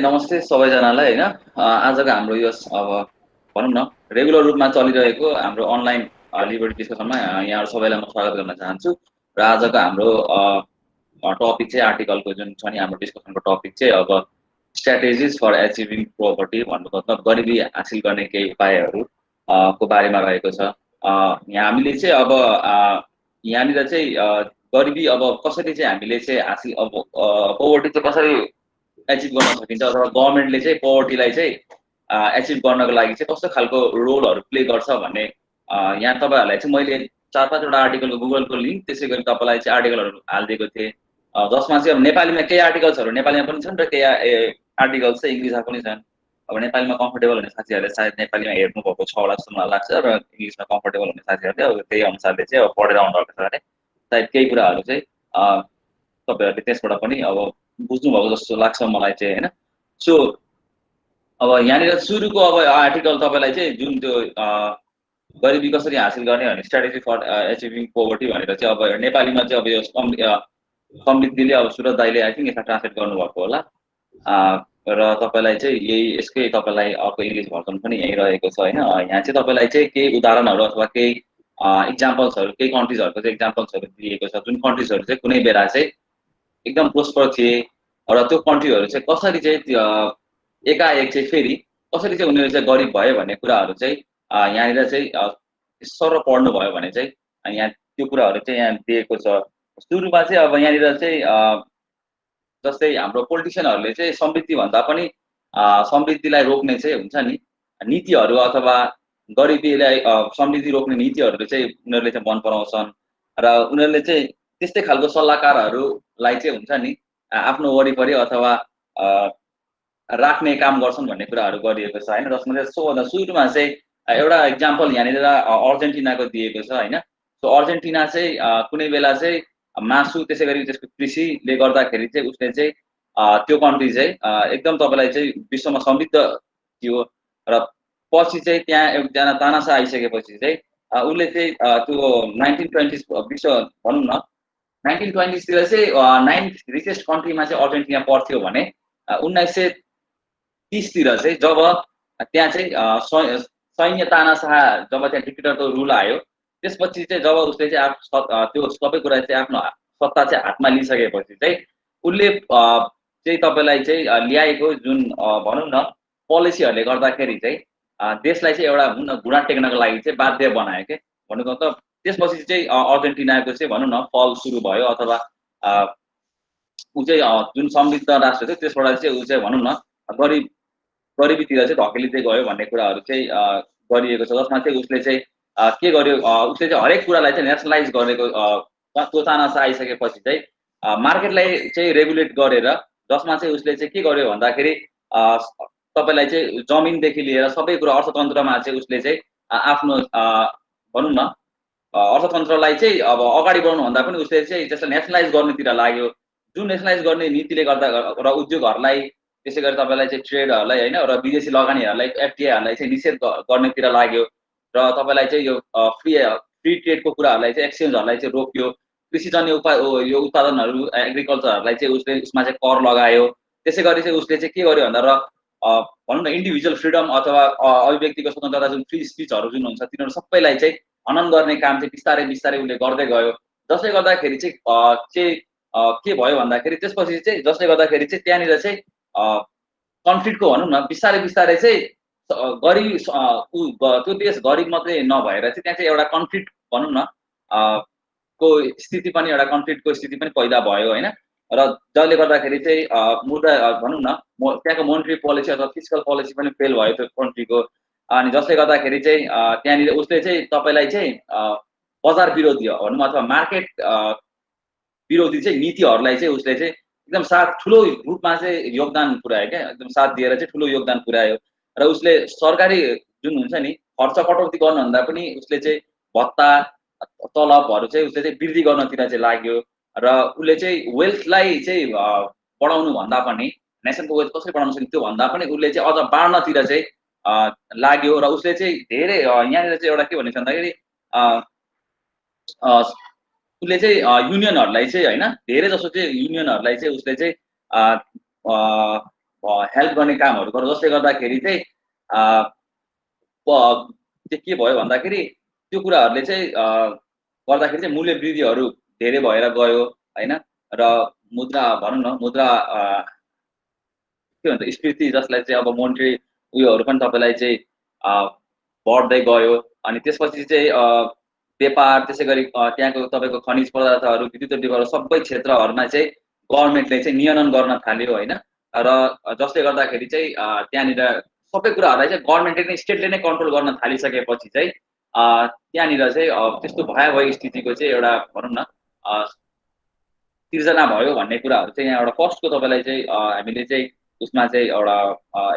नमस्ते सबैजनालाई हैन आजको हाम्रो यो अब भनौँ न रेगुलर रूपमा चलिरहेको हाम्रो अनलाइन लिबर्टी डिस्कसनमा यहाँहरु सबैलाई म स्वागत गर्न चाहन्छु र आजको हाम्रो टपिक चाहिँ आर्टिकलको जुन छ नि हाम्रो डिस्कसनको टपिक चाहिँ अब स्ट्र्याटेजिज फर एचिभिङ प्रोपर्टी भन्नु मतलब गरिबी हासिल गर्ने केही उपायहरु को बारेमा रहेको छ। यहाँ हामीले चाहिँ अब यहाँनिर चाहिँ गरिबी अब कसरी चाहिँ हामीले चाहिँ हासिल अब पोभर्टी चाहिँ कसरी एचिभ गर्न सकिन्छ अथवा गभर्नमेन्टले चाहिँ पोभर्टीलाई चाहिँ एचिभ गर्नको लागि चाहिँ कस्तो खालको रोलहरु प्ले गर्छ भन्ने यहाँ तपाईहरुलाई चाहिँ मैले 4-5 वटा आर्टिकलको गुगलको लिंक त्यसै गरी तपाईलाई चाहिँ आर्टिकलहरु हाल्दिएको थिएँ। जसमा चाहिँ अब नेपालीमा केही आर्टिकल्सहरु नेपालीमा पनि छन् र केही आर्टिकल्स चाहिँ इङ्ग्लिशमा पनि छन्। अब नेपालीमा कम्फर्टेबल हुने साथीहरुले सायद नेपालीमा हेर्नु भएको छ होला जस्तो मलाई लाग्छ र इङ्ग्लिशमा कम्फर्टेबल हुने साथीहरुले अब त्यही अनुसारले चाहिँ अब पढेर आउनु भएको छ भने सायद केही कुराहरु चाहिँ तपाईहरुले त्यसबाट पनि अब बुझ्नु भएको जस्तो लाग्छ मलाई चाहिँ हैन। सो अब यहाँनिर सुरुको अब आर्टिकल तपाईलाई चाहिँ जुन त्यो गरिबी कसरी हासिल गर्ने भन्ने स्ट्र्याटेजी फर एचिभिङ पोभर्टी भनेर चाहिँ अब नेपालीमा चाहिँ अब यो समृद्धिले अब सुरज दाइले आई थिंक यसलाई ट्रान्सलेट गर्नुभएको होला। र तपाईलाई चाहिँ यही यसकै तपाईलाई अर्को इङ्ग्लिश भर्जन पनि यही रहेको छ हैन। यहाँ चाहिँ तपाईलाई चाहिँ केही उदाहरणहरु अथवा केही एक्जाम्पल्सहरु केही कन्ट्रीजहरुको चाहिँ एक्जाम्पल्सहरु दिएको छ जुन कन्ट्रीजहरु चाहिँ कुनै बेला चाहिँ एकदम प्रोस्पर थिए र त्यो कन्ट्रीहरु चाहिँ कसरी चाहिँ एकाएक चाहिँ फेरि कसरी चाहिँ उनीहरु चाहिँ गरिब भयो भन्ने कुराहरु चाहिँ यहाँनिर चाहिँ सर पढ्नु भयो भने चाहिँ यहाँ त्यो कुराहरु चाहिँ यहाँ दिएको छ। सुरुमा चाहिँ अब यहाँनिर चाहिँ जस्तै हाम्रो पोलिटिशियनहरुले चाहिँ समृद्धि भन्दा पनि समृद्धिलाई रोक्ने चाहिँ हुन्छ नि नीतिहरु अथवा गरिबीलाई समृद्धि रोक्ने नीतिहरुले चाहिँ उनीहरुले चाहिँ मन पराउँछन् र उनीहरुले चाहिँ त्यस्तै खालको सल्लाहकारहरुलाई चाहिँ हुन्छ नि आफ्नो वरिपरि अथवा राख्ने काम गर्छन् भन्ने कुराहरु गरिएको छ हैन। जसमा चाहिँ सबभन्दा सुरुमा चाहिँ एउटा एक्जाम्पल यहाँनिर अर्जेन्टिनाको दिएको छ हैन। सो अर्जेन्टिना चाहिँ कुनै बेला चाहिँ मासु त्यसैगरी त्यसको कृषिले गर्दाखेरि चाहिँ उसले चाहिँ त्यो कन्ट्री चाहिँ एकदम तपाईलाई चाहिँ विश्वमा समृद्ध थियो र पछि चाहिँ त्यहाँ एकजना तानासा आइसकेपछि चाहिँ उले चाहिँ त्यो 1920s विश्व भनौं न 1920s तिर चाहिँ 9th रिचेस्ट कन्ट्रीमा चाहिँ अर्जेन्टिना पर्थ्यो भने 1930 तिर चाहिँ जब त्यहाँ चाहिँ सैन्य तानाशाह जब त्यहाँ डिक्टेटरको रुल आयो त्यसपछि चाहिँ जब उसले चाहिँ त्यो सबै कुरा चाहिँ आफ्नो सत्ता चाहिँ हातमा लिइसकेपछि चाहिँ उले चाहिँ तपाईलाई चाहिँ ल्याएको जुन भनौं न पोलिसीहरुले गर्दाखेरि चाहिँ देशलाई चाहिँ एउटा घुँडा टेक्नको लागि चाहिँ बाध्य बनायो के भन्नुको मतलब त्यसपछि चाहिँ अर्जेन्टिनाको चाहिँ भनौं न फल सुरु भयो अथवा उ चाहिँ जुन समृद्ध राष्ट्र थियो त्यसबाट चाहिँ उ चाहिँ भनौं न गरिबीतिर चाहिँ धकेलिँदै गयो भन्ने कुराहरु चाहिँ गरिएको छ। जसमा चाहिँ उसले चाहिँ के गर्यो उसले चाहिँ हरेक कुरालाई चाहिँ नेसनलाइज गरेको त्यो तानासा आइसकेपछि चाहिँ मार्केटलाई चाहिँ रेगुलेट गरेर जसमा चाहिँ उसले चाहिँ के गर्यो भन्दाखेरि तपाईलाई चाहिँ जमिनदेखि लिएर सबै कुरा अर्थतन्त्रमा चाहिँ उसले चाहिँ आफ्नो भनौं न अर्थतन्त्रलाई चाहिँ अब अगाडि बढाउनु भन्दा पनि उसले चाहिँ त्यसलाई नेसनलाइज गर्नेतिर लाग्यो। जुन नेसनलाइज गर्ने नीतिले गर्दा र उद्योगहरुलाई त्यसैगरी तपाईलाई चाहिँ ट्रेडहरुलाई हैन र विदेशी लगानीहरुलाई एफडीआईहरुलाई चाहिँ निषेध गर्नेतिर लाग्यो र तपाईलाई चाहिँ यो फ्री ट्रेडको कुराहरुलाई चाहिँ एक्सचेन्जहरुलाई चाहिँ रोक्यो। कृषिजन्य यो उत्पादनहरु एग्रिकल्चरहरुलाई चाहिँ उसले उसमा चाहिँ कर लगायो। त्यसैगरी चाहिँ उसले चाहिँ के गर्यो भन्दा र भनौं न इन्डिभिजुअल फ्रीडम अथवा अभिव्यक्तिको स्वतन्त्रता जुन फ्री स्पीचहरु जुन हुन्छ तिनीहरु सबैलाई चाहिँ हनन गर्ने काम चाहिँ बिस्तारै बिस्तारै उले गर्दै गयो। जसले गर्दाखेरि चाहिँ के भयो भन्दाखेरि त्यसपछि चाहिँ जसले गर्दाखेरि चाहिँ त्यहाँनिर चाहिँ कन्फ्लिक्टको भनौं न बिस्तारै बिस्तारै चाहिँ त्यो देश गरिब मात्रै नभएर चाहिँ त्यहाँ चाहिँ एउटा कन्फ्लिक्ट भनौं न को स्थिति पनि एउटा कन्फ्लिक्टको स्थिति पनि पैदा भयो हैन। र जसले गर्दाखेरि चाहिँ मुद्दा भनौं न त्यहाँको मोनेटरी पोलिसी अथवा फिस्कल पोलिसी पनि फेल भयो त्यो कन्ट्रीको। अनि जसले गर्दाखेरि चाहिँ त्यहाँनिर उसले चाहिँ तपाईलाई चाहिँ बजार विरोधी भनौं अथवा मार्केट विरोधी चाहिँ नीतिहरुलाई चाहिँ उसले चाहिँ एकदम साथ ठुलो रूपमा चाहिँ योगदान पुर्यायो क्या एकदम साथ दिएर चाहिँ ठुलो योगदान पुर्यायो। र उसले सरकारी जुन हुन्छ नि खर्च कटौती गर्नुभन्दा पनि उसले चाहिँ भत्ता तलबहरु चाहिँ उसले चाहिँ वृद्धि गर्नतिर चाहिँ लाग्यो र उसले चाहिँ वेल्थलाई चाहिँ बढाउनु भन्दा पनि नेसनको वेल्थ कसरी बढाउन सकिन्छ त्यो भन्दा पनि उसले चाहिँ अझ बाड्नतिर चाहिँ लाग्यो र उसले चाहिँ धेरै यहाँनिर चाहिँ एउटा के भनिन्छ भन्दाखेरि उसले चाहिँ युनियनहरुलाई चाहिँ हैन धेरै जसो चाहिँ युनियनहरुलाई चाहिँ उसले चाहिँ हेल्प गर्ने कामहरू गर्यो, जसले गर्दाखेरि चाहिँ के भयो भन्दाखेरि त्यो कुराहरूले चाहिँ गर्दाखेरि चाहिँ मूल्य वृद्धिहरू धेरै भएर गयो हैन। र मुद्रा भनौँ न मुद्रा के भन्छ स्फीति जसलाई चाहिँ अब मोनेटरी उयोहरू पनि तपाईँलाई चाहिँ बढ्दै गयो। अनि त्यसपछि चाहिँ व्यापार त्यसैगरी त्यहाँको तपाईँको खनिज पदार्थहरू, विद्युत डिभल सबै क्षेत्रहरूमा चाहिँ गभर्नमेन्टले चाहिँ नियन्त्रण गर्न थाल्यो हैन। र जसले गर्दाखेरि चाहिँ त्यहाँनिर सबै कुराहरूलाई चाहिँ गभर्नमेन्टले नै स्टेटले नै कन्ट्रोल गर्न थालिसकेपछि चाहिँ त्यहाँनिर चाहिँ त्यस्तो भयावह स्थितिको चाहिँ एउटा भनौँ न सिर्जना भयो भन्ने कुराहरू चाहिँ यहाँ एउटा फर्स्टको तपाईँलाई चाहिँ हामीले चाहिँ उसमा चाहिँ एउटा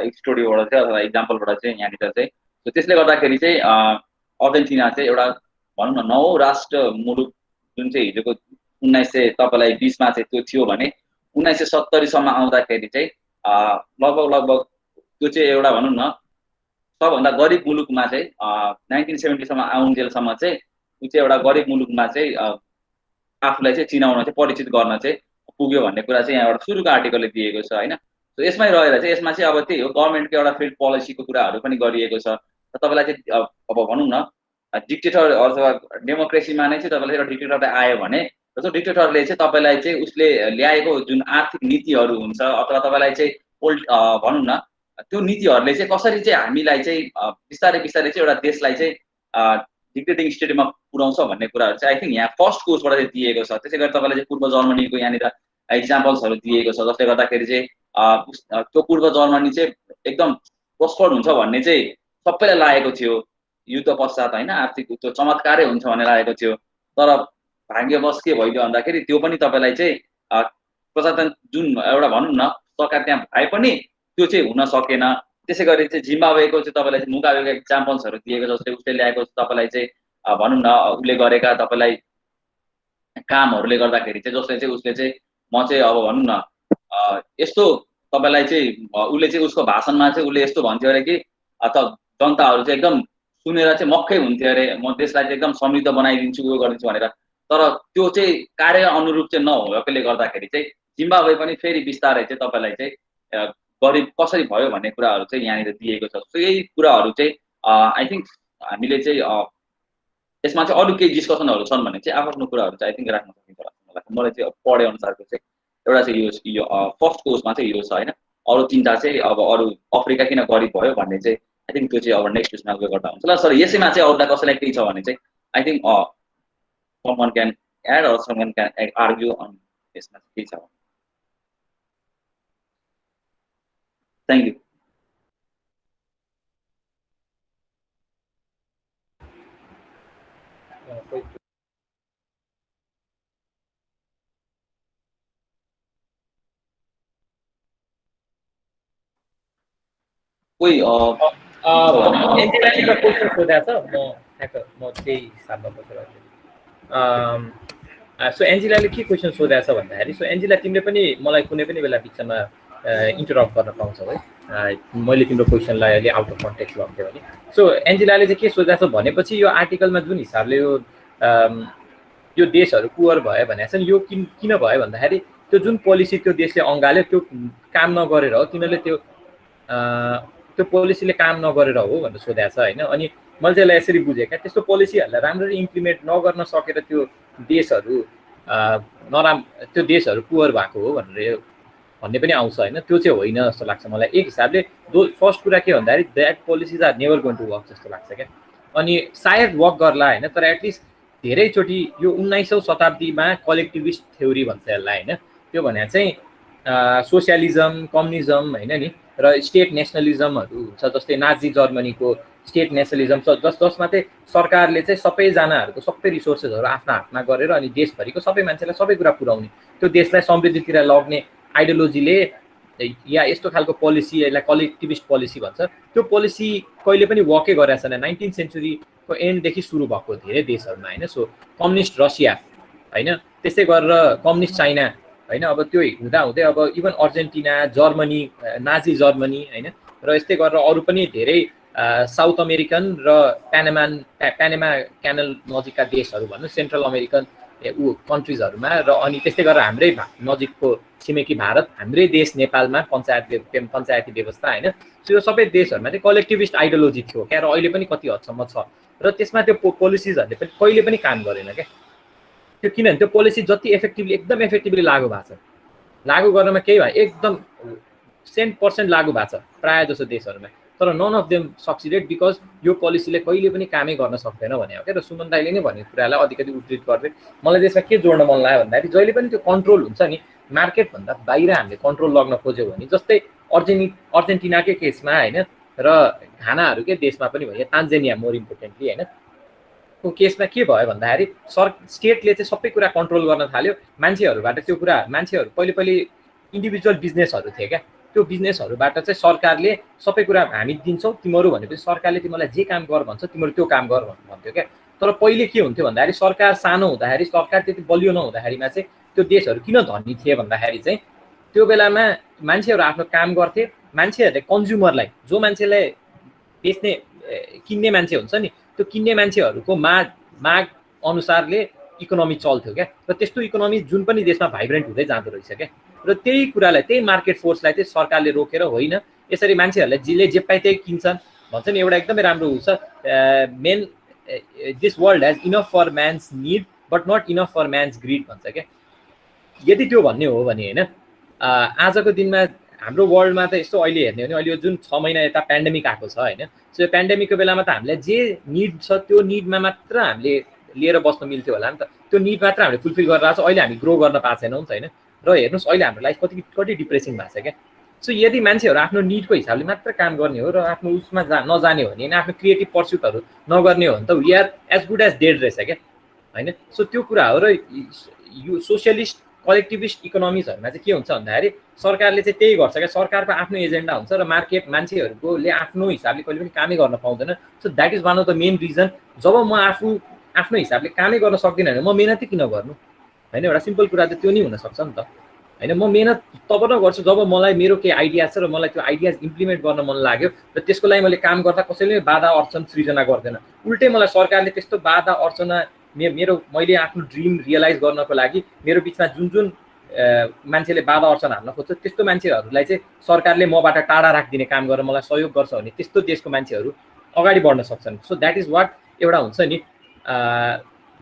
एक स्टोरीबाट चाहिँ अथवा इक्जाम्पलबाट चाहिँ यहाँनिर चाहिँ त्यसले गर्दाखेरि चाहिँ अर्जेन्टिना चाहिँ एउटा भनौँ न 9औं राष्ट्र मुलुक जुन चाहिँ हिजोको 1920 मा चाहिँ त्यो थियो भने 1970 सम्म आउँदाखेरि चाहिँ लगभग त्यो चाहिँ एउटा भनौँ न सबभन्दा गरिब मुलुकमा चाहिँ 1970 सम्म आउन्जेलसम्म चाहिँ त्यो चाहिँ एउटा गरिब मुलुकमा चाहिँ आफूलाई चाहिँ चिनाउन चाहिँ परिचित गर्न चाहिँ पुग्यो भन्ने कुरा चाहिँ यहाँ एउटा सुरुको आर्टिकलले दिएको छ हैन। सो यसमै रहेर चाहिँ यसमा चाहिँ अब त्यही हो गभर्नमेन्टको एउटा फिल्ड पोलिसीको कुराहरू पनि गरिएको छ। तपाईँलाई चाहिँ अब भनौँ न डिक्टेटर अथवा डेमोक्रेसीमा नै चाहिँ तपाईँलाई एउटा डिक्टेटर आयो भने त्यो डिक्टेटरले चाहिँ तपाईँलाई चाहिँ उसले ल्याएको जुन आर्थिक नीतिहरू हुन्छ अथवा तपाईँलाई चाहिँ भनौँ न त्यो नीतिहरूले चाहिँ कसरी चाहिँ हामीलाई चाहिँ बिस्तारै बिस्तारै चाहिँ एउटा देशलाई चाहिँ डिक्टेटिङ स्टेटमा पुर्याउँछ भन्ने कुराहरू चाहिँ आई थिङ्क यहाँ फर्स्ट कोर्सबाट चाहिँ दिएको छ। त्यसै गरी तपाईँलाई चाहिँ पूर्व जर्मनीको यहाँनिर इक्जाम्पल्सहरू दिएको छ, जसले गर्दाखेरि चाहिँ त्यो पूर्व जर्मनी चाहिँ एकदम प्रोस्पर हुन्छ भन्ने चाहिँ सबैलाई लागेको थियो युद्ध पश्चात हैन। आर्थिक त्यो चमत्कारै हुन्छ भन्ने लागेको थियो। तर भाग्यवश के भइदियो भन्दाखेरि त्यो पनि तपाईँलाई चाहिँ प्रजातन्त्र जुन एउटा भनौँ न सरकार त्यहाँ भए पनि त्यो चाहिँ हुन सकेन। त्यसै गरी चाहिँ जिम्बाब्वेको चाहिँ तपाईँलाई चाहिँ मुगाबेको इक्जाम्पल्सहरू दिएको जस्तै उसले ल्याएको तपाईँलाई चाहिँ भनौँ न उसले गरेका तपाईँलाई कामहरूले गर्दाखेरि चाहिँ जसले चाहिँ उसले चाहिँ म चाहिँ अब भनौँ न यस्तो तपाईँलाई चाहिँ उसले चाहिँ उसको भाषणमा चाहिँ उसले यस्तो भन्थ्यो अरे कि अथवा जनताहरू चाहिँ एकदम सुनेर चाहिँ मक्कै हुन्थ्यो अरे, म देशलाई चाहिँ एकदम समृद्ध बनाइदिन्छु उयो गरिदिन्छु भनेर। तर त्यो चाहिँ कार्य अनुरूप चाहिँ नभएकोले गर्दाखेरि चाहिँ जिम्बाब्वे पनि फेरि बिस्तारै चाहिँ तपाईँलाई चाहिँ गरिब कसरी भयो भन्ने कुराहरू चाहिँ यहाँनिर दिएको छ। सो यही कुराहरू चाहिँ आई थिङ्क हामीले चाहिँ यसमा चाहिँ अरू केही डिस्कसनहरू छन् भने चाहिँ आफ्नो कुराहरू चाहिँ आई थिङ्क राख्न सकिन्छ जस्तो लाग्छ मलाई चाहिँ पढे अनुसारको चाहिँ एउटा चाहिँ यो फर्स्ट कोर्समा चाहिँ यो छ हैन। अरू तीनटा चाहिँ अब अरू अफ्रिका किन गरिब भयो भन्ने चाहिँ आई थिङ्क त्यो चाहिँ अब नेक्स्ट उसमा उयो गर्दा हुन्छ ल। सर यसैमा चाहिँ अरूलाई कसैलाई केही छ भने चाहिँ I think someone can add or someone can argue on यसमा केही छ। Thank you. कोही एन्जिलाले क्वेसन सोधेको छ म त्यही हिसाबमा बसेर सो एन्जिलाले के क्वेसन सोधेको छ भन्दाखेरि सो एन्जिला तिमीले पनि मलाई कुनै पनि बेला बिचमा इन्टरप्ट गर्न पाउँछौ है। मैले तिम्रो क्वेसनलाई अहिले आउट अफ कन्टेक्स्ट लग्थेँ भने सो एन्जिलाले चाहिँ के सोधेको छ भनेपछि यो आर्टिकलमा जुन हिसाबले यो देशहरू पुवर भयो भनेको छ नि यो किन भयो भन्दाखेरि त्यो जुन पोलिसी त्यो देशले अँगाल्यो त्यो काम नगरेर हो। तिनीहरूले त्यो पोलिसीले काम नगरेर हो भनेर सोधेको छ होइन। अनि मैले चाहिँ यसरी बुझेँ क्या त्यस्तो पोलिसीहरूलाई राम्ररी इम्प्लिमेन्ट नगर्न सकेर त्यो देशहरू त्यो देशहरू पुवर भएको हो भनेर भन्ने पनि आउँछ होइन। त्यो चाहिँ होइन जस्तो लाग्छ मलाई एक हिसाबले। फर्स्ट कुरा के भन्दाखेरि that policies are never going to work जस्तो लाग्छ क्या। अनि सायद वर्क गर्ला होइन तर एटलिस्ट धेरैचोटि यो 19औं शताब्दीमा कलेक्टिभिस्ट थ्योरी भन्छ यसलाई होइन। त्यो भने चाहिँ सोसियलिजम कम्युनिजम होइन नि र स्टेट नेसनलिजमहरू छ जस्तै नाजी जर्मनीको स्टेट नेसनलिजम छ जसमा चाहिँ सरकारले चाहिँ सबैजनाहरूको सबै रिसोर्सेसहरू आफ्नो हातमा गरेर अनि देशभरिको सबै मान्छेलाई सबै कुरा पुर्याउने त्यो देशलाई समृद्धितिर लग्ने आइडियोलोजीले या यस्तो खालको पोलिसी यसलाई कलेक्टिभिस्ट पोलिसी भन्छ। त्यो पोलिसी कहिले पनि वर्कै गरेको छैन। 19th सेन्चुरीको एन्डदेखि सुरु भएको धेरै देशहरूमा होइन। सो कम्युनिस्ट रसिया होइन त्यस्तै गरेर कम्युनिस्ट चाइना होइन अब त्यो हुँदाहुँदै अब even Argentina Germany Nazi Germany होइन र यस्तै गरेर अरू पनि धेरै साउथ अमेरिकन र पेनामा क्यानल नजिकका देशहरू भन्नु सेन्ट्रल अमेरिकन कन्ट्रिजहरूमा र अनि त्यस्तै गरेर हाम्रै नजिकको छिमेकी भारत, हाम्रै देश नेपालमा पञ्चायती व्यवस्था होइन, त्यो सबै देशहरूमा चाहिँ कलेक्टिभिस्ट आइडियोलोजी थियो क्या, र अहिले पनि कति हदसम्म छ, र त्यसमा त्यो पोलिसिजहरूले पनि कहिले पनि काम गरेन क्या त्यो, किनभने त्यो पोलिसी जति एकदम इफेक्टिभली लागू भएको छ, लागू गर्नमा केही भयो एकदम 100% लागू भएको छ प्रायः जसो देशहरूमा, तर none of them succeeded because यो पोलिसीले कहिले पनि कामै गर्न सक्दैन भने हो क्या। र सुमन दाइले नै भनेको कुरालाई अलिकति उद्धृत गर्दै मलाई त्यसमा के जोड्न मन लाग्यो भन्दाखेरि जहिले पनि त्यो कन्ट्रोल हुन्छ नि, मार्केटभन्दा बाहिर हामीले कन्ट्रोल लग्न खोज्यो भने, जस्तै अर्जेन्टिनाकै केसमा होइन, र घानाहरूकै देशमा पनि भयो, तान्जानिया मोर इम्पोर्टेन्टली होइन, को केसमा के भयो भन्दाखेरि स्टेटले चाहिँ सबै कुरा कन्ट्रोल गर्न थाल्यो, मान्छेहरूबाट त्यो कुरा, मान्छेहरू पहिले इन्डिभिजुअल बिजनेसहरू थिए क्या, त्यो बिजनेसहरूबाट चाहिँ सरकारले सबै कुरा हामी दिन्छौँ, तिमीहरू भनेपछि सरकारले तिमीलाई जे काम गर भन्छ तिमीहरू त्यो काम गर भन्थ्यो क्या। तर पहिले के हुन्थ्यो भन्दाखेरि सरकार सानो हुँदाखेरि, सरकार त्यति बलियो नहुँदाखेरिमा चाहिँ त्यो देशहरू किन धनी थिए भन्दाखेरि चाहिँ त्यो बेलामा मान्छेहरू आफ्नो काम गर्थे, मान्छेहरूले कन्ज्युमरलाई, जो मान्छेलाई बेच्ने किन्ने मान्छे हुन्छ नि, त्यो किन्ने मान्छेहरूको माग अनुसारले इकोनोमी चल्थ्यो क्या, र त्यस्तो इकोनोमी जुन पनि देशमा भाइब्रेन्ट हुँदै जाँदो रहेछ क्या। र त्यही कुरालाई, त्यही मार्केट फोर्सलाई चाहिँ सरकारले रोकेर होइन, यसरी मान्छेहरूलाई जसले जे पाए त्यही किन्छन् भन्छ नि, एउटा एकदमै राम्रो हुन्छ, this world has enough for man's need but not enough for man's greed भन्छ क्या। यदि त्यो भन्ने हो भने होइन, आजको दिनमा हाम्रो वर्ल्डमा त यस्तो अहिले हेर्ने हो भने अहिले जुन 6 महिना यता पेन्डेमिक आएको छ होइन, सो यो पेन्डेमिकको बेलामा त हामीलाई जे निड छ त्यो निडमा मात्र हामीले लिएर बस्न मिल्थ्यो होला नि त, त्यो निड मात्र हामीले फुलफिल गरेर आएको छ, अहिले हामी ग्रो गर्न पाएको छैनौँ नि त होइन। र हेर्नुहोस् अहिले हाम्रो लाइफ कति डिप्रेसिङ भएको छ क्या। सो यदि मान्छेहरू आफ्नो निडको हिसाबले मात्र काम गर्ने हो र आफ्नो उसमा नजाने हो भने, आफ्नो क्रिएटिभ पर्स्युटहरू नगर्ने हो भने त we are as good as dead रहेछ क्या होइन। सो त्यो कुरा हो। र यो सोसियलिस्ट कलेक्टिभिस्ट इकोनोमिजहरूमा चाहिँ के हुन्छ भन्दाखेरि सरकारले चाहिँ त्यही गर्छ क्या, सरकारको आफ्नो एजेन्डा हुन्छ र मान्छेहरूले आफ्नो हिसाबले कहिले पनि कामै गर्न पाउँदैन। So that is one of the main reason, जब म आफ्नो हिसाबले कामै गर्न सक्दिनँ भने म मेहनतै किन गर्नु होइन, एउटा सिम्पल कुरा त त्यो नै हुनसक्छ नि त होइन। म मेहनत तब न गर्छु जब मलाई मेरो केही आइडिया छ र मलाई त्यो आइडियाज इम्प्लिमेन्ट गर्न मन लाग्यो, र त्यसको लागि मैले काम गर्दा कसैले बाधा अर्चन सृजना गर्दैन। उल्टै मलाई सरकारले त्यस्तो बाधा अर्चना मैले आफ्नो ड्रिम रियलाइज गर्नको लागि मेरो बिचमा जुन मान्छेले बाधा अर्चना हाल्न खोज्छ त्यस्तो मान्छेहरूलाई चाहिँ सरकारले मबाट टाढा राखिदिने काम गरेर मलाई सहयोग गर्छ भने त्यस्तो देशको मान्छेहरू अगाडि बढ्न सक्छन्। सो द्याट इज वाट एउटा हुन्छ नि,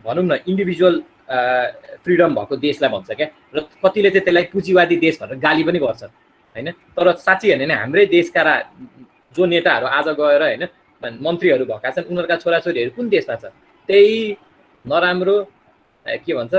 भनौँ न इन्डिभिजुअल फ्रिडम भएको देशलाई भन्छ क्या। र कतिले चाहिँ त्यसलाई पुँजीवादी देश भनेर गाली पनि गर्छन् होइन। तर साँच्ची हेर्ने भने हाम्रै देशका जो नेताहरू आज गएर होइन मन्त्रीहरू भएका छन्, उनीहरूका छोराछोरीहरू कुन देशमा छ? त्यही नराम्रो के भन्छ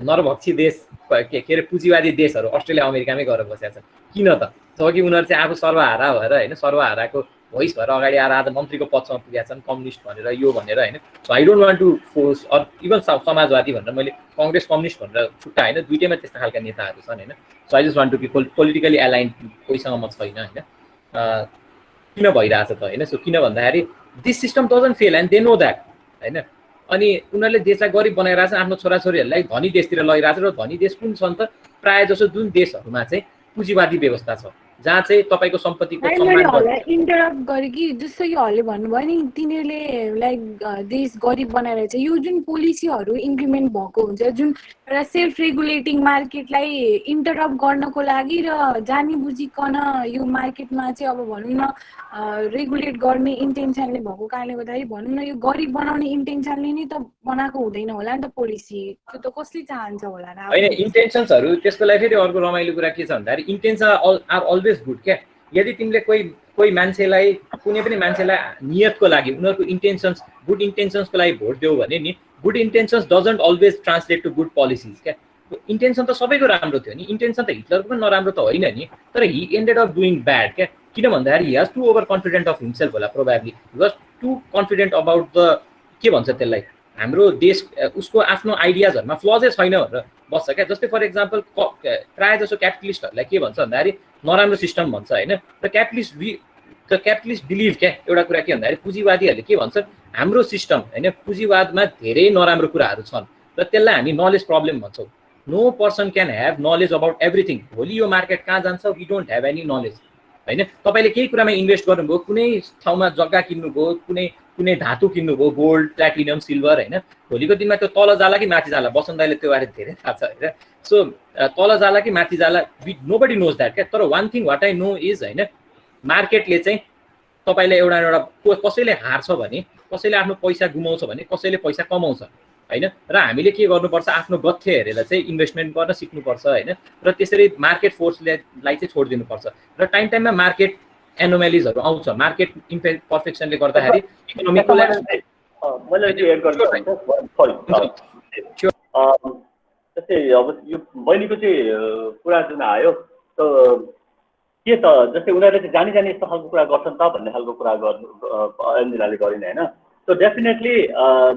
नरभक्षी देश, के अरे पुँजीवादी देशहरू अस्ट्रेलिया अमेरिकामै गएर बसेका छन्। किन त? जबकि उनीहरू चाहिँ आफू सर्वहारा भएर होइन, सर्वहाराको भोइस भएर अगाडि आएर आज मन्त्रीको पदमा पुगेका छन्, कम्युनिस्ट भनेर यो भनेर होइन। So I don't want to force or even समाजवादी भनेर मैले कङ्ग्रेस कम्युनिस्ट भनेर छुट्टा होइन, दुइटैमा त्यस्ता खालका नेताहरू छन् होइन। So I just want to be politically align, कोहीसँग म छैन होइन। किन भइरहेछ त होइन? सो किन भन्दाखेरि this system doesn't fail and they know that होइन। अनि उनीहरूले देशलाई गरिब बनाइरहेछ, आफ्नो छोराछोरीहरूलाई धनी देशतिर लगिरहेछ। र धनी देश कुन छन् त? प्रायः जसो जुन देशहरूमा चाहिँ पुँजीवादी व्यवस्था छ, जहाँ चाहिँ तपाईँको सम्पत्तिको इन्टरप्ट गरेँ कि जस्तो कि हले भन्नुभयो नि, तिनीहरूले लाइक देश गरिब बनाएर चाहिँ यो जुन पोलिसीहरू इम्प्लिमेन्ट भएको हुन्छ, जुन एउटा सेल्फ रेगुलेटिङ मार्केटलाई इन्टरप्ट गर्नको लागि र जानी बुझिकन यो मार्केटमा चाहिँ अब भनौँ न रेगुलेट गर्ने इन्टेन्सनले भएको कारणले गर्दाखेरि भनौँ न यो गरिब बनाउने इन्टेन्सनले नै त बनाएको हुँदैन होला नि त पोलिसी। त्यो त कसले चाहन्छ होला र? होइन, इन्टेन्सन्सहरू त्यसको लागि फेरि अर्को रमाइलो कुरा के छ भन्दाखेरि इन्टेन्सन आर अलवेज गुड क्या। यदि तिमीले कोही मान्छेलाई, कुनै पनि मान्छेलाई नियतको लागि, उनीहरूको इन्टेन्सन्स गुड इन्टेन्सन्सको लागि भोट दियो भने नि, good intentions doesn't always translate to good policies क्या। इन्टेन्सन त सबैको राम्रो थियो नि, इन्टेन्सन त हिटलरको पनि नराम्रो त होइन नि, तर he ended up doing bad क्या। किन भन्दाखेरि he has too overconfident of himself होला probably, he was too confident about the के भन्छ त्यसलाई, हाम्रो देश उसको आफ्नो आइडियाजहरूमा फ्लजै छैन भनेर बस्छ क्या। जस्तै फर इक्जाम्पल प्रायः जसो क्यापिटलिस्टहरूलाई के भन्छ भन्दाखेरि नराम्रो सिस्टम भन्छ होइन। र क्यापिटलिस्ट बिलिभ क्या एउटा कुरा के भन्दाखेरि पुँजीवादीहरूले के भन्छ, हाम्रो सिस्टम होइन पुँजीवादमा धेरै नराम्रो कुराहरू छन् र त्यसलाई हामी नलेज प्रब्लम भन्छौँ। No person can have knowledge about everything. भोलि यो मार्केट कहाँ जान्छ, we don't have any knowledge होइन। तपाईँले केही कुरामा इन्भेस्ट गर्नुभयो, कुनै ठाउँमा जग्गा किन्नुभयो, कुनै कुनै धातु किन्नुभयो गोल्ड प्लाटिनम सिल्भर होइन भोलिको दिनमा त्यो तल जाला कि माथि जाला बसन्त दाइले त्यो बारे धेरै थाहा छ होइन सो तल जाला कि माथि जाला नोबडी नोज द्याट क्या तर one thing what I know is होइन मार्केटले चाहिँ तपाईँले एउटा कसैले हार्छ भने कसैले आफ्नो पैसा गुमाउँछ भने कसैले पैसा कमाउँछ होइन र हामीले के गर्नुपर्छ आफ्नो गथे हेरेर चाहिँ इन्भेस्टमेन्ट गर्न सिक्नुपर्छ होइन र त्यसरी मार्केट फोर्सलाई चाहिँ छोडिदिनुपर्छ र टाइम टाइममा मार्केट एनोमेलिजहरू आउँछ मार्केट इम्परफेक्सनले गर्दाखेरि इकोनोमिक जस्तै अब यो बहिनीको चाहिँ कुरा जुन आयो के त जस्तै उनीहरूले चाहिँ जानी जानी यस्तो खालको कुरा गर्छन् त भन्ने खालको कुरा गर्नु एन्जिलाले गरिन् होइन सो डेफिनेटली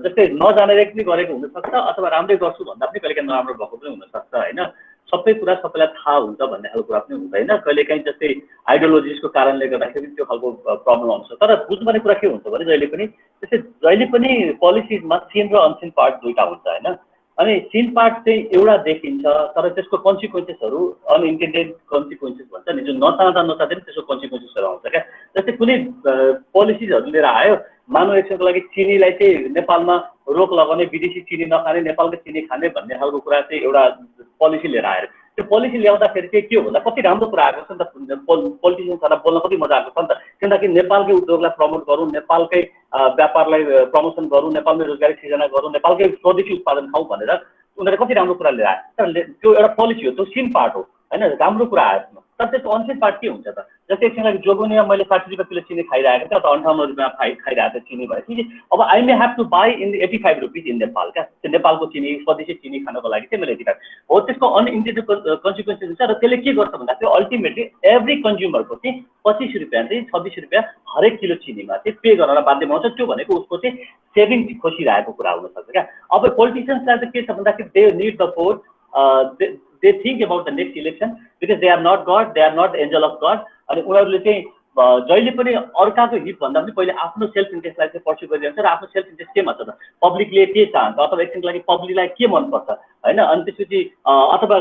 जस्तै नजानेर पनि गरेको हुनसक्छ अथवा राम्रै गर्छु भन्दा पनि कहिलेकाहीँ नराम्रो भएको पनि हुनसक्छ होइन सबै कुरा सबैलाई थाहा हुन्छ भन्ने खालको कुरा पनि हुँदैन कहिलेकाहीँ जस्तै आइडियोलोजिसको कारणले गर्दाखेरि त्यो खालको प्रब्लम आउँछ तर बुझ्नुपर्ने कुरा के हुन्छ भने जहिले पनि पोलिसिजमा सिन र अनसिन पार्ट दुईवटा हुन्छ होइन अनि सिन पार्ट चाहिँ एउटा देखिन्छ तर त्यसको कन्सिक्वेन्सेसहरू अनइन्टेन्डेड कन्सिक्वेन्सेस भन्छ नि जुन नचाहँदा पनि त्यसको कन्सिक्वेन्सेसहरू आउँछ क्या जस्तै कुनै पोलिसिजहरू लिएर आयो मानव एकछिनको लागि चिनीलाई चाहिँ नेपालमा रोक लगाउने विदेशी चिनी नखाने नेपालको चिनी खाने भन्ने खालको कुरा चाहिँ एउटा पोलिसी लिएर आएर त्यो पोलिसी ल्याउँदाखेरि चाहिँ के हो भन्दा कति राम्रो कुरा आएको छ नि त पोलिटिसियन्सहरूलाई बोल्न कति मजा आएको छ नि त किनकि नेपालकै उद्योगलाई प्रमोट गरौँ नेपालकै व्यापारलाई प्रमोसन गरौँ नेपालमै रोजगारी सृजना गरौँ नेपालकै स्वदेशी उत्पादन खाउँ भनेर उनीहरूले कति राम्रो कुरा लिएर आयो तर त्यो एउटा पोलिसी हो त्यो सिन पार्ट हो होइन राम्रो कुरा आयो तर त्यसको अनसिन पार्ट के हुन्छ त जस्तै एकछिन लागि जोगुनिया मैले 60 रुपियाँ किलो चिनी खाइरहेको थिएँ अथवा 58 रुपियाँ खाइरहेको थिएँ चिनी भएपछि अब I may have to buy in 85 rupees in Nepal क्या त्यो नेपालको चिनी स्वदेशी चिनी खानको लागि चाहिँ मैले 85 हो त्यसको अनइन्टेन्डेड कन्सिक्वेन्सेस हुन्छ र त्यसले के गर्छ भन्दा चाहिँ अल्टिमेटली एभ्री कन्ज्युमरको चाहिँ 25 रुपियाँ चाहिँ 26 रुपियाँ हरेक किलो चिनीमा चाहिँ पे गर्न बाध्य बनाउँछ त्यो भनेको उसको चाहिँ सेभिङ खोसिरहेको कुरा हुनसक्छ क्या अब पोलिटिसियन्सलाई चाहिँ के छ भन्दाखेरि they need the vote they think about the next election because they are not God, they are not the angel of God. अनि उनीहरूले चाहिँ जहिले पनि अर्काको हित भन्दा पनि पहिले आफ्नो सेल्फ इन्ट्रेस्टलाई चाहिँ पर्स्यु गरिरहन्छ र आफ्नो सेल्फ इन्ट्रेस्ट केमा छ त पब्लिकले के चाहन्छ अथवा एकछिनको लागि पब्लिकलाई के मनपर्छ होइन अनि त्यसपछि अथवा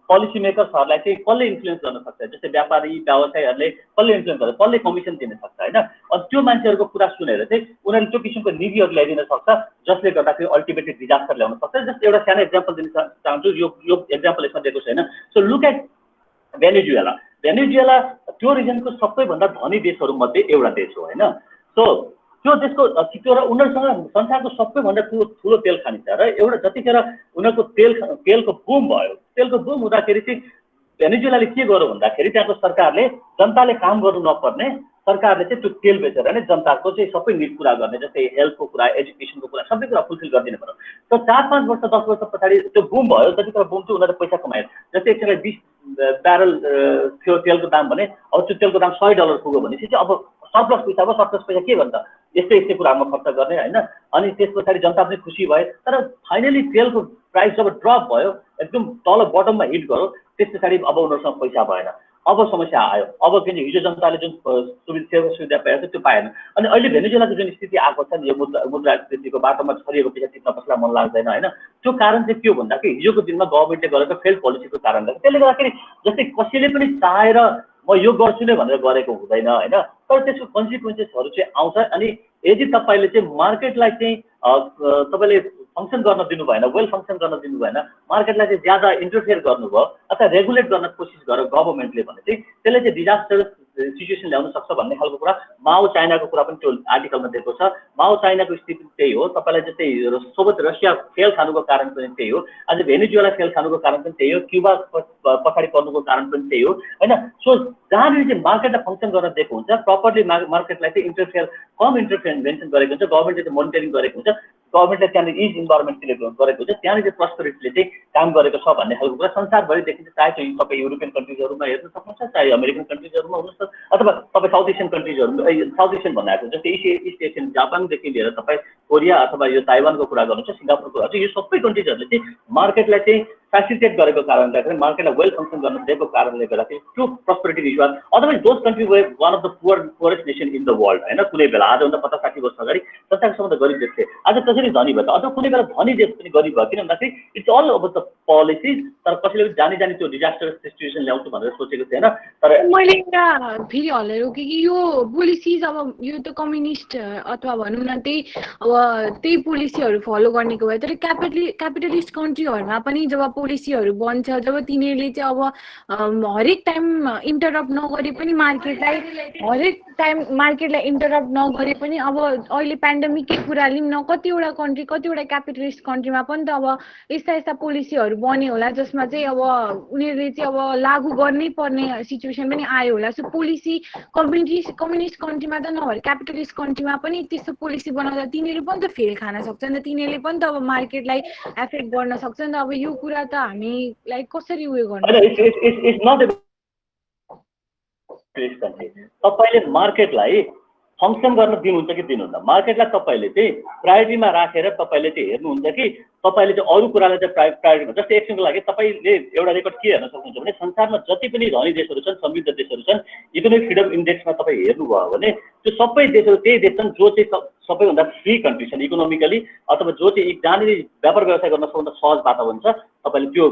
पोलिसी मेकर्सहरूलाई चाहिँ कसले इन्फ्लुएन्स गर्न सक्छ जस्तै व्यापारी व्यवसायीहरूले कसले इन्फ्लुएन्स गर्छ कसले कमिसन दिन सक्छ होइन अनि त्यो मान्छेहरूको कुरा सुनेर चाहिँ उनीहरूले त्यो किसिमको नीतिहरू ल्याइदिन सक्छ जसले गर्दाखेरि अल्टिमेटली डिजास्टर ल्याउन सक्छ जस्तै एउटा सानो एक्जाम्पल दिन चाहन्छु यो एक्जाम्पल यसमा दिएको छैन सो लुक एट भेनेजुएला त्यो रिजनको सबैभन्दा धनी देशहरूमध्ये एउटा देश हो होइन सो त्यो देशको त्यो र उनीहरूसँग संसारको सबैभन्दा ठुलो तेल खानी छ र एउटा जतिखेर उनीहरूको तेलको बुम भयो तेलको बुम हुँदाखेरि चाहिँ भेनेजुएलाले के गर्यो भन्दाखेरि त्यहाँको सरकारले जनताले काम गर्नु नपर्ने सरकारले चाहिँ त्यो तेल बेचेर नै जनताको चाहिँ सबै निड पुरा गर्ने जस्तै हेल्थको कुरा एजुकेसनको कुरा सबै कुरा फुलफिल गरिदिनु पर्यो त 4-5 वर्ष 10 वर्ष पछाडि त्यो बुम भयो जतिखेर बुम थियो उनीहरूले पैसा कमायो जस्तै एकचोटि 20 ब्यारल थियो तेलको दाम भने अब त्यो तेलको दाम $100 पुग्यो भनेपछि चाहिँ अब सरप्लस पैसा भयो सरप्लस पैसा के भन्छ यस्तै कुरामा खर्च गर्ने होइन अनि त्यस पछाडि जनता पनि खुसी भयो तर फाइनली तेलको प्राइस जब ड्रप भयो एकदम तल बटममा हिट गर्यो त्यस पछाडि अब उनीहरूसँग पैसा भएन अब समस्या आयो अब किन हिजो जनताले जुन सुविधा पाएको थियो त्यो पाएन अनि अहिले भेनेजुएलाको जुन स्थिति आएको छ नि यो मुद्रास्फीतिको बाटोमा छरिएको पैसा तिर्न कसैलाई मन लाग्दैन होइन त्यो कारण चाहिँ के हो भन्दाखेरि हिजोको दिनमा गभर्मेन्टले गरेको फेल्ड पोलिसीको कारणले त्यसले गर्दाखेरि जस्तै कसैले पनि चाहेर म यो गर्छु नै भनेर गरेको हुँदैन होइन तर त्यसको कन्सिक्वेन्सेसहरू चाहिँ आउँछ अनि यदि तपाईँले चाहिँ मार्केटलाई चाहिँ तपाईँले फङ्सन गर्न दिनु भएन वेल फङ्सन गर्न दिनु भएन मार्केटलाई चाहिँ ज्यादा इन्टरफेयर गर्नुभयो अथवा रेगुलेट गर्न कोसिस गर्यो गभर्मेन्टले भने चाहिँ त्यसले चाहिँ डिजास्टर सिचुएसन ल्याउन सक्छ भन्ने खालको कुरा माओ चाइनाको कुरा पनि त्यो आर्टिकलमा दिएको छ माओ चाइनाको स्थिति त्यही हो तपाईँलाई जस्तै सोभियत रसिया फेल खानुको कारण पनि त्यही हो अझ भेनेजुएला फेल खानुको कारण पनि त्यही हो क्युबा पछाडि पर्नुको कारण पनि त्यही हो होइन सो जहाँनिर चाहिँ मार्केटलाई फङ्सन गर्न दिएको हुन्छ प्रपरली मार्केटलाई चाहिँ कम इन्टरभेन्सन गरेको हुन्छ गभर्मेन्टले चाहिँ मोनिटरिङ गरेको हुन्छ गभर्मेन्टले त्यहाँनिर इज इन्भाइरोमेन्टले गरेको हुन्छ त्यहाँनिर चाहिँ प्रस्पेरिटीले चाहिँ काम गरेको छ भन्ने खालको कुरा संसारभरि देखिन्छ चाहे चाहिँ तपाईँ युरोपियन कन्ट्रिजहरूमा हेर्न सक्नुहुन्छ चाहे अमेरिकन कन्ट्रिजहरूमा हुनुहुन्छ अथवा तपाईँ साउथ एसियन कन्ट्रिजहरू साउथ एसियन भन्नु आएको जस्तै इस्ट एसियन जापानदेखि लिएर तपाईँ कोरिया अथवा यो ताइवानको कुरा गर्नुहुन्छ, सिङ्गापुरको कुरा गर्नुहुन्छ, यो सबै कन्ट्रिजहरूले चाहिँ मार्केटलाई चाहिँ फेसिलिटेट गरेको कारणले गर्दा मार्केटलाई वेल फङ्सन गर्न दिएको कारणले गर्दाखेरि त्यो prosperity reason otherwise those country were one of the poorest nation in the world होइन कुनै बेला आजभन्दा 50-60 वर्ष अगाडि संसारको सबभन्दा गरिब देश थिए, आज कसरी धनी भयो त? अझ कुनै बेला धनी देश पनि गरिब भयो, किन भन्दाखेरि it's all about the policies. तर कसैले जानी त्यो डिजास्टर सिचुएसन ल्याउँछु भनेर सोचेको थिएन। तर मैले एउटा फेरि हल्लेर कि यो पोलिसिज अब यो त कम्युनिस्ट अथवा भनौँ न त्यही पोलिसीहरू फलो गर्नेको भए, तर क्यापिटलिस्ट कन्ट्रीहरूमा पनि जब पोलिसीहरू बन्छ, जब तिनीहरूले चाहिँ अब हरेक टाइम इन्टरप्ट नगरे पनि मार्केटलाई इन्टरप्ट नगरे पनि अब अहिले पेन्डेमिककै कुरा लिउँ न, कतिवटा क्यापिटलिस्ट कन्ट्रीमा पनि त अब यस्ता पोलिसीहरू बन्यो होला जसमा चाहिँ अब उनीहरूले चाहिँ अब लागू गर्नै पर्ने सिचुएसन पनि आयो होला। सो पोलिसी कम्युनिस्ट कन्ट्रीमा त नभएर क्यापिटलिस्ट कन्ट्रीमा पनि त्यस्तो पोलिसी बनाउँदा तिनीहरू पनि त फेल खान सक्छ नि त, तिनीहरूले पनि त अब मार्केटलाई एफेक्ट गर्न सक्छ नि त। अब यो कुरा त हामीलाई कसरी उयो गर्नु? तपाईँले मार्केटलाई फङ्सन गर्न दिनुहुन्छ कि दिनुहुन्न? मार्केटलाई तपाईँले चाहिँ प्रायोरिटीमा राखेर तपाईँले चाहिँ हेर्नुहुन्छ कि तपाईँले चाहिँ अरू कुरालाई चाहिँ प्रायोरिटी? जस्तै एकछिनको लागि तपाईँले एउटा रेकर्ड के हेर्न सक्नुहुन्छ भने संसारमा जति पनि धनी देशहरू छन्, समृद्ध देशहरू छन्, इकोनोमिक फ्रिडम इन्डेक्समा तपाईँ हेर्नुभयो भने त्यो सबै देशहरू त्यही देश छन् जो चाहिँ सबैभन्दा फ्री कन्ट्री छन् इकोनोमिकली, अथवा जो चाहिँ जहाँनिर व्यापार व्यवसाय गर्न सबभन्दा सहज वातावरण छ, तपाईँले त्यो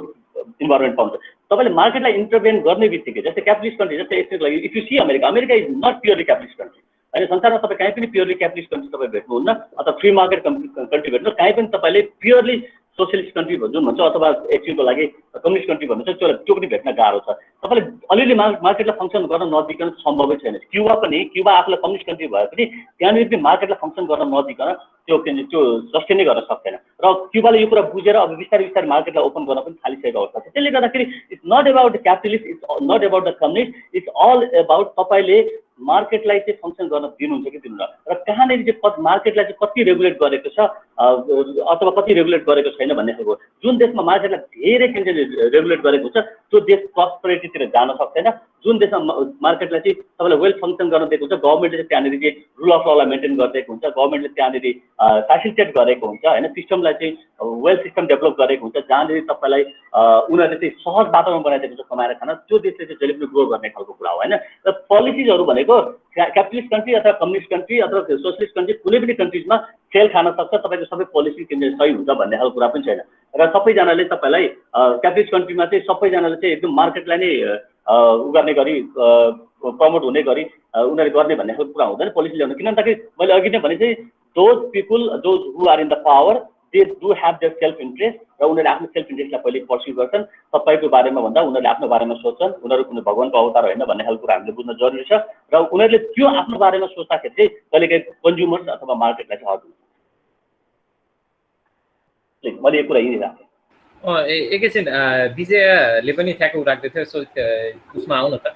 इन्भाइरोमेन्ट पाउँछ। तपाईँले मार्केटलाई इन्टरभेन गर्ने बित्तिकै जस्तै क्यापिटलिस्ट कन्ट्री, जस्तै एकछिनको लागि if you see America is not purely capitalist country होइन। संसारमा तपाईँ कहीँ पनि प्योरली क्यापिटलिस्ट कन्ट्री तपाईँ भेट्नुहुन्न, अथवा फ्री मार्केट कन्ट्री भेट्नु, कहीँ पनि तपाईँले प्योरली सोसियलिस्ट कन्ट्री जुन भन्छ अथवा एकछिनको लागि कम्युनिस्ट कन्ट्री भन्नुहुन्छ त्यो पनि भेट्न गाह्रो छ। तपाईँले अलिअलि मार्केटलाई फङ्सन गर्न नदिकन सम्भवै छैन। क्युबा आफूलाई कम्युनिस्ट कन्ट्री भए पनि त्यहाँनिर पनि मार्केटलाई फङ्सन गर्न नदिकन त्यो सस्टेनै गर्न सक्दैन। र क्युबाले यो कुरा बुझेर अब बिस्तारै मार्केटलाई ओपन गर्न पनि थालिसकेको अवस्था छ। त्यसले गर्दाखेरि it's not about the capitalist, it's not about the communist, it's all about तपाईँले मार्केटलाई चाहिँ फङ्सन गर्न दिनुहुन्छ कि दिनुहुन्न, र कहाँनिर चाहिँ मार्केटलाई चाहिँ कति रेगुलेट गरेको छ अथवा कति रेगुलेट गरेको छैन भन्ने खालको। जुन देशमा मार्केटलाई धेरै रेगुलेट गरेको छ त्यो देश प्रस्पेरिटीतिर जान सक्दैन। जुन देशमा मार्केटलाई चाहिँ तपाईँलाई वेल फङ्सन गर्न दिएको हुन्छ, गभर्मेन्टले चाहिँ त्यहाँनिर चाहिँ रुल अफ ललाई मेन्टेन गरिदिएको हुन्छ, गभर्मेन्टले त्यहाँनिर फेसिलिटेट गरेको हुन्छ होइन, सिस्टमलाई चाहिँ वेल सिस्टम डेभलप गरेको हुन्छ, जहाँनिर तपाईँलाई उनीहरूले चाहिँ सहज वातावरण बनाइदिएको छ कमाएर खान, त्यो देशले चाहिँ जहिले पनि ग्रो गर्ने खालको कुरा हो होइन। र पोलिसिजहरू भनेको क्यापिटलिस्ट कन्ट्री अथवा कम्युनिस्ट कन्ट्री अथवा सोसियलिस्ट कन्ट्री कुनै पनि कन्ट्रिजमा फेल खान सक्छ। तपाईँको सबै पोलिसी सही हुन्छ भन्ने खालको कुरा पनि छैन। र सबैजनाले तपाईँलाई क्यापिटलिस्ट कन्ट्रीमा चाहिँ सबैजनाले चाहिँ एकदम मार्केटलाई नै गर्ने गरी प्रमोट हुने गरी उनीहरूले गर्ने भन्ने खालको कुरा हुँदैन पोलिसी ल्याउनु। किन भन्दाखेरि मैले अघि नै भने चाहिँ those people who are in the power they do have their self interest, र उनीहरूले आफ्नो सेल्फ इन्ट्रेस्टलाई पहिले पर्स्यु गर्छन्। तपाईँको बारेमा भन्दा उनीहरूले आफ्नो बारेमा सोच्छन्, उनीहरू कुनै भगवानको अवतार होइन भन्ने खालको कुरा हामीले बुझ्न जरुरी छ। र उनीहरूले त्यो आफ्नो बारेमा सोच्दाखेरि चाहिँ कहिलेकाहीँ कन्ज्युमर्स अथवा मार्केटलाई चाहिँ हर्ट हुन्छ। मैले यो कुरा यही राखेँ। एकैछिन विजयले पनि ठ्याक्क राख्दै थियो, सो उसमा आउन त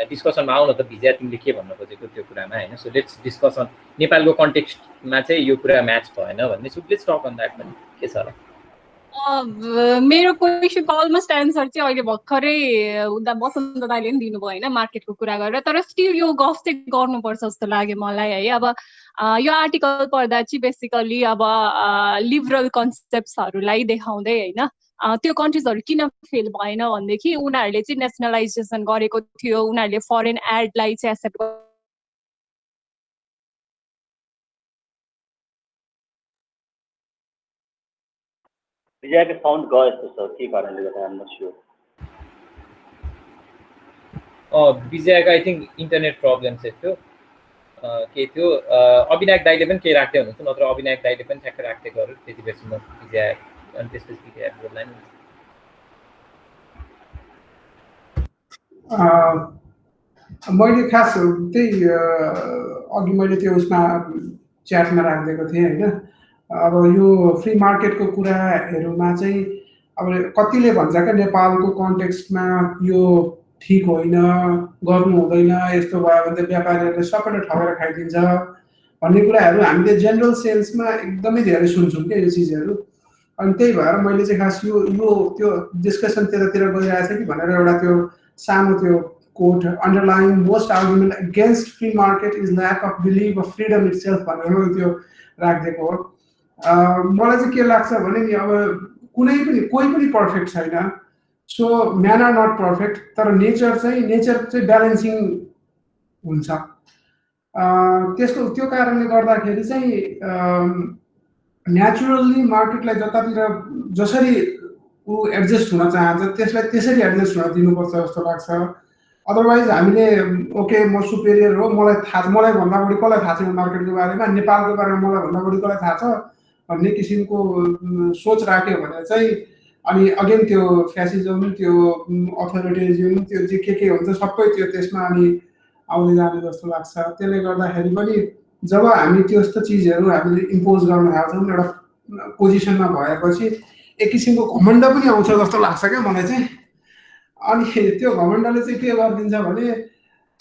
डिस्कसनमा आउन त विजय, तिमीले के भन्न खोजेको त्यो कुरामा होइन। सो लेट्स डिस्कसन नेपालको कन्टेक्स्टमा चाहिँ यो कुरा म्याच भएन भन्ने। So let's talk on that पनि के छ र? मेरो क्वेसनको अलमोस्ट एन्सर चाहिँ अहिले भर्खरै वसन्त दाइले पनि दिनुभयो होइन मार्केटको कुरा गरेर, तर स्टिल यो गफ चाहिँ गर्नुपर्छ जस्तो लाग्यो मलाई है। अब यो आर्टिकल पढ्दा चाहिँ बेसिकली अब लिबरल कन्सेप्ट्सहरूलाई देखाउँदै होइन त्यो कन्ट्रिजहरू किन फेल भएन भनेदेखि उनीहरूले चाहिँ नेसनलाइजेसन गरेको थियो, उनीहरूले फरेन एडलाई चाहिँ एक्सेप्ट विजयको साउन्ड गयो जस्तो छ, के कारणले गर्दा आइम नट स्योर। विजयको आई थिङ्क इन्टरनेट प्रब्लम चाहिँ थियो के थियो। अविनायक दाइले पनि केही राख्दै हुनुहुन्छ, नत्र अविनायक दाइले पनि ठ्याक्क राख्दै गऱ्यो त्यति बेरसम्म विजय, अनि त्यसपछि विजय बोल्दैन। मैले खास त्यही अघि मैले त्यो उसमा च्याटमा राखिदिएको थिएँ होइन। अब यो फ्री मार्केटको कुराहरूमा चाहिँ अब कतिले भन्छ क्या नेपालको कन्टेक्स्टमा यो ठिक होइन, गर्नु हुँदैन, यस्तो भयो भने त व्यापारीहरूले सबैले ठगेर खाइदिन्छ भन्ने कुराहरू हामीले जेनरल सेन्समा एकदमै धेरै सुन्छौँ क्या यो चिजहरू। अनि त्यही भएर मैले चाहिँ खास यो त्यो डिस्कसन त्यतातिर गइरहेको छ कि भनेर एउटा त्यो सानो त्यो quote underline most argument against free market is lack of belief of freedom itself भनेर त्यो राखिदिएको हो। मलाई चाहिँ के लाग्छ भने नि अब कोही पनि पर्फेक्ट छैन। So man are not perfect, तर नेचर चाहिँ ब्यालेन्सिङ हुन्छ। त्यो कारणले गर्दाखेरि चाहिँ नेचुरल्ली मार्केटलाई जसरी ऊ एडजस्ट हुन चाहन्छ त्यसलाई त्यसरी एडजस्ट हुन दिनुपर्छ जस्तो लाग्छ। अदरवाइज हामीले ओके म सुपेरियर हो, मलाई भन्दा बढी कसलाई थाहा छ मार्केटको बारेमा, नेपालको बारेमा मलाई भन्दा बढी कसलाई थाहा छ भन्ने किसिमको सोच राख्यो भने चाहिँ अनि अगेन त्यो फ्यासिजम, त्यो अथोरिटेरिजम, त्यो चाहिँ के हुन्छ सबै त्यो त्यसमा अनि आउँदै जाने जस्तो लाग्छ। त्यसले गर्दाखेरि पनि जब हामी त्यस्तो चिजहरू हामीले इम्पोज गर्न थाल्छौँ एउटा पोजिसनमा भएपछि एक किसिमको घमण्ड पनि आउँछ जस्तो लाग्छ क्या मलाई चाहिँ। अनि त्यो घमण्डले चाहिँ के गरिदिन्छ भने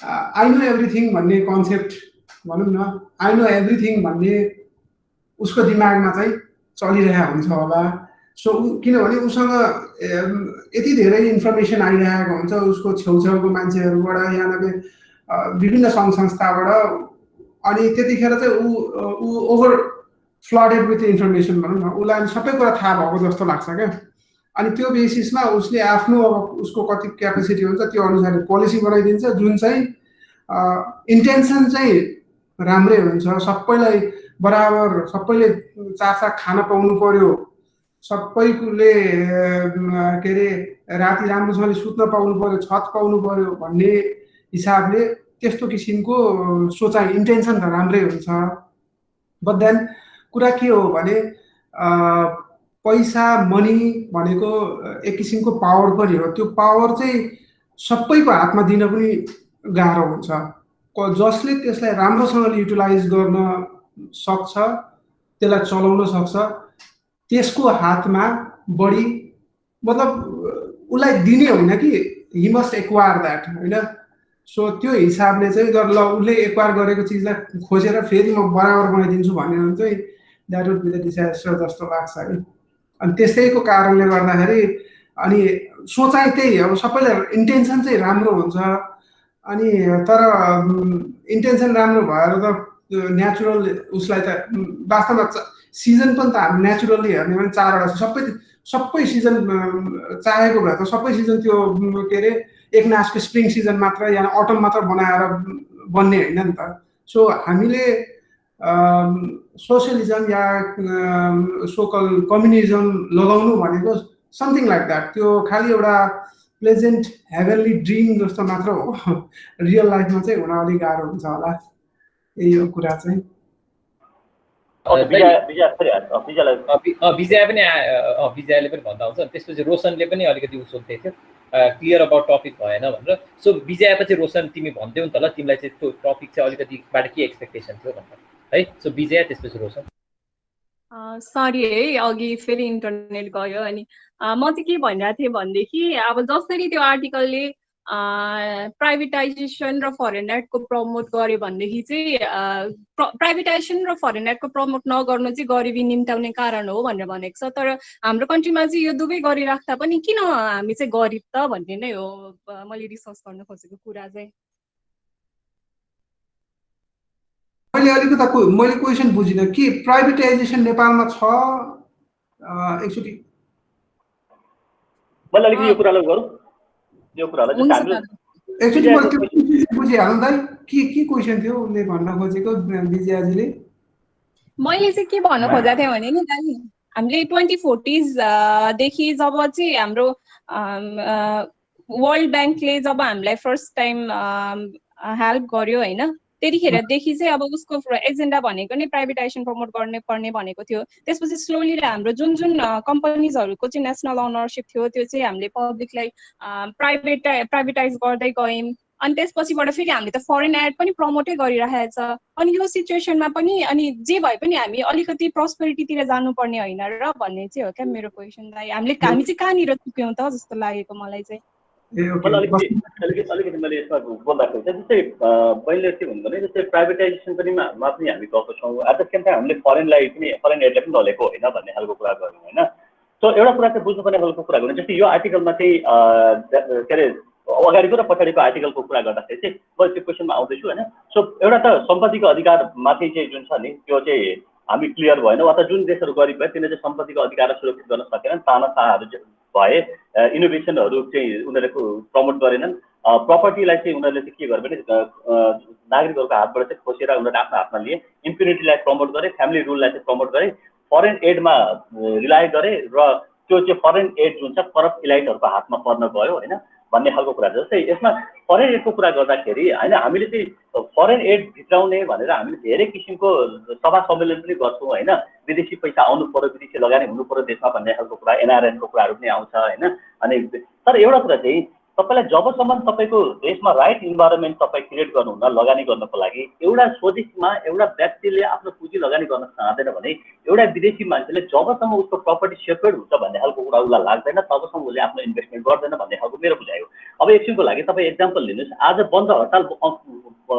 आई नो एभ्रिथिङ भन्ने कन्सेप्ट भनौँ न, आई नो एभ्रिथिङ भन्ने उसको दिमागमा चाहिँ चलिरहेको हुन्छ होला। सो किनभने उसँग यति धेरै इन्फर्मेसन आइरहेको हुन्छ उसको छेउछाउको मान्छेहरूबाट या विभिन्न सङ्घ संस्थाबाट, अनि त्यतिखेर चाहिँ ऊ ओभर फ्लडेड विथ इन्फर्मेसन भनौँ न, उसलाई सबै कुरा थाहा भएको जस्तो लाग्छ क्या। अनि त्यो बेसिसमा उसले आफ्नो अब उसको कति क्यापेसिटी हुन्छ त्यो अनुसारले पोलिसी बनाइदिन्छ जुन चाहिँ इन्टेन्सन चाहिँ राम्रै हुन्छ, सबैलाई बराबर, सबैले चाखा खान पाउनु पर्यो, सबैले के अरे राति राम्रोसँगले सुत्न पाउनु पर्यो, छत पाउनु पर्यो भन्ने हिसाबले त्यस्तो किसिमको सोचाइ इन्टेन्सन त राम्रै हुन्छ। बट देन कुरा के हो भने पैसा मनी भनेको एक किसिमको पावर पनि हो। त्यो पावर चाहिँ सबैको हातमा दिन पनि गाह्रो हुन्छ। जसले त्यसलाई राम्रोसँगले युटिलाइज गर्न सक्छ, त्यसलाई चलाउन सक्छ, त्यसको हातमा बढी मतलब उसलाई दिने होइन कि हि मस्ट एक्वायर द्याट होइन। सो त्यो हिसाबले चाहिँ ल उसले एक्वायर गरेको चिजलाई खोजेर फेरि म बराबर बनाइदिन्छु भन्ने भने चाहिँ that would be the disaster जस्तो लाग्छ है। अनि त्यसैको कारणले गर्दाखेरि अनि सोचाइ त्यही अब सबैलाई इन्टेन्सन चाहिँ राम्रो हुन्छ, अनि तर इन्टेन्सन राम्रो भएर त नेचुरल उसलाई त वास्तवमा सिजन पनि त हामी नेचुरल्ली हेर्ने भने 4वटा सबै सिजन चाहेको भए त सबै सिजन त्यो के अरे एक नाचको स्प्रिङ सिजन मात्र या अटम मात्र बनाएर बन्ने होइन नि त। सो हामीले सोसियलिजम या सोकल कम्युनिजम लगाउनु भनेको समथिङ लाइक द्याट, त्यो खालि एउटा प्लेजेन्ट हेभनली ड्रिम जस्तो मात्र हो, रियल लाइफमा चाहिँ हुन अलिक गाह्रो हुन्छ होला। यही हो कुरा चाहिँ। विजयले पनि भन्दा हुन्छ। त्यसपछि रोशनले पनि अलिकति सोध्दै थियो क्लियर अबाउट टपिक भएन भनेर। सो विजयपछि रोशन तिमी भन्दै नि त ल, तिमीलाई चाहिँ त्यो टपिक चाहिँ अलिकतिबाट के एक्सपेक्टेसन थियो भनेर है। सो विजय त्यसपछि रोशन। सरी है अघि फेरि इन्टरनेट गयो। अनि म चाहिँ के भनिरहेको थिएँ भनेदेखि अब जसरी त्यो आर्टिकलले प्राइभेटाइजेसन र फरेन एडको प्रमोट गर्यो भनेदेखि चाहिँ प्राइभेटाइजेसन र फरेन एडको प्रमोट नगर्नु चाहिँ गरिबी निम्त्याउने कारण हो भनेर भनेको छ। तर हाम्रो कन्ट्रीमा चाहिँ यो दुवै गरिराख्दा पनि किन हामी चाहिँ गरिब त भन्ने नै हो मैले रिसर्च गर्न खोजेको कुरा चाहिँ। मैले क्वेसन बुझिनँ कि प्राइभेटाइजेसन नेपालमा छ एकचोटि मैले अलिकति यो कुरालाई गरौँ, यो कुरालाई एकचोटि मैले त्यो बुझिहाल्नु दाइ के क्वेसन थियो उसले भन्न खोजेको विजयाजीले। मैले चाहिँ के भन्न खोजेको थिएँ भने नि दाइ हामीले 2040s देखि जब चाहिँ हाम्रो वर्ल्ड ब्याङ्कले जब हामीलाई फर्स्ट टाइम हेल्प गर्यो होइन, त्यतिखेरदेखि चाहिँ अब उसको एजेन्डा भनेको नै प्राइभेटाइजेसन प्रमोट गर्ने पर्ने भनेको थियो। त्यसपछि स्लोली हाम्रो जुन कम्पनीजहरूको चाहिँ नेसनल ओनरसिप थियो त्यो चाहिँ हामीले पब्लिकलाई प्राइभेटाइज गर्दै गयौँ। अनि त्यसपछिबाट फेरि हामीले त फरेन एड पनि प्रमोटै गरिरहेको छ। अनि यो सिचुएसनमा पनि अनि जे भए पनि हामी अलिकति प्रस्पेरिटीतिर जानुपर्ने होइन र भन्ने चाहिँ हो क्या मेरो क्वेसनलाई। हामी चाहिँ कहाँनिर चुक्यौँ त जस्तो लागेको मलाई चाहिँ। अलिकति मैले यसमा बोल्दाखेरि चाहिँ जस्तै मैले के भन्नु भने जस्तै प्राइभेटाइजेसन पनि हामी गएको छौँ, एट द सेम टाइम हामीले फरेन एडलाई पनि नलेको होइन भन्ने खालको कुरा गऱ्यौँ होइन। सो एउटा कुरा चाहिँ बुझ्नुपर्ने खालको कुरा गर्नु जस्तै यो आर्टिकलमा चाहिँ के अरे अगाडिको र पछाडिको आर्टिकलको कुरा गर्दाखेरि चाहिँ म त्यो क्वेसनमा आउँदैछु होइन। सो एउटा त सम्पत्तिको अधिकारमाथि चाहिँ जुन छ नि त्यो चाहिँ हामी क्लियर भएनौँ अथवा जुन देशहरू गरिब भए तिनीहरूले सम्पत्तिको अधिकारलाई सुरक्षित गर्न सकेनन्, तानाशाहहरू भए, इनोभेसनहरू चाहिँ उनीहरूको प्रमोट गरेनन्, प्रपर्टीलाई चाहिँ उनीहरूले चाहिँ के गर्यो भने नागरिकहरूको हातबाट चाहिँ खोसेर उनीहरूले आफ्नो हातमा लिए, इम्प्युनिटीलाई प्रमोट गरे, फ्यामिली रुललाई चाहिँ प्रमोट गरे, फरेन एडमा रिलाय गरे र त्यो चाहिँ फरेन एड जुन छ करप्ट इलाइटहरूको हातमा पर्न गयो होइन भन्ने खालको कुरा छ। जस्तै यसमा फरेन एडको कुरा गर्दाखेरि होइन हामीले चाहिँ फरेन एड भित्राउने भनेर हामीले धेरै किसिमको सभा सम्मेलन पनि गर्छौँ होइन, विदेशी पैसा आउनु पर्यो, विदेशी लगानी हुनु पर्यो देशमा भन्ने खालको कुरा, एनआरएनको कुराहरू पनि आउँछ होइन। अनि तर एउटा कुरा चाहिँ तपाईँलाई जबसम्म तपाईँको देशमा राइट इन्भाइरोमेन्ट तपाईँ क्रिएट गर्नुहुन्न लगानी गर्नको लागि, एउटा स्वदेशमा एउटा व्यक्तिले आफ्नो पुँजी लगानी गर्न चाहँदैन भने एउटा विदेशी मान्छेले जबसम्म उसको प्रपर्टी सेक्योर्ड हुन्छ भन्ने खालको कुरा उसलाई लाग्दैन तबसम्म उसले आफ्नो इन्भेस्टमेन्ट गर्दैन भन्ने खालको मेरो बुझाइ हो। अब एकछिनको लागि तपाईँ एक्जाम्पल लिनुहोस्, आज बन्द हडताल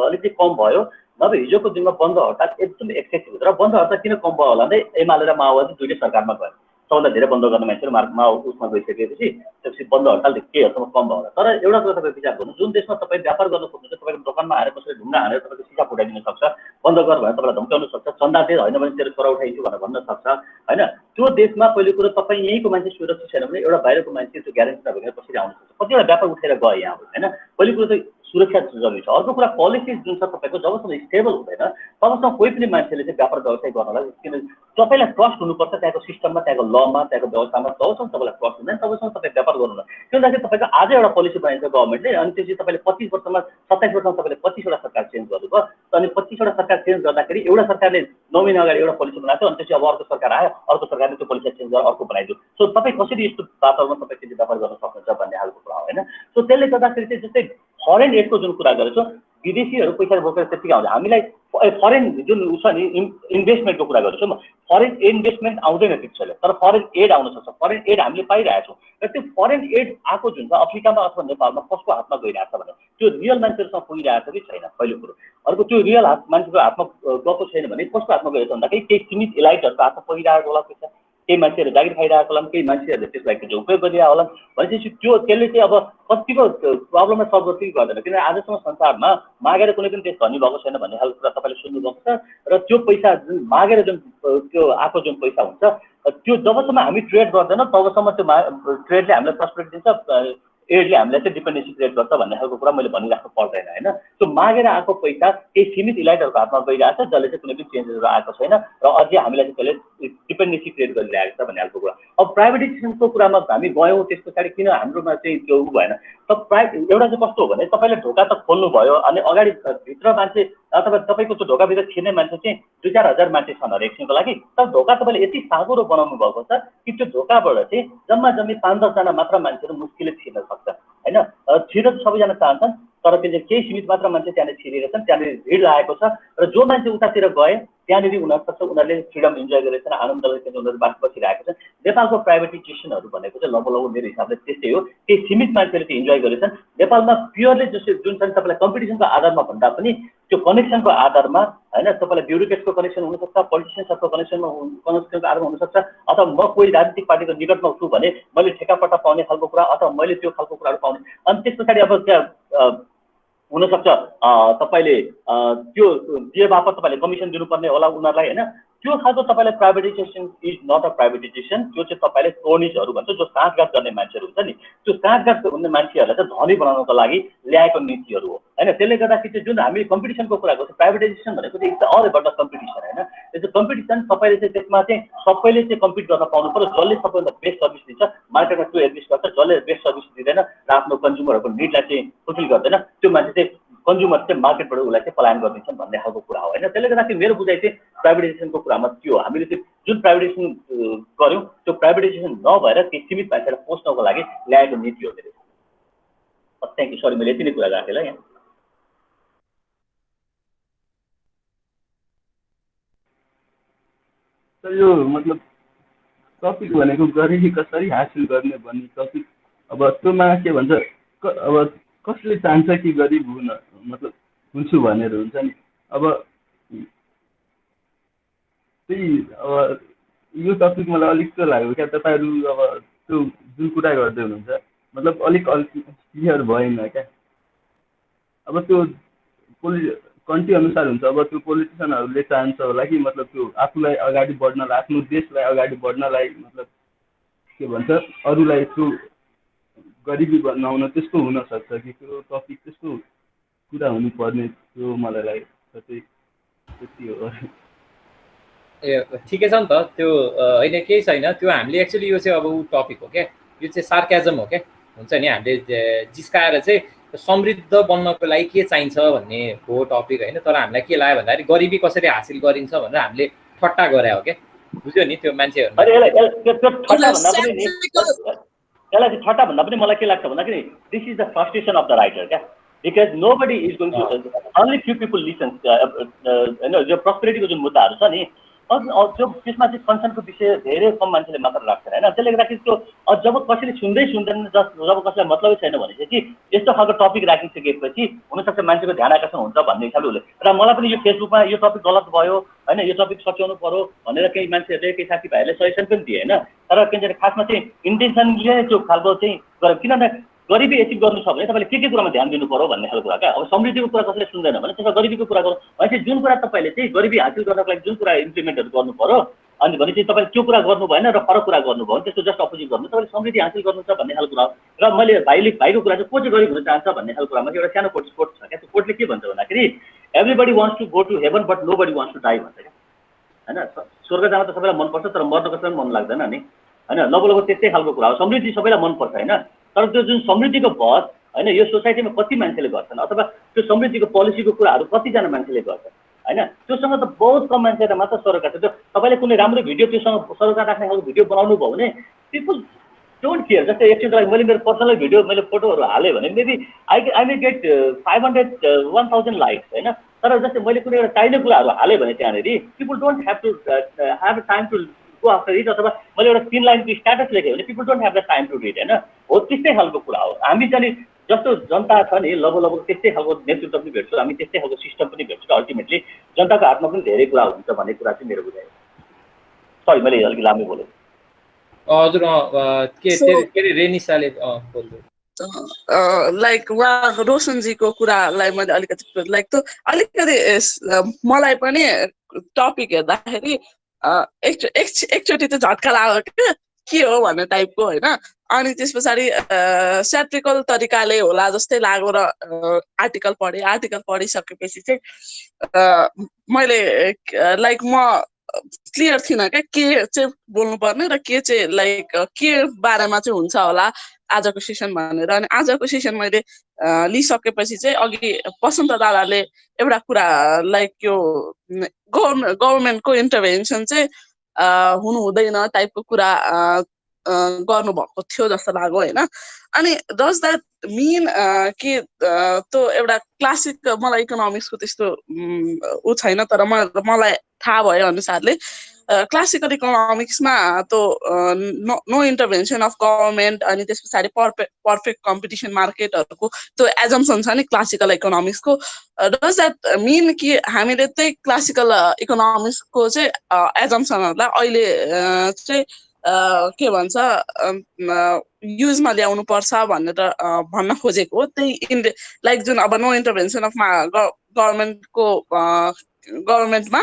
अलिकति कम भयो, नभए हिजोको दिनमा बन्द हडताल एकदम एक्सेसिभ हुन्छ। र बन्द हडताल किन कम भयो होला भन्दै एमाले र माओवादी दुईटै सरकारमा गयो, सबभन्दा धेरै बन्द गर्ने मान्छेहरू उसमा गइसकेपछि त्यसपछि बन्द हडताल केही हदसम्म कम भयो होला। तर एउटा कुरा तपाईँ विचार गर्नु, जुन देशमा तपाईँ व्यापार गर्न खोज्नुहुन्छ तपाईँको दोकानमा आएर कसैले ढुङ्गा हानेर तपाईँको सिसा फुटाइदिन सक्छ, बन्द गर भनेर तपाईँलाई धम्काउन सक्छ, चन्दा दे होइन भने तेरो कर उठाइदिन्छु भनेर भन्न सक्छ होइन। त्यो देशमा पहिलो कुरो तपाईँ यहीँको मान्छे सुरक्षित छैन भने एउटा बाहिरको मान्छे त्यो ग्यारेन्टी नभएर कसरी आउन सक्छ, कतिवटा व्यापार उठेर गयो यहाँ होइन। पहिलो कुरो चाहिँ सुरक्षा जरुरी छ। अर्को कुरा पोलिसिज जुन छ तपाईँको जबसम्म स्टेबल हुँदैन तबसम्म कोही पनि मान्छेले चाहिँ व्यापार व्यवसाय गर्नलाई, किन तपाईँलाई ट्रस्ट हुनुपर्छ त्यहाँको सिस्टममा, त्यहाँको लमा, त्यहाँको व्यवस्थामा। जबसम्म तपाईँलाई ट्रस्ट हुँदैन तबसम्म तपाईँ व्यापार गर्नुहुन्न। किन भन्दाखेरि तपाईँको आज एउटा पोलिसी बनाइन्छ गभर्मेन्टले, अनि त्यसपछि तपाईँले 25 वर्षमा 27 वर्षमा तपाईँले 25वटा सरकार चेन्ज गर्नुभयो। अनि 25वटा सरकार चेन्ज गर्दाखेरि एउटा सरकारले 9 महिना अगाडि एउटा पोलिसी बनाएको थियो, अनि त्यसपछि अब अर्को सरकार आयो, अर्को सरकारले त्यो पोलिसी चेन्ज गरेर अर्को बनाइदियो। सो तपाईँ कसरी यस्तो वातावरणमा तपाईँ चाहिँ व्यापार गर्न सक्नुहुन्छ भन्ने खालको कुरा हो होइन। सो त्यसले गर्दाखेरि चाहिँ जस्तै फरेन एडको जुन कुरा गरेको छ, विदेशीहरू पैसा बोकेर त्यतिकै आउँछ, हामीलाई फरेन जुन उ छ नि इन्भेस्टमेन्टको कुरा गर्छु म, फरेन इन्भेस्टमेन्ट आउँदैन त्यसैले, तर फरेन एड आउन सक्छ। फरेन एड हामीले पाइरहेछौँ र त्यो फरेन एड आएको जुन छ अफ्रिकामा अथवा नेपालमा कसको हातमा गइरहेछ भने त्यो रियल मान्छेहरूसँग पुगिरहेछ कि छैन पहिलो कुरो। अर्को त्यो रियल मान्छेको हातमा गएको छैन भने कसको हातमा गएको छ भन्दाखेरि केही सीमित इलाइटहरूको हातमा पुगिरहेको होला, पैसा केही मान्छेहरू जागिर खाइरहेको होला, केही मान्छेहरूले त्यसलाई चाहिँ उपयोग गरिरहेको होला भनेपछि त्यो त्यसले चाहिँ अब कतिको प्रब्लमलाई सल्भ गर्छ कि गर्दैन। किनभने आजसम्म संसारमा मागेर कुनै पनि देश धनी भएको छैन भन्ने खालको कुरा तपाईँले सुन्नुभएको छ। र त्यो पैसा जुन मागेर जुन त्यो आएको जुन पैसा हुन्छ त्यो जबसम्म हामी ट्रेड गर्दैनौँ तबसम्म त्यो ट्रेडले हामीलाई प्रस्पेक्ट दिन्छ, एडले हामीलाई चाहिँ डिपेन्डेन्सी क्रिएट गर्छ भन्ने खालको कुरा मैले भनिराख्नु पर्दैन होइन। त्यो मागेर आएको पैसा केही सीमित इलाइटहरूको हातमा गइरहेको छ जसले चाहिँ कुनै पनि चेन्जेसहरू आएको छैन र अझै हामीलाई चाहिँ त्यसले डिपेन्डेन्सी क्रिएट गरिरहेको छ भन्ने खालको कुरा। अब प्राइभेटाइजेसनको कुरामा हामी गयौँ त्यस पछाडि किन हाम्रोमा चाहिँ त्यो भएन त एउटा चाहिँ कस्तो हो भने तपाईँले ढोका त खोल्नु भयो अनि अगाडि भित्र मान्छे अथवा तपाईँको त्यो ढोकाभित्र छिर्ने मान्छे चाहिँ 2-4 हजार मान्छे छन् हरेक एकछिनको लागि, तर ढोका तपाईँले यति साँगुरो बनाउनु भएको छ कि त्यो ढोकाबाट चाहिँ जम्मी 5-10 जना मात्र मान्छेहरू मुस्किलले छिर्न सक्छ होइन। छिर्न त सबैजना चाहन्छन् तर त्यो चाहिँ केही सीमित मात्र मान्छे त्यहाँनिर छिरेका छन्, त्यहाँनिर भिड लागेको छ र जो मान्छे उतातिर गए त्यहाँनिर उनीहरूले फ्रिडम इन्जोय गरेका छन्, आनन्दले चाहिँ उनीहरू बसिरहेको छन्। नेपालको प्राइभेटाइजेसनहरू भनेको चाहिँ लगभग मेरो हिसाबले त्यस्तै हो, केही सीमित मान्छेले चाहिँ इन्जोय गरेछन्। नेपालमा प्योरली जस्तो जुन चाहिँ तपाईँलाई कम्पिटिसनको आधारमा भन्दा पनि त्यो कनेक्सनको आधारमा होइन, तपाईँलाई ब्युरोक्रेट्सको कनेक्सन हुनसक्छ, पोलिटिसियन्सहरूको कनेक्सनको आधारमा हुनसक्छ, अथवा म कोही राजनीतिक पार्टीको निकटमा छु भने मैले ठेकापट्टा पाउने खालको कुरा अथवा मैले त्यो खालको कुराहरू पाउने। अनि त्यस पछाडि अब त्यहाँ हुनसक्छ तपाईँले त्यो दिए बापत तपाईँले कमिसन दिनुपर्ने होला उनीहरूलाई होइन। त्यो खालको तपाईँलाई privatisation is not a privatisation, त्यो चाहिँ तपाईँले क्रोनिजहरू भन्छ जो साँठगाँठ गर्ने मान्छेहरू हुन्छ नि, त्यो साँठगाँठ गर्ने मान्छेहरूलाई चाहिँ धनी बनाउनको लागि ल्याएको नीतिहरू हो होइन। त्यसले गर्दाखेरि चाहिँ जुन हामी कम्पिटिसनको कुरा गर्छौँ, प्राइभेटाइजेसन भनेको चाहिँ it's all about the competition होइन। त्यो कम्पिटिसन तपाईँले चाहिँ त्यसमा चाहिँ सबैले चाहिँ कम्पिट गर्न पाउनु पर्यो, जसले सबैभन्दा बेस्ट सर्भिस दिन्छ मार्केटमा त्यो एक्जिस्ट गर्छ, जसले बेस्ट सर्भिस दिँदैन र आफ्नो कन्ज्युमरहरूको निडलाई चाहिँ फुलफिल गर्दैन त्यो मान्छे चाहिँ कन्ज्युमर चाहिँ मार्केटबाट उसलाई चाहिँ पलायन गरिदिन्छन् भन्ने खालको कुरा हो होइन। त्यसले गर्दाखेरि मेरो बुझाइ चाहिँ प्राइभेटाइजेसनको कुरामा त्यो हो, हामीले चाहिँ जुन प्राइभेटाइजेसन गऱ्यौँ त्यो प्राइभेटाइजेसन नभएर केही सीमित मान्छेलाई पोस्नको लागि ल्याएको नीति हो मेरो। थ्याङ्क यू, सरी मैले यति नै कुरा राखेँ ल यहाँ। यो मतलब टपिक भनेको गरिबी कसरी हासिल गर्ने भन्ने टपिक। अब त्योमा के भन्छ, अब कसले चाहन्छ कि गरिब हुन मतलब हुन्छु भनेर हुन्छ नि। अब त्यही अब यो टपिक मलाई अलिक त्यो लाग्यो क्या, तपाईँहरू अब त्यो जुन कुरा गर्दै हुनुहुन्छ मतलब अलिक क्लियर भएन क्या। अब त्यो कन्ट्री अनुसार हुन्छ। अब त्यो पोलिटिसियनहरूले चाहन्छ होला कि मतलब त्यो आफूलाई अगाडि बढ्नलाई, आफ्नो देशलाई अगाडि बढ्नलाई मतलब के भन्छ अरूलाई त्यो गरिबी बनाउन त्यस्तो हुनसक्छ कि त्यो टपिक त्यस्तो कुरा हुनुपर्ने त्यो मलाई लाग्छ। त्यति हो। ए ठिकै छ नि त त्यो होइन केही छैन त्यो हामीले एक्चुअली यो चाहिँ अब ऊ टपिक हो क्या यो चाहिँ सार्क्याजम हो क्या हुन्छ नि हामीले जिस्काएर चाहिँ समृद्ध बन्नको लागि के चाहिन्छ भन्ने हो टपिक होइन तर हामीलाई के लाग्यो भन्दाखेरि गरिबी कसरी हासिल गरिन्छ भनेर हामीले ठट्टा गरे हो क्या बुझ्यो नि त्यो यसलाई चाहिँ ठट्टा भन्दा पनि मलाई के लाग्छ भन्दाखेरि this is the frustration of the writer क्या because nobody is going to only few people listen होइन यो प्रस्पेरिटीको जुन मुद्दाहरू छ नि त्यो त्यसमा चाहिँ कन्सर्नको विषय धेरै कम मान्छेले मात्र राख्छन् होइन त्यसले गर्दाखेरि त्यो जब कसैले सुन्दैन जब कसैलाई मतलबै छैन भनेपछि यस्तो खालको टपिक राखिसकेपछि हुनसक्छ मान्छेको ध्यान आकर्षण हुन्छ भन्ने हिसाबले उसले र मलाई पनि यो फेसबुकमा यो टपिक गलत भयो होइन यो टपिक सच्याउनु पर्यो भनेर केही मान्छेहरूले केही साथीभाइहरूले सजेसन पनि दिए होइन तर के भन्छ खासमा चाहिँ इन्टेन्सनले नै त्यो खालको चाहिँ किनभने गरिबी एचिभ गर्नु छ भने तपाईँले के कुरामा ध्यान दिनु पर्यो भन्ने खालको कुरा क्या अब समृद्धिको कुरा कसैले सुन्दैन भने त्यसमा गरिबीको कुरा गर्नु भनेपछि जुन कुरा तपाईँले चाहिँ गरिबी हासिल गर्नको लागि जुन कुरा इम्प्लिमेन्टहरू गर्नु पर्यो अनि भनेपछि तपाईँले त्यो कुरा गर्नु भएन र फरक कुरा गर्नुभयो त्यसको जस्ट अपोजिट गर्नु तपाईँले समृद्धि हासिल गर्नु छ भन्ने खालको कुरा र मैले भाइको कुरा चाहिँ को चाहिँ गरिब हुन चाहन्छ भन्ने खालको कुरामा एउटा सानो कोट छ क्या त्यो कोटले के भन्छ भन्दाखेरि everybody wants to go to heaven but nobody wants to die भन्छ क्या होइन स्वर्ग जान त सबैलाई मनपर्छ तर मर्न कसैलाई मन लाग्दैन नि होइन लगभग त्यस्तै खालको कुरा हो समृद्धि सबैलाई मनपर्छ होइन तर त्यो जुन समृद्धिको बहस होइन यो सोसाइटीमा कति मान्छेले गर्छन् अथवा त्यो समृद्धिको पोलिसीको कुराहरू कतिजना मान्छेले गर्छन् होइन त्योसँग त बहुत कम मान्छेले मात्र सरोकार छ त्यो तपाईँले कुनै राम्रो भिडियो त्योसँग सरोकार राख्ने खालको भिडियो बनाउनु भयो भने पिपल डोन्ट केयर जस्तै एकछिनको लागि मैले मेरो पर्सनल भिडियो मैले फोटोहरू हालेँ भने maybe I may get 500-1000 likes होइन तर जस्तै मैले कुनै एउटा चाहिने कुराहरू हालेँ भने त्यहाँनिर people don't have to have time to go after it अथवा मैले एउटा 3 लाइनको स्ट्याटस लेखेँ भने people don't have the time to read होइन हो त्यस्तै खालको कुरा हो हामी चाहिँ जस्तो जनता छ नि लगभग त्यस्तै खालको नेतृत्व पनि भेट्छौँ हामी त्यस्तै खालको सिस्टम पनि भेट्छौँ अल्टिमेटली जनताको हातमा पनि धेरै कुरा हुन्छ भन्ने कुरा चाहिँ मेरो बुझाइ सरी मैले अलिक लामै बोलेँ हजुर के अरे रेनिसाले बोल्दै लाइक उहाँ रोशनजीको कुरालाई मैले अलिकति लाइक त अलिकति मलाई पनि टपिक हेर्दाखेरि एकचोटि त झट्का लाग्यो के हो भन्ने टाइपको होइन अनि त्यस पछाडि स्याट्रिकल तरिकाले होला जस्तै लाग्यो र आर्टिकल पढिसकेपछि चाहिँ मैले लाइक म क्लियर थिइनँ क्या के चाहिँ बोल्नुपर्ने र के चाहिँ लाइक के बारेमा चाहिँ हुन्छ होला आजको सेसन भनेर अनि आजको सेसन मैले लिइसकेपछि चाहिँ अघि बसन्त दादाले एउटा कुरा लाइक यो गभर्मेन्टको इन्टरभेन्सन चाहिँ हुनु हुँदैन टाइपको कुरा गर्नुभएको थियो जस्तो लाग्यो होइन अनि डज द्याट मिन कि त्यो एउटा क्लासिक मलाई इकोनोमिक्सको त्यस्तो ऊ छैन तर मलाई थाहा भयो अनुसारले क्लासिकल इकोनोमिक्समा त्यो नो इन्टरभेन्सन अफ गभर्मेन्ट अनि त्यस पछाडि पर्फेक्ट कम्पिटिसन मार्केटहरूको त्यो एजम्सन छ नि क्लासिकल इकोनोमिक्सको डज द्याट मिन कि हामीले त्यही क्लासिकल इकोनोमिक्सको चाहिँ एजम्सनहरूलाई अहिले चाहिँ के भन्छ युजमा ल्याउनु पर्छ भनेर भन्न खोजेको हो त्यही लाइक जुन अब नो इन्टरभेन्सन अफ गभर्मेन्टमा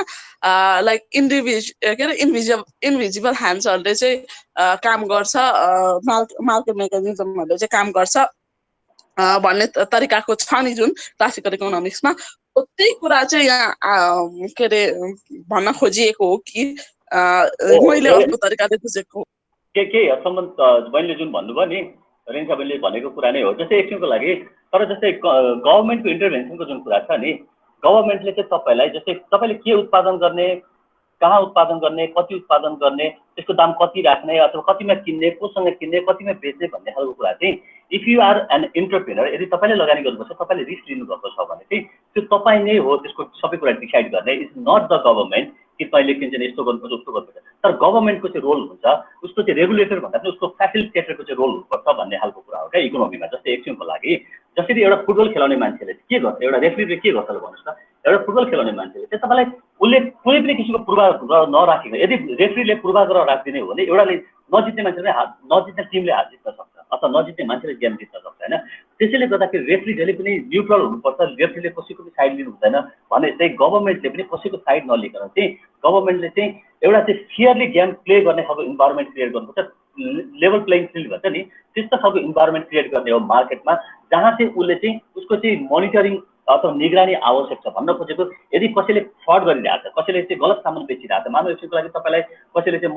लाइक इन्भिजिबल ह्यान्ड्सहरूले चाहिँ काम गर्छ मार्केट मेकानिजमहरूले चाहिँ काम गर्छ भन्ने तरिकाको छ नि जुन क्लासिकल इकोनोमिक्समा त्यही कुरा चाहिँ यहाँ के अरे भन्न खोजिएको हो कि मैले अर्को तरिकाले बुझेको के हदसम्म बहिनीले जुन भन्नुभयो नि रेन्सा बहिनीले भनेको कुरा नै हो जस्तै एकछिनको लागि तर जस्तै गभर्मेन्टको इन्टरभेन्सनको जुन कुरा छ नि गभर्मेन्टले चाहिँ तपाईँलाई जस्तै तपाईँले के उत्पादन गर्ने कहाँ उत्पादन गर्ने कति उत्पादन गर्ने त्यसको दाम कति राख्ने अथवा कतिमा किन्ने कोसँग किन्ने कतिमा बेच्ने भन्ने खालको कुरा चाहिँ if you are an entrepreneur यदि तपाईँले लगानी गर्नुपर्छ तपाईँले रिस्क लिनुभएको छ भने चाहिँ त्यो तपाईँ नै हो त्यसको सबै कुरा डिसाइड गर्ने इट्स नट द गभर्मेन्ट कि तैँले किन्छ यस्तो गर्नुपर्छ उस्तो गर्नुपर्छ तर गभर्मेन्टको चाहिँ रोल हुन्छ उसको चाहिँ रेगुलेटर भन्दा पनि उसको फेसिलिटेटरको चाहिँ रोल हुनुपर्छ भन्ने खालको कुरा हो क्या इकोनोमीमा जस्तै एकछिनको लागि जसरी एउटा फुटबल खेलाउने मान्छेले के गर्छ एउटा रेफ्रीले के गर्छ भन्नुहोस् त एउटा फुटबल खेलाउने मान्छेले चाहिँ तपाईँलाई उसले कुनै पनि किसिमको पूर्वाग्रह नराखेको यदि रेफ्रीले पूर्वाग्रह राखिदिने हो भने एउटाले नजित्ने मान्छेले नजित्ने टिमले हात जित्न सक्छ अथवा नजित्ने मान्छेले गेम जित्न सक्छ होइन त्यसैले गर्दाखेरि रेफ्री जहिले पनि न्युट्रल हुनुपर्छ, रेफ्रीले कसैको पनि साइड लिनु हुँदैन भने चाहिँ गभर्मेन्टले पनि कसैको साइड नलिकन चाहिँ गभर्मेन्टले चाहिँ एउटा चाहिँ फेयरली गेम प्ले गर्ने खालको इन्भाइरोमेन्ट क्रिएट गर्नुपर्छ। लेभल प्लेइङ फिल्ड भन्छ नि त्यस्तो खालको इन्भाइरोमेन्ट क्रिएट गर्ने हो मार्केटमा, जहाँ चाहिँ उसले चाहिँ उसको चाहिँ मोनिटरिङ अथवा निगरानी आवश्यक छ। भन्न खोजेको यदि कसैले फ्रड गरिरहेको छ, कसैले चाहिँ गलत सामान बेचिरहेको छ, मानव एकछिनको लागि तपाईँलाई कसैले चाहिँ म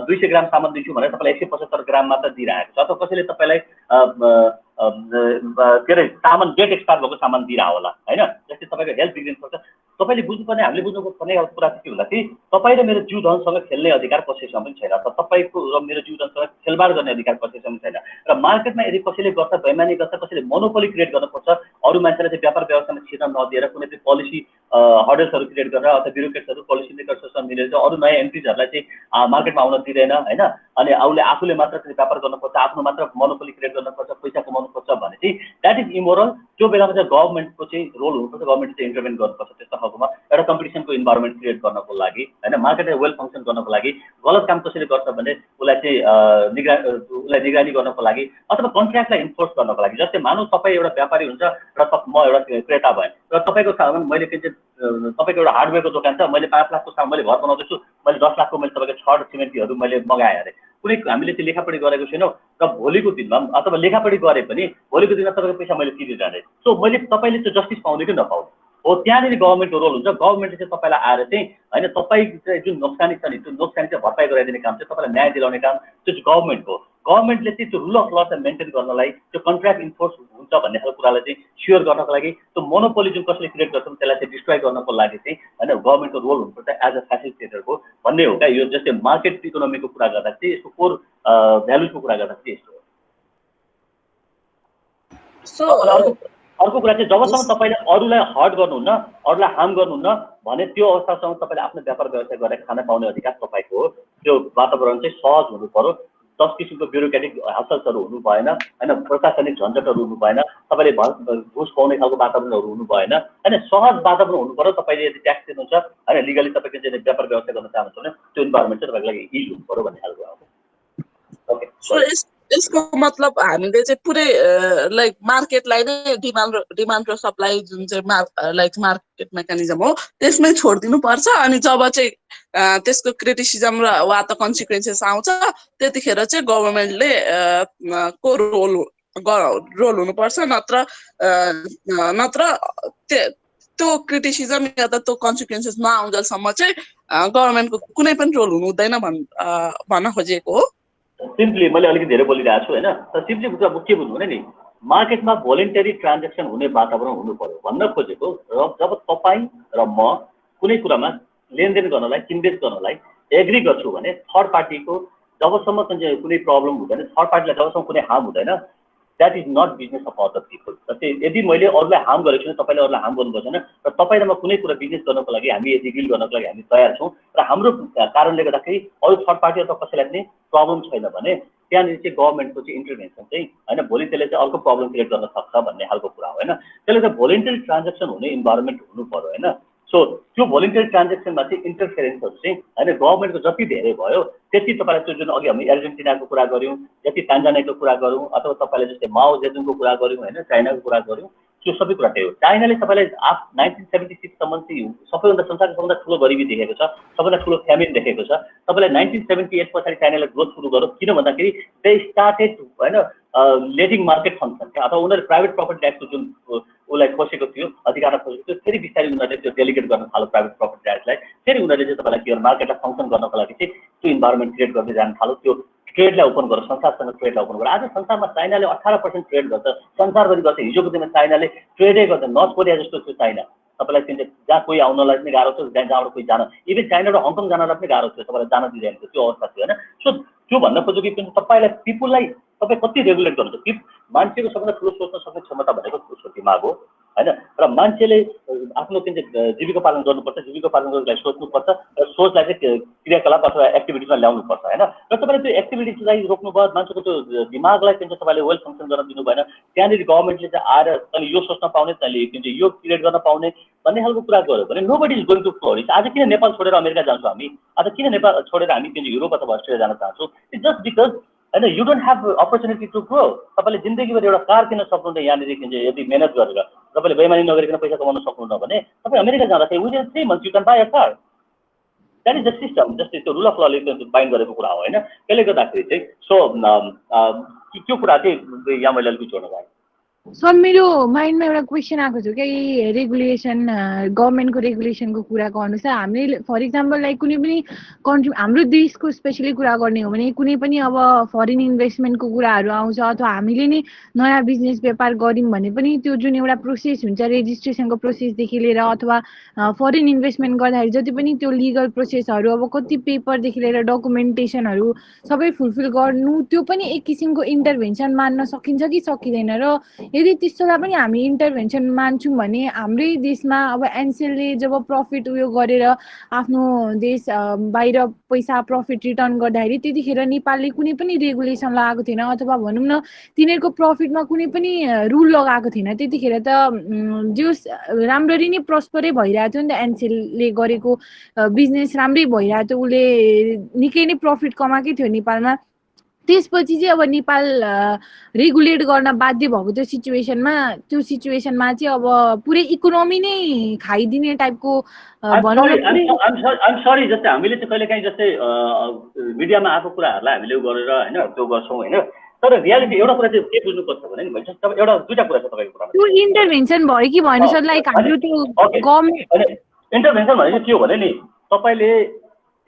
200 ग्राम सामान दिन्छु भनेर तपाईँलाई 175 ग्राम मात्र दिइरहेको छ, अथवा कसैले तपाईँलाई के अरे सामान डेट एक्सपायर भएको सामान दिइरहेको होला होइन, जस्तै तपाईँको हेल्थ बिग्रिनु सक्छ। तपाईँले बुझ्नुपर्ने, हामीले बुझ्नुपर्ने कुरा चाहिँ के होला कि तपाईँ र मेरो जीव धनसँग खेल्ने अधिकार कसैसँग पनि छैन, अथवा तपाईँको र मेरो जीव धनसँग खेलबाड गर्ने अधिकार कसैसँग पनि छैन। र मार्केटमा यदि कसैले गर्छ, बेइमानी गर्छ, कसैले मोनोपोली क्रिएट गर्न खोज्छ, अरू मान्छेलाई चाहिँ व्यापार व्यवस्थामा छिर्न नदिएर कुनै चाहिँ पोलिसी हर्डल्सहरू क्रिएट गरेर अथवा ब्युरोक्रेट्सहरू पोलिसी मेकर्ससँग मिलेर चाहिँ अरू नयाँ एन्ट्रिजहरूलाई चाहिँ मार्केटमा आउन दिँदैन होइन, अनि आफूले मात्र चाहिँ व्यापार गर्न खोज्छ, आफ्नो मात्र मोनोपोली क्रिएट गर्न खोज्छ, पैसा कमाउनु खोज्छ भने चाहिँ द्याट इज इमोरल। त्यो बेलामा चाहिँ गभर्मेन्टको चाहिँ रोल हुनुपर्छ, गभर्मेन्टले चाहिँ इन्टरभेन गर्नुपर्छ त्यस्तो खालकोमा, एउटा कम्पिटिसनको इन्भाइरोमेन्ट क्रिएट गर्नको लागि होइन, मार्केटलाई वेल फङ्सन गर्नको लागि। गलत काम कसैले गर्छ भने उसलाई चाहिँ निगरानी गर्नको लागि अथवा कन्ट्र्याक्टलाई इन्फोर्स गर्नको लागि। जस्तै मानौँ तपाईँ एउटा व्यापारी हुन्छ र म एउटा क्रेता भएँ र तपाईँको सामान मैले के चाहिँ तपाईँको एउटा हार्डवेयरको दोकान छ, मैले 5 लाखको सामान मैले घर बनाउँदैछु, मैले 10 लाखको मैले तपाईँको छड सिमेन्टीहरू मैले मगाएँ अरे, कुनै हामीले चाहिँ लेखापढी गरेको छैनौँ र भोलिको दिनमा अथवा लेखापढी गरे पनि भोलिको दिनमा तपाईँको पैसा मैले तिरिरहने, सो मैले तपाईँले चाहिँ जस्टिस पाउने कि नपाउने हो, त्यहाँनिर गभर्मेन्टको रोल हुन्छ। गभर्मेन्टले चाहिँ तपाईँलाई आएर चाहिँ होइन तपाईँ चाहिँ जुन नोक्सानी छ नि त्यो नोक्सानी चाहिँ भरपाई गराइदिने काम चाहिँ तपाईँलाई न्याय दिलाउने काम त्यो चाहिँ गभर्मेन्टको। गभर्मेन्टले चाहिँ त्यो रुल अफ ल चाहिँ मेन्टेन गर्नलाई, त्यो कन्ट्र्याक्ट इन्फोर्स हुन्छ भन्ने खालको कुरालाई चाहिँ स्योर गर्नको लागि, त्यो मोनोपोली जुन कसैले क्रिएट गर्छ त्यसलाई चाहिँ डिस्ट्रोय गर्नको लागि चाहिँ होइन गभर्मेन्टको रोल हुनुपर्छ एज अ फेसिलिटेटरको भन्ने हो क्या। यो जस्तै मार्केट इकोनोमीको कुरा गर्दा चाहिँ यसको कोर भ्यालुजको कुरा गर्दा चाहिँ यस्तो हो। अर्को कुरा चाहिँ जबसम्म तपाईँले अरूलाई हर्ट गर्नुहुन्न, अरूलाई हार्म गर्नुहुन्न भने त्यो अवस्थासम्म तपाईँले आफ्नो व्यापार व्यवसाय गरेर खान पाउने अधिकार तपाईँको हो। त्यो वातावरण चाहिँ सहज हुनु पर्यो, 10 किसिमको ब्युरोक्रेटिक हसल्सहरू हुनु भएन होइन, प्रशासनिक झन्झटहरू हुनु भएन, तपाईँले घुस पाउने खालको वातावरणहरू हुनु भएन होइन, सहज वातावरण हुनु पर्यो। तपाईँले यदि ट्याक्स दिनुहुन्छ होइन, लिगली तपाईँको चाहिँ व्यापार व्यवसाय गर्न चाहनुहुन्छ भने त्यो इन्भाइरोमेन्ट चाहिँ तपाईँको लागि इज हुनु पर्यो भन्ने खालको हो। ओके, यसको मतलब हामीले चाहिँ पुरै लाइक मार्केटलाई नै डिमान्ड र सप्लाई जुन चाहिँ लाइक मार्केट मेकानिजम हो त्यसमै छोडिदिनु पर्छ, अनि जब चाहिँ त्यसको क्रिटिसिजम र वा त कन्सिक्वेन्सेस आउँछ त्यतिखेर चाहिँ गभर्मेन्टले को रोल हुनुपर्छ, नत्र त्यो क्रिटिसिजम या त त्यो कन्सिक्वेन्सेस नआउँदासम्म चाहिँ गभर्मेन्टको कुनै पनि रोल हुनु हुँदैन भन्न खोजेको हो। सिम्पली मैले अलिकति धेरै बोलिरहेको छु होइन, तर सिम्पली कुरा के बुझ्नु भने नि मार्केटमा भोलिन्टरी ट्रान्जेक्सन हुने वातावरण हुनु पर्यो भन्न खोजेको। र जब तपाईँ र म कुनै कुरामा लेनदेन गर्नलाई, किनबेच गर्नलाई एग्री गर्छु भने थर्ड पार्टीको जबसम्म कुनै प्रब्लम हुँदैन, थर्ड पार्टीलाई जबसम्म कुनै हार्म हुँदैन, that is not business of other people. जस्तै यदि मैले अरूलाई हार्म गरेको छु तपाईँले अरूलाई हार्म गर्नु पर्दैन, र तपाईँ र म कुनै कुरा बिजनेस गर्नको लागि हामी यदि डिल गर्नको लागि हामी तयार छौँ र हाम्रो कारणले गर्दाखेरि अरू थर्ड पार्टी अथवा कसैलाई पनि प्रब्लम छैन भने त्यहाँनिर चाहिँ गभर्मेन्टको चाहिँ इन्टरभेन्सन चाहिँ होइन भोलि त्यसले चाहिँ अर्को प्रब्लम क्रिएट गर्न सक्छ भन्ने खालको कुरा हो होइन। त्यसले चाहिँ भोलिन्टरी ट्रान्जेक्सन हुने इन्भाइरोमेन्ट हुनु पर्यो होइन। सो त्यो भोलिन्टरी ट्रान्जेक्सनमा चाहिँ इन्टरफेरेन्सहरू चाहिँ होइन गभर्मेन्टको जति धेरै भयो त्यति तपाईँलाई त्यो जुन अघि हामी अर्जेन्टिनाको कुरा गऱ्यौँ, जति तान्जानियाको कुरा गरौँ, अथवा तपाईँले जस्तै माओ जेडुङको कुरा गऱ्यौँ होइन, चाइनाको कुरा गऱ्यौँ, त्यो सबै कुरा त्यही हो। चाइनाले तपाईँलाई 1976सम्म चाहिँ सबैभन्दा संसारको सबभन्दा ठुलो गरिबी देखेको छ, सबभन्दा ठुलो फ्यामिन देखेको छ। तपाईँलाई 1978 पछाडि चाइनाले ग्रोथ सुरु गर्यो, किन भन्दाखेरि दे स्टार्टेड होइन लेटिङ मार्केट फङ्सन क्या, अथवा उनीहरूले प्राइभेट प्रपर्टी राइट्सको जुन उसलाई खोसेको थियो, अधिकारमा खोसेको थियो, फेरि बिस्तारै उनीहरूले त्यो डेलिगेट गर्न थाल्यो प्राइभेट प्रपर्टी राइट्सलाई। फेरि उनीहरूले चाहिँ तपाईँलाई के मार्केटलाई फङ्सन गर्नको लागि चाहिँ त्यो इन्भाइरोमेन्ट क्रिएट गर्दै जान थाल्यो, त्यो ट्रेडलाई ओपन गर्यो, संसारसँग ट्रेडलाई ओपन गर्यो। आज संसारमा चाइनाले 18% ट्रेड गर्छ, संसारभरि गर्छ। हिजोको दिनमा चाइनाले ट्रेडै गर्छ, नर्थ कोरिया जस्तो थियो चाइना। तपाईँलाई चाहिँ जहाँ कोही आउनलाई पनि गाह्रो थियो, जहाँबाट कोही जान, इभन चाइना र हङकङ जानलाई पनि गाह्रो थियो, तपाईँलाई जान दिँदैन थियो, त्यो अवस्था थियो होइन। सो त्यो भन्न खोजेको कि तपाईँलाई पिपुललाई तपाईँ कति रेगुलेट गर्नुहुन्छ कि मान्छेको सबभन्दा ठुलो सोच्न सक्ने क्षमता भनेको उसको दिमाग हो होइन। र मान्छेले आफ्नो जीविकोपालन गर्नुपर्छ, जीविकोपालन गर्नलाई सोच्नुपर्छ र सोचलाई चाहिँ क्रियाकलाप अथवा एक्टिभिटीमा ल्याउनुपर्छ होइन। र तपाईँले त्यो एक्टिभिटिजलाई रोक्नु भयो, मान्छेको त्यो दिमागलाई तपाईँले वेल फङ्सन गर्न दिनु भएन, त्यहाँनिर गभर्मेन्टले चाहिँ आएर तैँले यो सोच्न पाउने, तैँले यो क्रिएट गर्न पाउने भन्ने खालको कुरा गर्यो भने nobody is going to flourish. आज किन नेपाल छोडेर अमेरिका जान्छौँ हामी, आज किन नेपाल छोडेर हामी युरोप अथवा अस्ट्रेलिया जान चाहन्छौँ? इट्स जस्ट बिकज होइन, you don't have opportunity to grow. तपाईँले जिन्दगीभरि एउटा कार किन्न सक्नुहुन्न यहाँनिर यदि मेहनत गरेर, तपाईँले बेइमानी नगरिकन पैसा कमाउन सक्नुहुन्न भने तपाईँ अमेरिका जाँदाखेरि within 3 months you can by a car. That is the system, जस्तै त्यो रुल अफ लले बाइन्ड गरेको कुरा हो होइन। त्यसले गर्दाखेरि चाहिँ त्यो कुरा चाहिँ यहाँ मैले अलिकति जोड्न चाहेँ। सर मेरो माइन्डमा एउटा क्वेसन आएको छ क्या, यी रेगुलेसन गभर्मेन्टको रेगुलेसनको कुराको अनुसार हामीले फर इक्जाम्पल लाइक कुनै पनि कन्ट्री, हाम्रो देशको स्पेसली कुरा गर्ने हो भने कुनै पनि अब फरेन इन्भेस्टमेन्टको कुराहरू आउँछ अथवा हामीले नै नयाँ बिजनेस व्यापार गऱ्यौँ भने पनि त्यो जुन एउटा प्रोसेस हुन्छ रेजिस्ट्रेसनको प्रोसेसदेखि लिएर अथवा फरेन इन्भेस्टमेन्ट गर्दाखेरि जति पनि त्यो लिगल प्रोसेसहरू अब कति पेपरदेखि लिएर डकुमेन्टेसनहरू सबै फुलफिल गर्नु, त्यो पनि एक किसिमको इन्टरभेन्सन मान्न सकिन्छ कि सकिँदैन? र यदि त्यस्तोलाई पनि हामी इन्टरभेन्सन मान्छौँ भने हाम्रै देशमा अब एनसेलले जब प्रफिट उयो गरेर आफ्नो देश बाहिर पैसा प्रफिट रिटर्न गर्दाखेरि त्यतिखेर नेपालले कुनै पनि रेगुलेसन लगाएको थिएन अथवा भनौँ न तिनीहरूको प्रफिटमा कुनै पनि रुल लगाएको थिएन। त्यतिखेर त जस राम्ररी नै प्रस्परै भइरहेको थियो नि त, एनसेलले गरेको बिजनेस राम्रै भइरहेको थियो, उसले निकै नै प्रफिट कमाएकै थियो नेपालमा। त्यसपछि चाहिँ अब नेपाल रेगुलेट गर्न बाध्य भएको त्यो सिचुएसनमा चाहिँ अब पुरै इकोनोमी नै खाइदिने टाइपको भनौँ न। आइम सरी, जस्तै हामीले चाहिँ कहिलेकाहीँ जस्तै मिडियामा आएको कुराहरूलाई हामीले गरेर होइन त्यो गर्छौँ होइन, तर रियालिटी एउटा कुरा चाहिँ के बुझ्नुपर्छ भने नि भन्छ एउटा दुईवटा कुरा छ तपाईँको कुरामा। त्यो इन्टरभेन्सन भयो कि भएन सर? लाइक हाम्रो त्यो गभर्मेन्ट इन्टरभेन्सन भनेको के हो भने नि, तपाईँले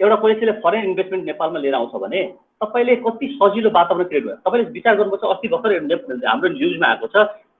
एउटा कसैले फरेन इन्भेस्टमेन्ट नेपालमा लिएर आउँछ भने तपाईँले कति सजिलो वातावरण क्रिएट गर्नु। तपाईँले विचार गर्नुपर्छ, अस्ति भर्खर हाम्रो न्युजमा आएको छ,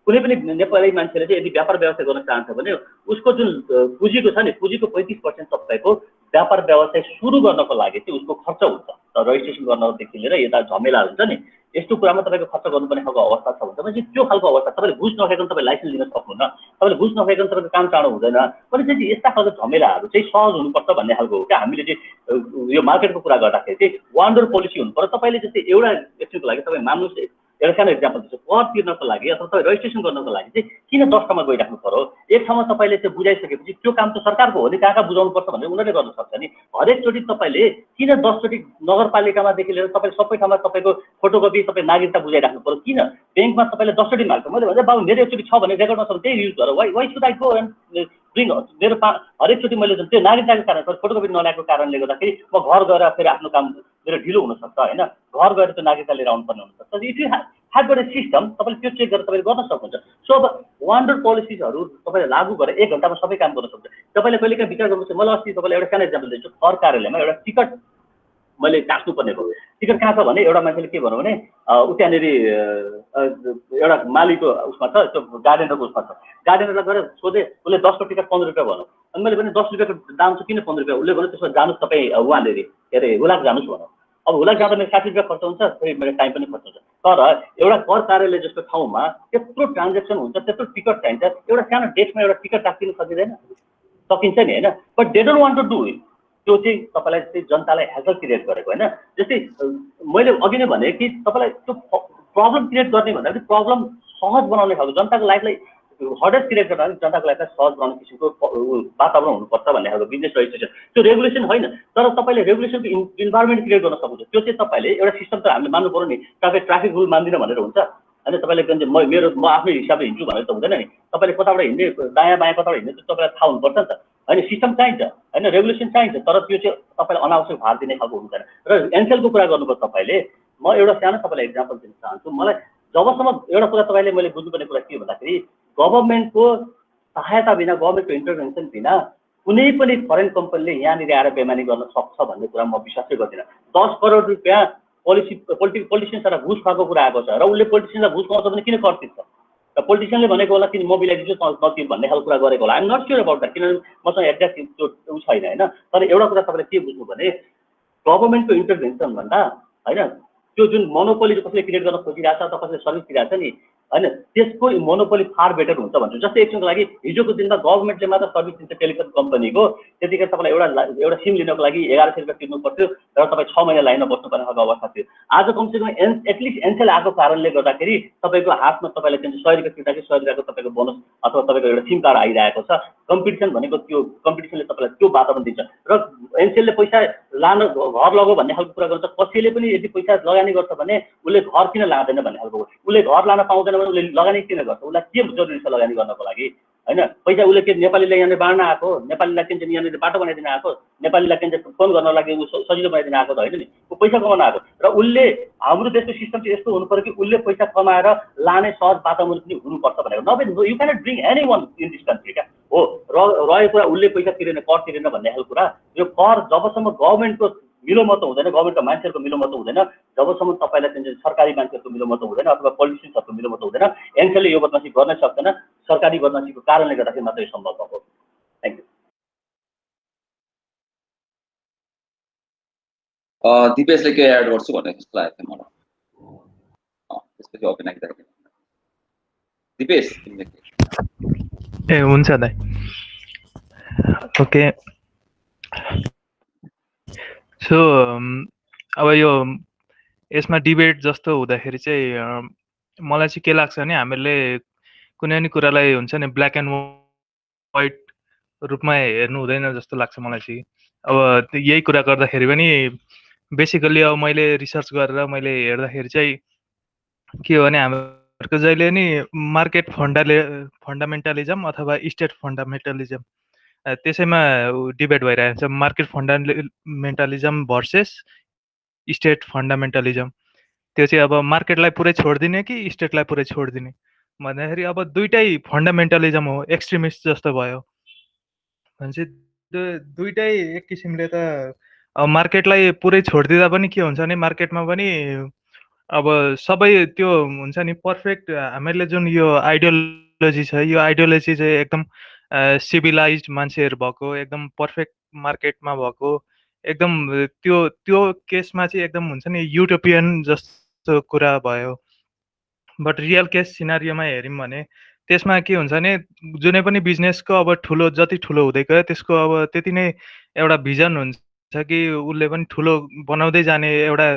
कुनै पनि नेपाली मान्छेले चाहिँ यदि व्यापार व्यवसाय गर्न चाहन्छ भने उसको जुन पुँजीको छ नि, पुँजीको 35% तपाईँको व्यापार व्यवसाय सुरु गर्नको लागि चाहिँ उसको खर्च हुन्छ। रजिस्ट्रेसन गर्नदेखि लिएर यता झमेला हुन्छ नि, यस्तो कुरामा तपाईँको खर्च गर्नुपर्ने खालको अवस्था छ भने चाहिँ त्यो खालको अवस्था तपाईँले बुझ नभइकन तपाईँ लाइसेन्स लिन सक्नुहुन्न, तपाईँले बुझ नभइकन तपाईँको काम चाँडो हुँदैन भने चाहिँ यस्ता खालको झमेलाहरू चाहिँ सहज हुनुपर्छ भन्ने खालको हो क्या। हामीले चाहिँ यो मार्केटको कुरा गर्दाखेरि चाहिँ वान्डर पोलिसी हुनुपर्छ। तपाईँले जस्तै एउटा एकछिनको लागि तपाईँ मान्नुहोस्, एउटा सानो इक्जाम्पल दिन्छु, कर तिर्नको लागि अथवा तपाईँ रजिस्ट्रेसन गर्नको लागि चाहिँ किन 10 ठाउँमा गइराख्नु पर्यो? एक ठाउँमा तपाईँले चाहिँ बुझाइसकेपछि त्यो काम त सरकारको हो नि, कहाँ कहाँ बुझाउनुपर्छ भनेर उनीहरूले गर्न सक्छ नि। हरेकचोटि तपाईँले किन 10 चोटि नगरपालिकामादेखि लिएर तपाईँ सबै ठाउँमा तपाईँको फोटोकपी तपाईँ नागरिकता बुझाइराख्नु पर्यो? किन ब्याङ्कमा तपाईँले 10 चोटि माग्छ? मैले भन्दा बाबु मेरो एकचोटि छ भने रेकर्ड नसक्नु त्यही युज गर, why should I go and bring मेरो हरेकचोटि मैले त्यो नागरिकताको कारण फोटोकपी नल्याएको कारणले गर्दाखेरि म घर गएर फेरि आफ्नो काम मेरो ढिलो हुनसक्छ होइन, घर गएर त्यो नागरिकता लिएर आउनुपर्ने हुनसक्छ। If you have got a system तपाईँले त्यो चेक गरेर तपाईँले गर्न सक्नुहुन्छ। सो अब वान्डर पोलिसिजहरू तपाईँले लागू गरेर 1 घन्टामा सबै काम गर्न सक्छ। तपाईँले कहिलेकाहीँ विचार गर्नुपर्छ। मलाई अस्ति तपाईँलाई एउटा सानो इक्जाम्पल दिन्छु, कर कार्यालयमा एउटा टिकट मैले काट्नुपर्ने भयो। टिकट कहाँ छ भने एउटा मान्छेले के भन्यो भने उ त्यहाँनिर एउटा मालीको उसमा छ, त्यो गार्डेनरको उसमा छ, गार्डेनरलाई गएर सोधेँ, उसले 10 को टिकट 15 रुपियाँ भन्यो। अनि मैले भने 10 रुपियाँको दाम छ किन 15 रुपियाँ? उसले भन्यो त्यसमा जानुहोस् तपाईँ उहाँनिर के अरे हुलाक जानुहोस् भन्यो। अब हुलाक जाँदा मेरो 60 रुपियाँ खर्च हुन्छ, फेरि मेरो टाइम पनि खर्च हुन्छ। तर एउटा कर कार्यालय जस्तो ठाउँमा त्यत्रो ट्रान्जेक्सन हुन्छ, त्यत्रो टिकट चाहिन्छ, एउटा सानो डेटमा एउटा टिकट राखिदिनु सकिँदैन? सकिन्छ नि होइन, but they don't want to do it. त्यो चाहिँ तपाईँलाई चाहिँ जनतालाई हेल्प क्रिएट गरेको होइन। जस्तै मैले अघि नै भने कि तपाईँलाई त्यो प्रब्लम क्रिएट गर्ने भन्दा पनि प्रब्लम सहज बनाउने खालको जनताको लाइफलाई हर्डर क्रिएट गर्न जनताको लाइफलाई सहज बनाउने किसिमको वातावरण हुनुपर्छ भन्ने खालको बिजनेस रजिस्ट्रेसन। त्यो रेगुलेसन होइन, तर तपाईँले रेगुलेसनको इन्भाइरोमेन्ट क्रिएट गर्न सक्नुहुन्छ। त्यो चाहिँ तपाईँले एउटा सिस्टम त हामीले मान्नु पऱ्यो नि। तपाईँ ट्राफिक रुल मान्दिनँ भनेर हुन्छ होइन, तपाईँले म आफ्नै हिसाबले हिँड्छु भनेर त हुँदैन नि। तपाईँले कताबाट हिँड्ने, दायाँ बायाँ कताबाट हिँड्ने त्यो तपाईँलाई थाहा हुनुपर्छ नि त होइन। सिस्टम चाहिन्छ होइन, रेगुलेसन चाहिन्छ, तर त्यो चाहिँ तपाईँलाई अनावश्यक भार दिने खालको हुँदैन। र एनसेलको कुरा गर्नुपर्छ तपाईँले, म एउटा सानो तपाईँलाई इक्जाम्पल दिन चाहन्छु। मलाई जबसम्म एउटा कुरा तपाईँले मैले बुझ्नुपर्ने कुरा के भन्दाखेरि गभर्मेन्टको सहायता बिना, गभर्मेन्टको इन्टरभेन्सन बिना कुनै पनि फरेन कम्पनीले यहाँनिर आएर बेमानी गर्न सक्छ भन्ने कुरा म विश्वासै गर्दिनँ। 10 करोड रुपियाँ पोलिटिसियन्सबाट घुस खाएको कुरा आएको छ र उसले पोलिटिसियन्सलाई घुस खुवाउँछ भने किन कर तिर्छ? र पोलिटिसियनले भनेको होला किन म मिलाइदिन्छु नतिर भन्ने खालको कुरा गरेको होला। I'm not sure about that, किनभने मसँग एक्ज्याक्ट त्यो ऊ छैन होइन। तर एउटा कुरा तपाईँले के बुझ्नु भने गभर्मेन्टको इन्टरभेन्सन भन्दा होइन त्यो जुन मोनोपोली कसैले क्रिएट गर्न खोजिरहेको छ अथवा कसैले सर्भिस दिइरहेको छ नि होइन, त्यसको मोनोपोली फार बेटर हुन्छ भन्छु। जस्तै एकछिनको लागि हिजोको दिनमा गभर्मेन्टले मात्र सर्भिस दिन्छ टेलिकम कम्पनीको, त्यतिखेर तपाईँलाई एउटा सिम लिनको लागि 1100 रुपियाँ तिर्नु पर्थ्यो र तपाईँ 6 महिना लाइनमा बस्नुपर्ने खालको अवस्था थियो। आज कमसेकम एटलिस्ट एनसेल आएको कारणले गर्दाखेरि तपाईँको हातमा तपाईँले चाहिँ 100 रुपियाँ तिर्दाखेरि 100 रुपियाँको तपाईँको बोनस अथवा तपाईँको एउटा सिम कार्ड आइरहेको छ। कम्पिटिसन भनेको त्यो कम्पिटिसनले तपाईँलाई त्यो वातावरण दिन्छ। र एनसिएलले पैसा लान घर लगो भन्ने खालको कुरा गर्छ, कसैले पनि यदि पैसा लगानी गर्छ भने उसले घर किन लाँदैन भन्ने खालको, उसले घर लान पाउँदैन भने उसले लगानी किन गर्छ, उसलाई के जरुरी छ लगानी गर्नको लागि होइन। पैसा उसले के नेपालीलाई यहाँनिर बाँड्न आएको, नेपालीलाई के भन्छ यहाँनिर बाटो बनाइदिन आएको, नेपालीलाई के भन्छ फोन गर्नको लागि सजिलो बनाइदिन आएको त होइन नि, ऊ पैसा कमाउन आएको। र उसले हाम्रो देशको सिस्टम चाहिँ यस्तो हुनु पर्यो कि उसले पैसा कमाएर लाने सहज वातावरण पनि हुनुपर्छ भनेको, नभए you cannot bring any one in this country क्या हो। रहेको कुरा उसले पैसा तिरेन कर तिरेन भन्ने खालको कुरा, यो कर जबसम्म गभर्मेन्टको मिलोमतो हुँदैन, गभर्मेन्टको मान्छेहरूको मिलोमतो हुँदैन, जबसम्म तपाईँलाई चाहिँ सरकारी मान्छेहरूको मिलोमतो हुँदैन अथवा पोलिटिसियन्सहरूको मिलोमतो हुँदैन, एनसिएलले यो बदमासी गर्न सक्दैन। सरकारी बदमासीको कारणले गर्दाखेरि मात्रै सम्भव भएको। Thank you. दिपेशले के एड गर्छु भन्ने जस्तो लागेको थियो मलाई, त्यसपछि अभिनय गर्दै दिपेश तिमीले ए हुन्छ दाइ। ओके सो अब यो यसमा डिबेट जस्तो हुँदाखेरि चाहिँ मलाई चाहिँ के लाग्छ भने हामीहरूले कुनै पनि कुरालाई हुन्छ नि ब्ल्याक एन्ड व्हाइट रूपमा हेर्नु हुँदैन जस्तो लाग्छ मलाई चाहिँ। अब यही कुरा गर्दाखेरि पनि बेसिकल्ली अब मैले रिसर्च गरेर मैले हेर्दाखेरि चाहिँ के हो भने हाम्रो जहिले नि मार्केट फन्डामेन्टलिजम अथवा स्टेट फन्डामेन्टलिजम त्यसैमा डिबेट भइरहेको छ, मार्केट फन्डामेन्टलिजम भर्सेस स्टेट फन्डामेन्टलिजम। त्यो चाहिँ अब मार्केटलाई पुरै छोडिदिने कि स्टेटलाई पुरै छोडिदिने भन्दाखेरि अब दुइटै फन्डामेन्टलिजम हो, एक्सट्रिमिस्ट जस्तो भयो भनेपछि दुइटै एक किसिमले त अब मार्केटलाई पुरै छोडिदिँदा पनि के हुन्छ भने मार्केटमा पनि अब सबै त्यो हुन्छ नि पर्फेक्ट हामीहरूले जुन यो आइडियोलोजी छ, यो आइडियोलोजी चाहिँ एकदम सिभिलाइज मान्छेहरू भएको, एकदम पर्फेक्ट मार्केटमा भएको, एकदम त्यो केसमा चाहिँ एकदम हुन्छ नि युटोपियन जस्तो कुरा भयो। बट रियल केस सिनारियोमा हेऱ्यौँ भने त्यसमा के हुन्छ भने जुनै पनि बिजनेसको अब ठुलो जति ठुलो हुँदै गयो त्यसको अब त्यति नै एउटा भिजन हुन्छ कि उसले पनि ठुलो बनाउँदै जाने, एउटा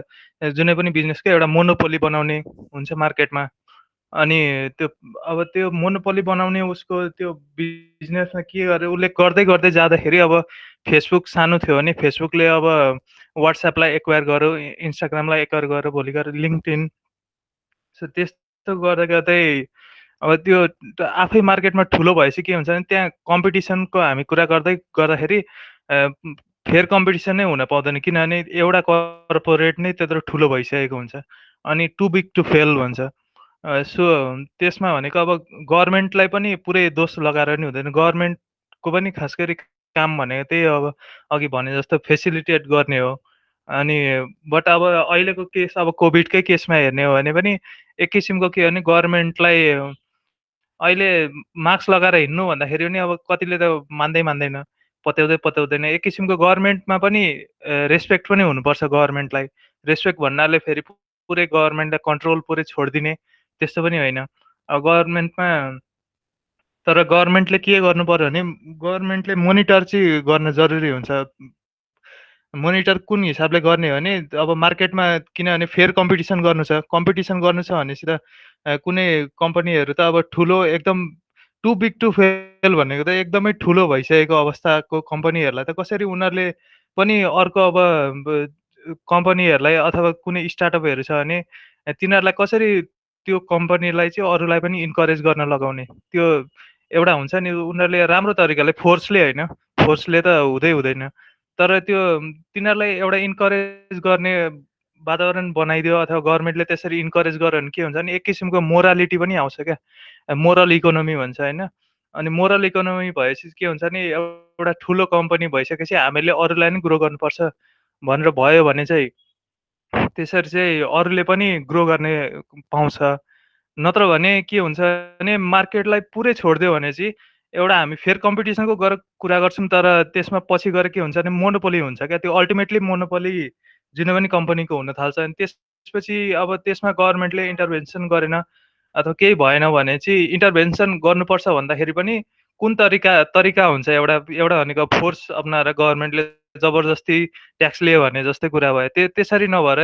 जुनै पनि बिजनेसको एउटा मोनोपोली बनाउने हुन्छ मार्केटमा। अनि त्यो अब त्यो मोनोपोली बनाउने उसको त्यो बिजनेसमा के गरे उसले गर्दै गर्दै जाँदाखेरि अब फेसबुक सानो थियो भने फेसबुकले अब वाट्सएपलाई एक्वायर गर्यो, इन्स्टाग्रामलाई एक्वायर गर्यो, भोलि गएर लिङ्क्डइन। सो त्यस्तो गर्दै गर्दै अब त्यो आफै मार्केटमा ठुलो भएपछि के हुन्छ भने त्यहाँ कम्पिटिसनको हामी कुरा गर्दाखेरि फेयर कम्पिटिसन नै हुन पाउँदैन, किनभने एउटा कर्पोरेट नै त्यत्रो ठुलो भइसकेको हुन्छ अनि टु बिग टु फेल भन्छ। सो त्यसमा भनेको अब गभर्मेन्टलाई पनि पुरै दोष लगाएर नि हुँदैन, गभर्मेन्टको पनि खास गरी काम भनेको त्यही अब अघि भने जस्तो फेसिलिटेट गर्ने हो। अनि बट अब अहिलेको केस अब कोभिडकै केसमा हेर्ने हो भने पनि एक किसिमको के भने गभर्मेन्टलाई अहिले मास्क लगाएर हिँड्नु भन्दाखेरि पनि अब कतिले त मान्दैन, पत्याउँदैन। एक किसिमको गभर्मेन्टमा पनि रेस्पेक्ट पनि हुनुपर्छ। गभर्मेन्टलाई रेस्पेक्ट भन्नाले फेरि पुरै गभर्मेन्टलाई कन्ट्रोल पुरै छोडिदिने त्यस्तो पनि होइन। अब गभर्मेन्टमा तर गभर्मेन्टले के गर्नु पर्यो भने गभर्मेन्टले मोनिटर चाहिँ गर्न जरुरी हुन्छ। मोनिटर कुन हिसाबले गर्ने हो भने अब मार्केटमा किनभने फेयर कम्पिटिसन गर्नु छ भनेपछि त कुनै कम्पनीहरू त अब ठुलो एकदम टु बिग टु फेल भनेको त एकदमै ठुलो भइसकेको अवस्थाको कम्पनीहरूलाई त कसरी उनीहरूले पनि अर्को अब कम्पनीहरूलाई अथवा कुनै स्टार्टअपहरू छ भने तिनीहरूलाई कसरी त्यो कम्पनीलाई चाहिँ अरूलाई पनि इन्करेज गर्न लगाउने, त्यो एउटा हुन्छ नि उनीहरूले राम्रो तरिकाले फोर्सले होइन, फोर्सले त हुँदैन, तर त्यो तिनीहरूलाई एउटा इन्करेज गर्ने वातावरण बनाइदियो अथवा गभर्मेन्टले त्यसरी इन्करेज गर्यो भने के हुन्छ भने एक किसिमको मोरालिटी पनि आउँछ क्या, मोरल इकोनोमी भन्छ होइन। अनि मोरल इकोनोमी भएपछि के हुन्छ नि एउटा ठुलो कम्पनी भइसकेपछि हामीले अरूलाई नै ग्रो गर्नुपर्छ भनेर भयो भने चाहिँ त्यसरी चाहिँ अरूले पनि ग्रो गर्ने पाउँछ। नत्र भने के हुन्छ भने मार्केटलाई पुरै छोडिदियो भने चाहिँ एउटा हामी फेयर कम्पिटिसनको कुरा गर्छौँ, तर त्यसमा पछि गएर के हुन्छ भने मोनोपोली हुन्छ क्या, त्यो अल्टिमेटली मोनोपोली जुनै पनि कम्पनीको हुन थाल्छ। अनि त्यसपछि अब त्यसमा गभर्मेन्टले इन्टरभेन्सन गरेन अथवा केही भएन भने चाहिँ इन्टरभेन्सन गर्नुपर्छ भन्दाखेरि पनि कुन तरिका हुन्छ, एउटा भनेको फोर्स अप्नाएर गभर्मेन्टले जबरजस्ती ट्याक्स लियो भने जस्तै कुरा भयो। त्यसरी नभएर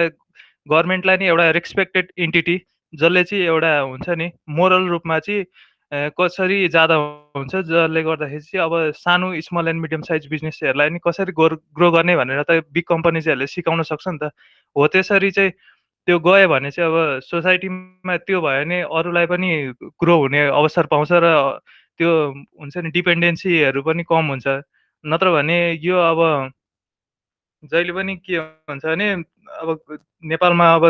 गभर्मेन्टलाई नि एउटा रेस्पेक्टेड इन्टिटी जसले चाहिँ एउटा हुन्छ नि मोरल रूपमा चाहिँ कसरी जाँदा हुन्छ, जसले गर्दाखेरि चाहिँ अब सानो स्मल एन्ड मिडियम साइज बिजनेसहरूलाई नि कसरी ग्रो गर्ने भनेर त बिग कम्पनीजहरूले सिकाउन सक्छ नि त। हो त्यसरी चाहिँ त्यो गयो भने चाहिँ अब सोसाइटीमा त्यो भयो भने अरूलाई पनि ग्रो हुने अवसर पाउँछ र त्यो हुन्छ नि डिपेन्डेन्सीहरू पनि कम हुन्छ। नत्र भने यो अब जहिले पनि के हुन्छ भने अब नेपालमा अब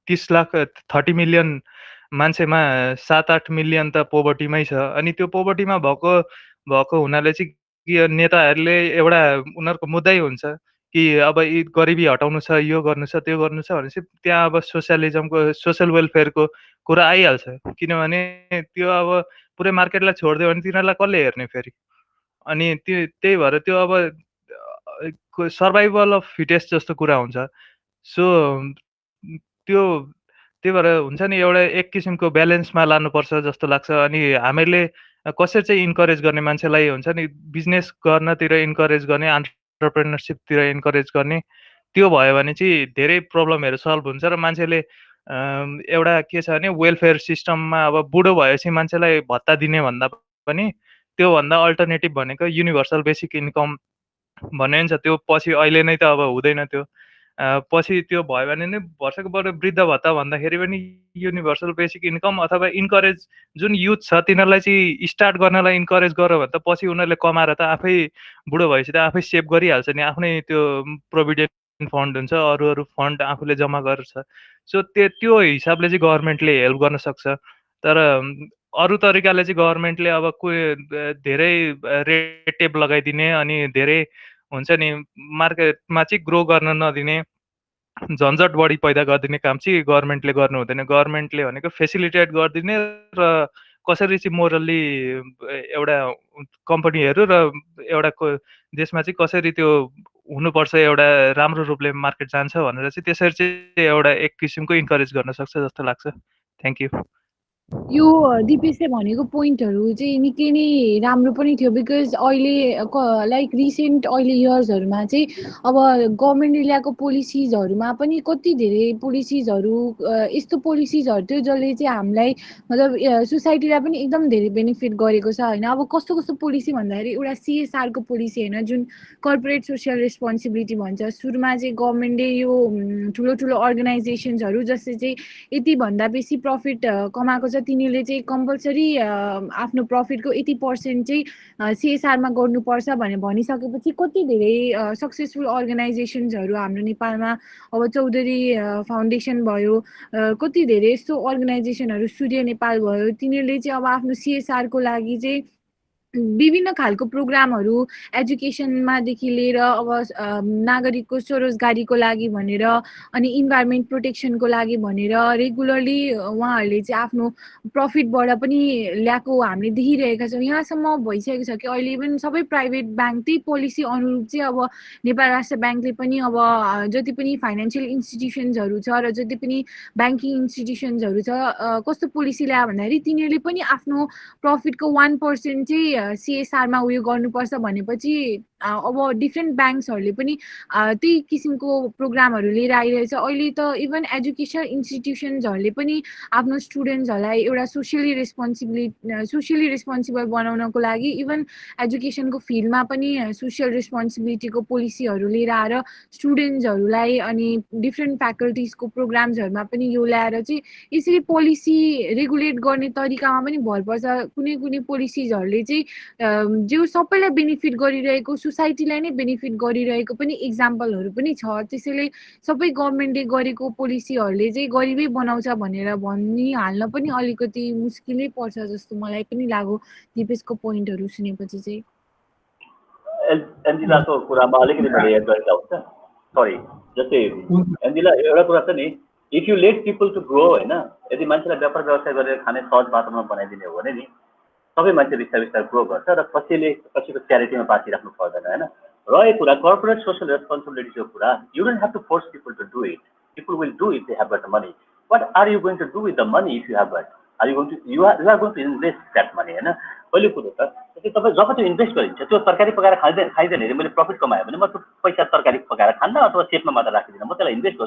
30 लाख 30 मिलियन मान्छेमा 7-8 मिलियन त पोभर्टीमै छ। अनि त्यो पोभर्टीमा भएको हुनाले चाहिँ के नेताहरूले एउटा उनीहरूको मुद्दै हुन्छ कि अब यी गरिबी हटाउनु छ, यो गर्नु छ, त्यो गर्नु छ भनेपछि त्यहाँ अब सोसियलिजमको सोसल वेलफेयरको कुरा आइहाल्छ। किनभने त्यो अब पुरै मार्केटलाई छोडिदियो भने तिनीहरूलाई कसले हेर्ने फेरि? अनि त्यही भएर त्यो अब सर्भाइभल अफ फिटेस्ट जस्तो कुरा हुन्छ। सो त्यो त्यही भएर हुन्छ नि एउटा एक किसिमको ब्यालेन्समा लानुपर्छ जस्तो लाग्छ। अनि हामीहरूले कसरी चाहिँ इन्करेज गर्ने मान्छेलाई हुन्छ नि बिजनेस गर्नतिर इन्करेज गर्ने, एन्टरप्रेन्योरसिपतिर इन्करेज गर्ने, त्यो भयो भने चाहिँ धेरै प्रब्लमहरू सल्भ हुन्छ र मान्छेले एउटा के छ भने वेलफेयर सिस्टममा अब बुढो भएपछि मान्छेलाई भत्ता दिने भन्दा पनि त्योभन्दा अल्टरनेटिभ भनेको युनिभर्सल बेसिक इन्कम भन्ने नि छ। त्यो पछि अहिले नै त अब हुँदैन त्यो। पछि त्यो भयो भने नै वर्षको बरु वृद्ध भत्ता भन्दाखेरि पनि युनिभर्सल बेसिक इन्कम अथवा इन्करेज जुन युथ छ तिनीहरूलाई चाहिँ स्टार्ट गर्नलाई इन्करेज गर्यो भने त पछि उनीहरूले कमाएर त आफै बुढो भएपछि त आफै सेभ गरिहाल्छ नि, आफ्नै त्यो प्रोभिडेन्ट फन्ड हुन्छ, अरू फन्ड आफूले जम्मा गर्छ। सो त्यो हिसाबले चाहिँ गभर्मेन्टले हेल्प गर्न सक्छ। तर अरू तरिकाले चाहिँ गभर्मेन्टले अब धेरै रेड टेप लगाइदिने अनि धेरै हुन्छ नि मार्केटमा चाहिँ ग्रो गर्न नदिने, झन्झट बढी पैदा गरिदिने काम चाहिँ गभर्मेन्टले गर्नु हुँदैन। गभर्मेन्टले भनेको फेसिलिटेट गरिदिने र कसरी चाहिँ मोरल्ली एउटा कम्पनीहरू र एउटा देशमा चाहिँ कसरी त्यो हुनुपर्छ, एउटा राम्रो रूपले मार्केट जान्छ भनेर चाहिँ त्यसरी चाहिँ एउटा एक किसिमको इन्करेज गर्न सक्छ जस्तो लाग्छ। Thank you. यो दिपेशले भनेको पोइन्टहरू चाहिँ निकै नै राम्रो पनि थियो बिकज अहिले लाइक रिसेन्ट अहिले इयर्सहरूमा चाहिँ अब गभर्मेन्टले ल्याएको पोलिसिजहरूमा पनि कति धेरै पोलिसिजहरू यस्तो पोलिसिजहरू थियो जसले चाहिँ हामीलाई मतलब सोसाइटीलाई पनि एकदम धेरै बेनिफिट गरेको छ होइन। अब कस्तो कस्तो पोलिसी भन्दाखेरि एउटा सिएसआरको पोलिसी होइन जुन कर्पोरेट सोसियल रेस्पोन्सिबिलिटी भन्छ। सुरुमा चाहिँ गभर्मेन्टले यो ठुलो ठुलो अर्गनाइजेसन्सहरू जसले चाहिँ यतिभन्दा बेसी प्रफिट कमाएको छ तिनीहरूले चाहिँ कम्पलसरी आफ्नो प्रफिटको 80% चाहिँ सिएसआरमा गर्नुपर्छ भनेर भनिसकेपछि कति धेरै सक्सेसफुल अर्गनाइजेसन्सहरू हाम्रो नेपालमा अब चौधरी फाउन्डेसन भयो, कति धेरै यस्तो अर्गनाइजेसनहरू सूर्य नेपाल भयो, तिनीहरूले चाहिँ अब आफ्नो सिएसआरको लागि चाहिँ विभिन्न खालको प्रोग्रामहरू एजुकेसनमादेखि लिएर अब नागरिकको स्वरोजगारीको लागि भनेर अनि इन्भाइरोमेन्ट प्रोटेक्सनको लागि भनेर रेगुलरली उहाँहरूले चाहिँ आफ्नो प्रफिटबाट पनि ल्याएको हामीले देखिरहेका छौँ। यहाँसम्म भइसकेको छ कि अहिले इभन सबै प्राइभेट ब्याङ्क त्यही पोलिसी अनुरूप चाहिँ अब नेपाल राष्ट्र ब्याङ्कले पनि अब जति पनि फाइनेन्सियल इन्स्टिट्युसन्सहरू छ र जति पनि ब्याङ्किङ इन्स्टिट्युसन्सहरू छ कस्तो पोलिसी ल्यायो भन्दाखेरि तिनीहरूले पनि आफ्नो प्रफिटको 1% चाहिँ सिएसआरमा उयो गर्नुपर्छ भनेपछि अब डिफ्रेन्ट ब्याङ्क्सहरूले पनि त्यही किसिमको प्रोग्रामहरू लिएर आइरहेछ। अहिले त इभन एजुकेसन इन्स्टिट्युसन्सहरूले पनि आफ्नो स्टुडेन्ट्सहरूलाई एउटा सोसियली रेस्पोन्सिबल बनाउनको लागि इभन एजुकेसनको फिल्डमा पनि सोसियल रेस्पोन्सिबिलिटीको पोलिसीहरू लिएर आएर स्टुडेन्ट्सहरूलाई अनि डिफ्रेन्ट फ्याकल्टिजको प्रोग्राम्सहरूमा पनि यो ल्याएर चाहिँ यसरी पोलिसी रेगुलेट गर्ने तरिकामा पनि भर पर्छ। कुनै कुनै पोलिसिजहरूले चाहिँ जो सबैलाई बेनिफिट गरिरहेको सोसाइटीलाई नै बेनिफिट गरिरहेको पनि इक्जाम्पलहरू पनि छ। त्यसैले सबै गभर्मेन्टले गरेको पोलिसीहरूले चाहिँ गरिबै बनाउँछ भनेर भनिहाल्न पनि अलिकति मुस्किलै पर्छ जस्तो मलाई पनि लाग्यो दिपेशको पोइन्टहरू सुनेपछि चाहिँ। एन्जिलाको कुरामा अलिकति मैले एड गरेका हुन्छ। सरी जस्तै एन्जिला एउटा कुरा छ नि, if you let people to grow होइन, यदि मान्छेलाई व्यापार व्यवसाय गरेर खाने सहज वातावरण बनाइदिने हो भने नि सबै मान्छे बिस्तारै बिस्तारै ग्रो गर्छ र कसैको च्यारिटीमा बाँचिराख्नु पर्दैन होइन। रहेको कुरा कर्पोरेट सोसल रेस्पोन्सिबिलिटीको कुरा, you don't have to force people to do it, people will do it they have got the money. What are you going to do with the money if you have got? Are you are going to invest that money होइन। पहिलो कुरो त जस्तै तपाईँ जब त्यो invest गरिन्छ त्यो तरकारी पकाएर खाइँदैन अरे मैले प्रफिट कमायो भने म त्यो पैसा तरकारी पकाएर खान्न अथवा सेफमा मात्र राखिदिनँ, म त्यसलाई इन्भेस्ट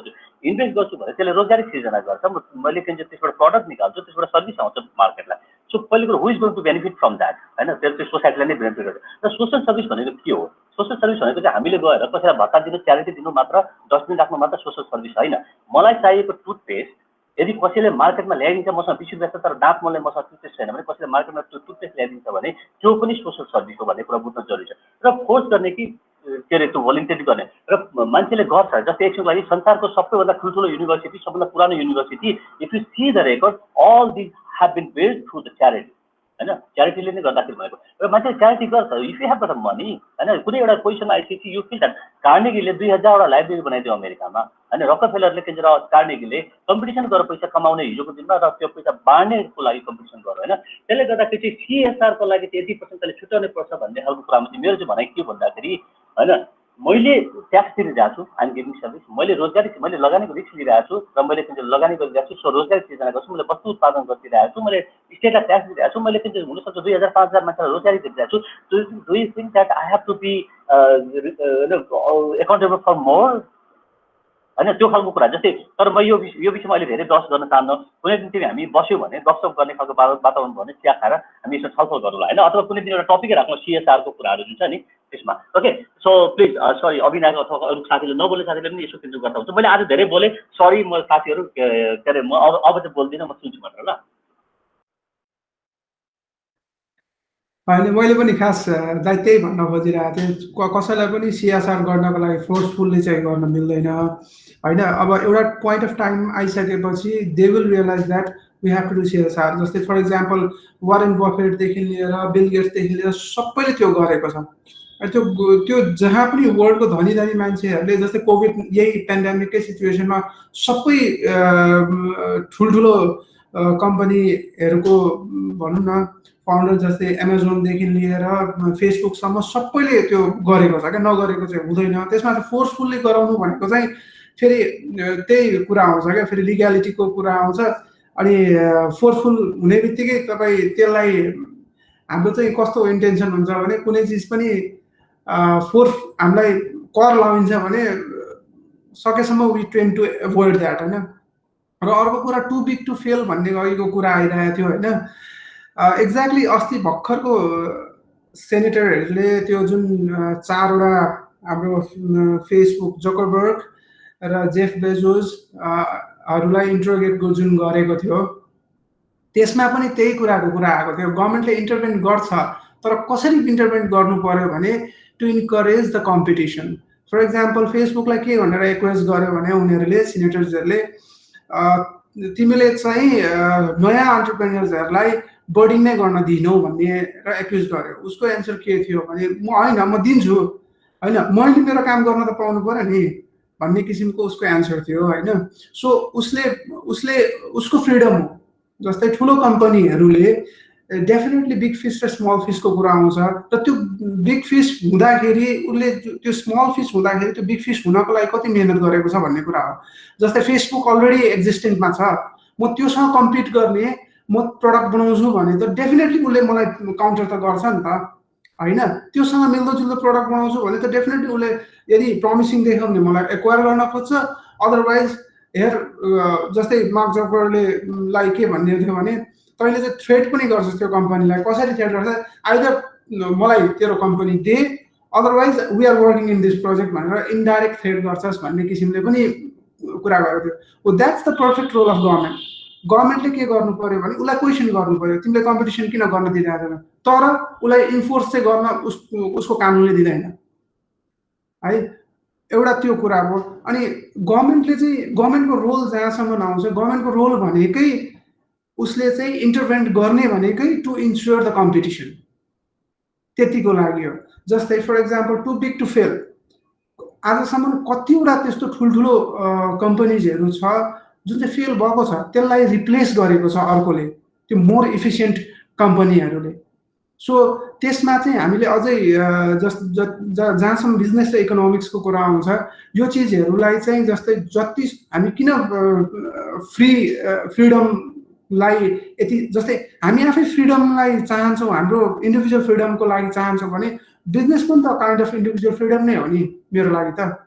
गर्छु भने त्यसले रोजगारी सिर्जना गर्छ। मैले त्यसबाट प्रडक्ट निकाल्छु, त्यसबाट सर्भिस आउँछ मार्केटलाई, सो पहिलो कुरो who is going to benefit from that होइन, त्यो चाहिँ सोसाइटीलाई नै बेनिफिट गर्छ। र सोसल सर्भिस भनेको के हो? सोसल सर्भिस भनेको चाहिँ हामीले गएर कसैलाई भत्ता दिनु, च्यारिटी दिनु मात्र, डस्टबिन राख्नु मात्र सोसल सर्भिस होइन। मलाई चाहिएको टुथपेस्ट यदि कसैले मार्केटमा ल्याइदिन्छ, मसँग 20 रुपियाँ छ तर दाँत मोल्ने मसँग टुथपेस्ट छैन भने कसैले मार्केटमा त्यो टुथपेस्ट ल्याइदिन्छ भने त्यो पनि सोसल सर्भिस हो भन्ने कुरा बुझ्न जरुरी छ। र फोर्स गर्ने कि के अरे त्यो भोलिन्टियरी गर्ने र मान्छेले गर्छ। जस्तै एकछिनको लागि संसारको सबैभन्दा ठुल्ठुलो युनिभर्सिटी, सबभन्दा पुरानो university, if you see the record, all these have been built through the charity हैन, च्यारिटीले नै गर्दाखेरि भएको। र मान्छेले च्यारिटी गर्छ if you have the money हैन। कुनै एउटा क्वेसन आइसकेपछि यु फिल द्याट कार्नेगीले 2000 वटा लाइब्रेरी बनाइदियो अमेरिकामा हैन, रकफेलरले के भन्छ कार्नेगीले कम्पिटिसन गरेर पैसा कमाउने हिजोको दिनमा र त्यो पैसा बाँड्नेको लागि कम्पिटिसन गर्यो हैन। त्यसले गर्दाखेरि चाहिँ CSR को लागि 30% ले छुट्याउनै पर्छ भन्ने खालको कुरामा चाहिँ मेरो चाहिँ भनाइ के भन्दाखेरि हैन, मैले ट्याक्स तिरिरहेको छु, आइम गिभिङ सर्भिस, मैले रोजगारी, मैले लगानीको रिस्क लिइरहेको छु र मैले चाहिँ लगानी गरिरहेको छु, सो रोजगारी सिर्जना गर्छु, मैले वस्तु उत्पादन गरिरहेको छु, मैले स्टेटलाई ट्याक्स दिइरहेको छु, मैले चाहिँ हुनसक्छ 2000-5000 मान्छेलाई रोजगारी दिइरहेको छु। Do you think that I have to be accountable for more हैन, त्यो खालको कुरा। जस्तै तर म यो विषयमा अहिले धेरै बहस गर्न चाहन्न। कुनै दिन तिमी हामी बस्यौँ भने गफसफ गर्ने खालको वातावरण भने चिया खाएर हामी यसमा छलफल गरौँला हैन, अथवा कुनै दिन एउटा टपिकै राखौँ CSR को कुराहरू जुन छ नि त्यसमा। ओके, सो प्लिज सरी अविनाको अथवा अरू साथीले नबोल्ने साथीले पनि यसो किन्नु गर्दा हुन्छ। मैले आज धेरै बोलेँ, सरी म साथीहरू, के अरे म अब चाहिँ बोल्दिनँ, म सुन्छु मात्र ल। होइन, मैले पनि खास दाइ त्यही भन्न खोजिरहेको थिएँ, कसैलाई पनि CSR गर्नको लागि फोर्सफुल्ली चाहिँ गर्न मिल्दैन होइन। अब एउटा पोइन्ट अफ टाइम आइसकेपछि they will realise that we have to do CSR। जस्तै फर इक्जाम्पल वारेन बफेटदेखि लिएर बिल गेट्सदेखि लिएर सबैले त्यो गरेको छ। त्यो जहाँ पनि वर्ल्डको धनी धनी मान्छेहरूले, जस्तै कोभिड यही पेन्डेमिककै सिचुएसनमा सबै ठुल्ठुलो कम्पनीहरूको भनौँ न फाउन्डर जस्तै एमाजोनदेखि लिएर फेसबुकसम्म सबैले त्यो गरेको छ क्या, नगरेको चाहिँ हुँदैन। त्यसमा चाहिँ फोर्सफुल्ली गराउनु भनेको चाहिँ फेरि त्यही कुरा आउँछ क्या, फेरि लिग्यालिटीको कुरा आउँछ। अनि फोर्सफुल हुने बित्तिकै तपाईँ त्यसलाई, हाम्रो चाहिँ कस्तो इन्टेन्सन हुन्छ भने कुनै चिज पनि फोर्स हामीलाई कर लाइन्छ भने सकेसम्म we train to avoid that होइन। र अर्को कुरा टु बिग टु फेल भन्ने अघिको कुरा आइरहेको थियो होइन। एक्ज्याक्टली अस्ति भर्खरको सेनेटरहरूले त्यो जुन 4वटा हाम्रो फेसबुक जकरबर्ग र जेफ बेजोस हरूलाई इन्टरोगेटको जुन गरेको थियो त्यसमा पनि त्यही कुराको कुरा आएको थियो। गभर्मेन्टले इन्टरभेन गर्छ तर कसरी इन्टरभेन गर्नु पर्यो भने to encourage the competition. For example फेसबुकलाई के भनेर रिक्वेस्ट गर्यो भने उनीहरूले, सिनेटर्सहरूले, तिमीले चाहिँ नयाँ एन्टरप्रेन्योर्सहरूलाई बोर्डिङ नै गर्न दिनौ भन्ने र एक्युज गर्यो। उसको एन्सर के थियो भने म होइन, म दिन्छु होइन, मैले मेरो काम गर्न त पाउनु पर्यो नि भन्ने किसिमको उसको एन्सर थियो होइन। सो उसको फ्रिडम हो। जस्तै ठुलो कम्पनीहरूले डेफिनेटली बिग फिस र स्मल फिसको कुरा आउँछ र त्यो बिग फिस हुँदाखेरि उसले त्यो स्मल फिस हुँदाखेरि त्यो बिग फिस हुनको लागि कति मेहनत गरेको छ भन्ने कुरा हो। जस्तै फेसबुक अलरेडी एक्जिस्टेन्टमा छ, म त्योसँग कम्पिट गर्ने, म प्रडक्ट बनाउँछु भने त डेफिनेटली उसले मलाई काउन्टर त गर्छ नि त होइन। त्योसँग मिल्दोजुल्दो प्रडक्ट बनाउँछु भने त डेफिनेटली उसले यदि प्रमिसिङ देखायो भने मलाई एक्वायर गर्न खोज्छ। अदरवाइज हेर, जस्तै मार्क जकरबर्गले के भन्ने थियो भने तैँले चाहिँ थ्रेट पनि गर्छस् त्यो कम्पनीलाई। कसरी थ्रेट गर्छ? आइदर मलाई तेरो कम्पनी दे, otherwise we are working in this project भनेर इन्डाइरेक्ट थ्रेट गर्छस् भन्ने किसिमले पनि कुरा गरेको थियो। हो, that's the perfect role of government. गभर्मेन्टले के गर्नु पर्यो भने उसलाई क्वेसन गर्नु पर्यो, तिमीले कम्पिटिसन किन गर्न दिइरहेको छैन, तर उसलाई इन्फोर्स चाहिँ गर्न उसको कानुनले दिँदैन है। एउटा त्यो कुरा हो। अनि गभर्मेन्टले चाहिँ, गभर्मेन्टको रोल जहाँसम्म नआउँछ, गभर्मेन्टको रोल भनेकै उसले चाहिँ इन्टरभेन्ट गर्ने भनेकै टु इन्स्योर द कम्पिटिसन, त्यतिको लागि हो। जस्तै for example too big to fail, आजसम्म कतिवटा त्यस्तो ठुल्ठुलो कम्पनीजहरू छ जुन चाहिँ फेल भएको छ, त्यसलाई रिप्लेस गरेको छ अर्कोले, त्यो मोर इफिसियन्ट कम्पनीहरूले। सो त्यसमा चाहिँ हामीले अझै जहाँसम्म बिजनेस र इकोनोमिक्सको कुरा आउँछ, यो चिजहरूलाई चाहिँ जस्तै जति हामी किन फ्रिडमलाई यति, जस्तै हामी आफै फ्रिडमलाई चाहन्छौँ, हाम्रो इन्डिभिजुअल फ्रिडमको लागि चाहन्छौँ भने बिजनेस पनि त काइन्ड अफ इन्डिभिजुअल फ्रिडम नै हो नि मेरो लागि त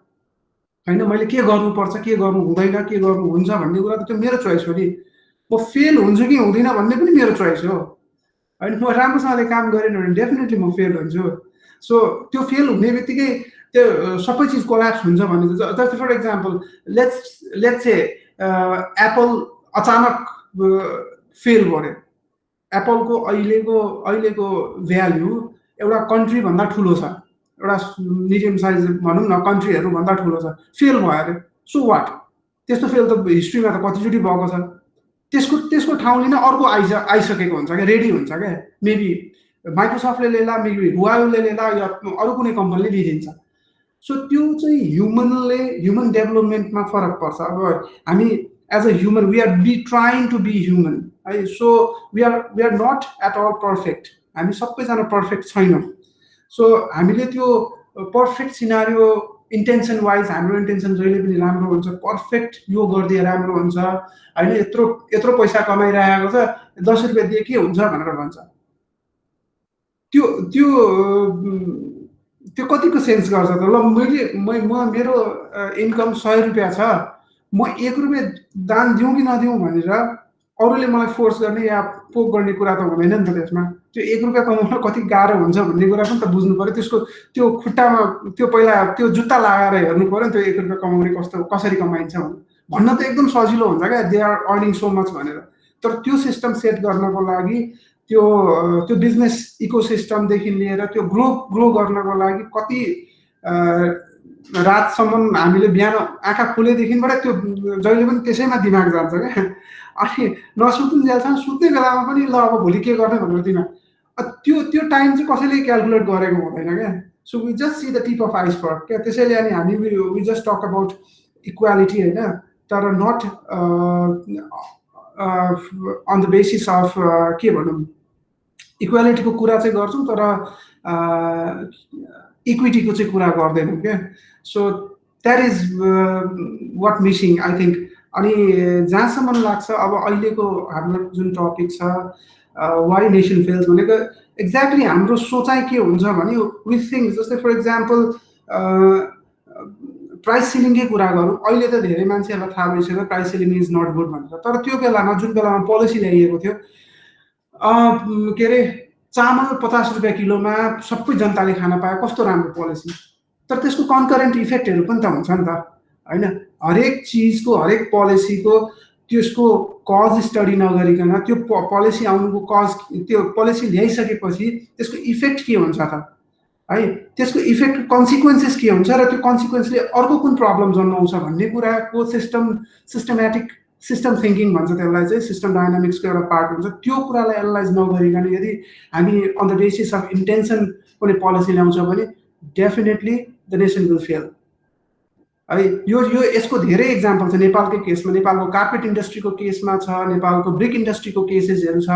होइन। मैले के गर्नुपर्छ, के गर्नु हुँदैन, के गर्नु हुन्छ भन्ने कुरा त त्यो मेरो चोइस हो नि। म फेल हुन्छु कि हुँदिनँ भन्ने पनि मेरो चोइस हो होइन म राम्रोसँगले काम गरेन भने डेफिनेटली म फेल हुन्छु। सो त्यो फेल हुने बित्तिकै त्यो सबै चिज कोल्याप्स हुन्छ भने जस्तै for example let's say Apple अचानक फेल गर्यो। एप्पलको अहिलेको भ्याल्यु एउटा कन्ट्रीभन्दा ठुलो छ, एउटा मिडियम साइज भनौँ न कन्ट्रीहरूभन्दा ठुलो छ, फेल भयो अरे। सो वाट, त्यस्तो फेल त हिस्ट्रीमा त कतिचोटि भएको छ। त्यसको ठाउँले नै अर्को आइसकेको हुन्छ क्या, रेडी हुन्छ क्या। मेबी माइक्रोसफ्टले लिएला, मेबी हुवावेले लिएला, या अरू कुनै कम्पनीले लिइदिन्छ। सो त्यो चाहिँ ह्युमन डेभलपमेन्टमा फरक पर्छ। अब हामी as a human we are trying to be human है। So we are not at all perfect, हामी सबैजना पर्फेक्ट छैनौँ। सो हामीले त्यो पर्फेक्ट सिनारियो इन्टेन्सन वाइज हाम्रो इन्टेन्सन जहिले पनि राम्रो हुन्छ, पर्फेक्ट यो गरिदिए राम्रो हुन्छ होइन, यत्रो पैसा कमाइरहेको छ 10 रुपियाँ दिए के हुन्छ भनेर भन्छ। त्यो कतिको सेन्स गर्छ त? ल मेरो इन्कम 100 रुपियाँ छ, म 1 रुपियाँ दान दिउँ कि नदिउँ भनेर अरूले मलाई फोर्स गर्ने या पोक गर्ने कुरा त हुँदैन नि त त्यसमा। त्यो 1 रुपियाँ कमाउन कति गाह्रो हुन्छ भन्ने कुरा पनि त बुझ्नु पऱ्यो। त्यो खुट्टामा त्यो पहिला त्यो जुत्ता लगाएर हेर्नु पऱ्यो नि, त्यो 1 रुपियाँ कमाउने कसरी कमाइन्छ भन्न त एकदम सजिलो हुन्छ क्या, they are earning so much भनेर। तर त्यो सिस्टम सेट गर्नको लागि त्यो बिजनेस इकोसिस्टमदेखि लिएर त्यो ग्रो गर्नको लागि कति रातसम्म हामीले बिहान आँखा खुलेदेखिबाट त्यो जहिले पनि त्यसैमा दिमाग जान्छ क्या। अनि नसुत्नुन्जेलसम्म सुत्ने बेलामा पनि ल अब भोलि के गर्ने भनेर दिमाग, त्यो टाइम चाहिँ कसैले क्यालकुलेट गरेको हुँदैन क्या। So we just see the tip of iceberg क्या। त्यसैले अनि हामी we just talk about equality होइन, तर not on the basis of के भनौँ इक्वालिटीको कुरा चाहिँ गर्छौँ तर इक्विटीको चाहिँ कुरा गर्दैनौँ क्या। So that is what missing I think. अनि जहाँसम्म लाग्छ अब अहिलेको हाम्रो जुन टपिक छ वाइ नेसन फेल्स भनेको एक्ज्याक्टली हाम्रो सोचाइ के हुन्छ भने विथ थिङ्स, जस्तै फर इक्जाम्पल प्राइस सिलिङकै कुरा गरौँ। अहिले त धेरै मान्छेहरूलाई थाहा भइसक्यो price ceiling is not good भनेर, तर त्यो बेलामा जुन बेलामा पोलिसी ल्याइएको थियो के अरे चामल 50 रुपियाँ किलोमा सबै जनताले खान पाए, कस्तो राम्रो पोलिसी। तर त्यसको कन्करेन्ट इफेक्टहरू पनि त हुन्छ नि त होइन। हरेक चिजको हरेक पोलिसीको त्यसको कज स्टडी नगरिकन त्यो पोलिसी आउनुको कज, त्यो पोलिसी ल्याइसकेपछि त्यसको इफेक्ट के हुन्छ त है, त्यसको इफेक्ट कन्सिक्वेन्सेस के हुन्छ र त्यो कन्सिक्वेन्सले अर्को कुन प्रब्लम जन्माउँछ भन्ने कुराको सिस्टमेटिक सिस्टम थिङ्किङ भन्छ त्यसलाई चाहिँ, सिस्टम डाइनामिक्सको एउटा पार्ट हुन्छ। त्यो कुरालाई एनालाइज नगरिकन यदि हामी on the basis of intention कुनै पोलिसी ल्याउँछ भने definitely the nation will fail है। यो यसको धेरै इक्जाम्पल छ नेपालकै केसमा, नेपालको कार्पेट इन्डस्ट्रीको केसमा छ, नेपालको ब्रिक इन्डस्ट्रीको केसेसहरू छ,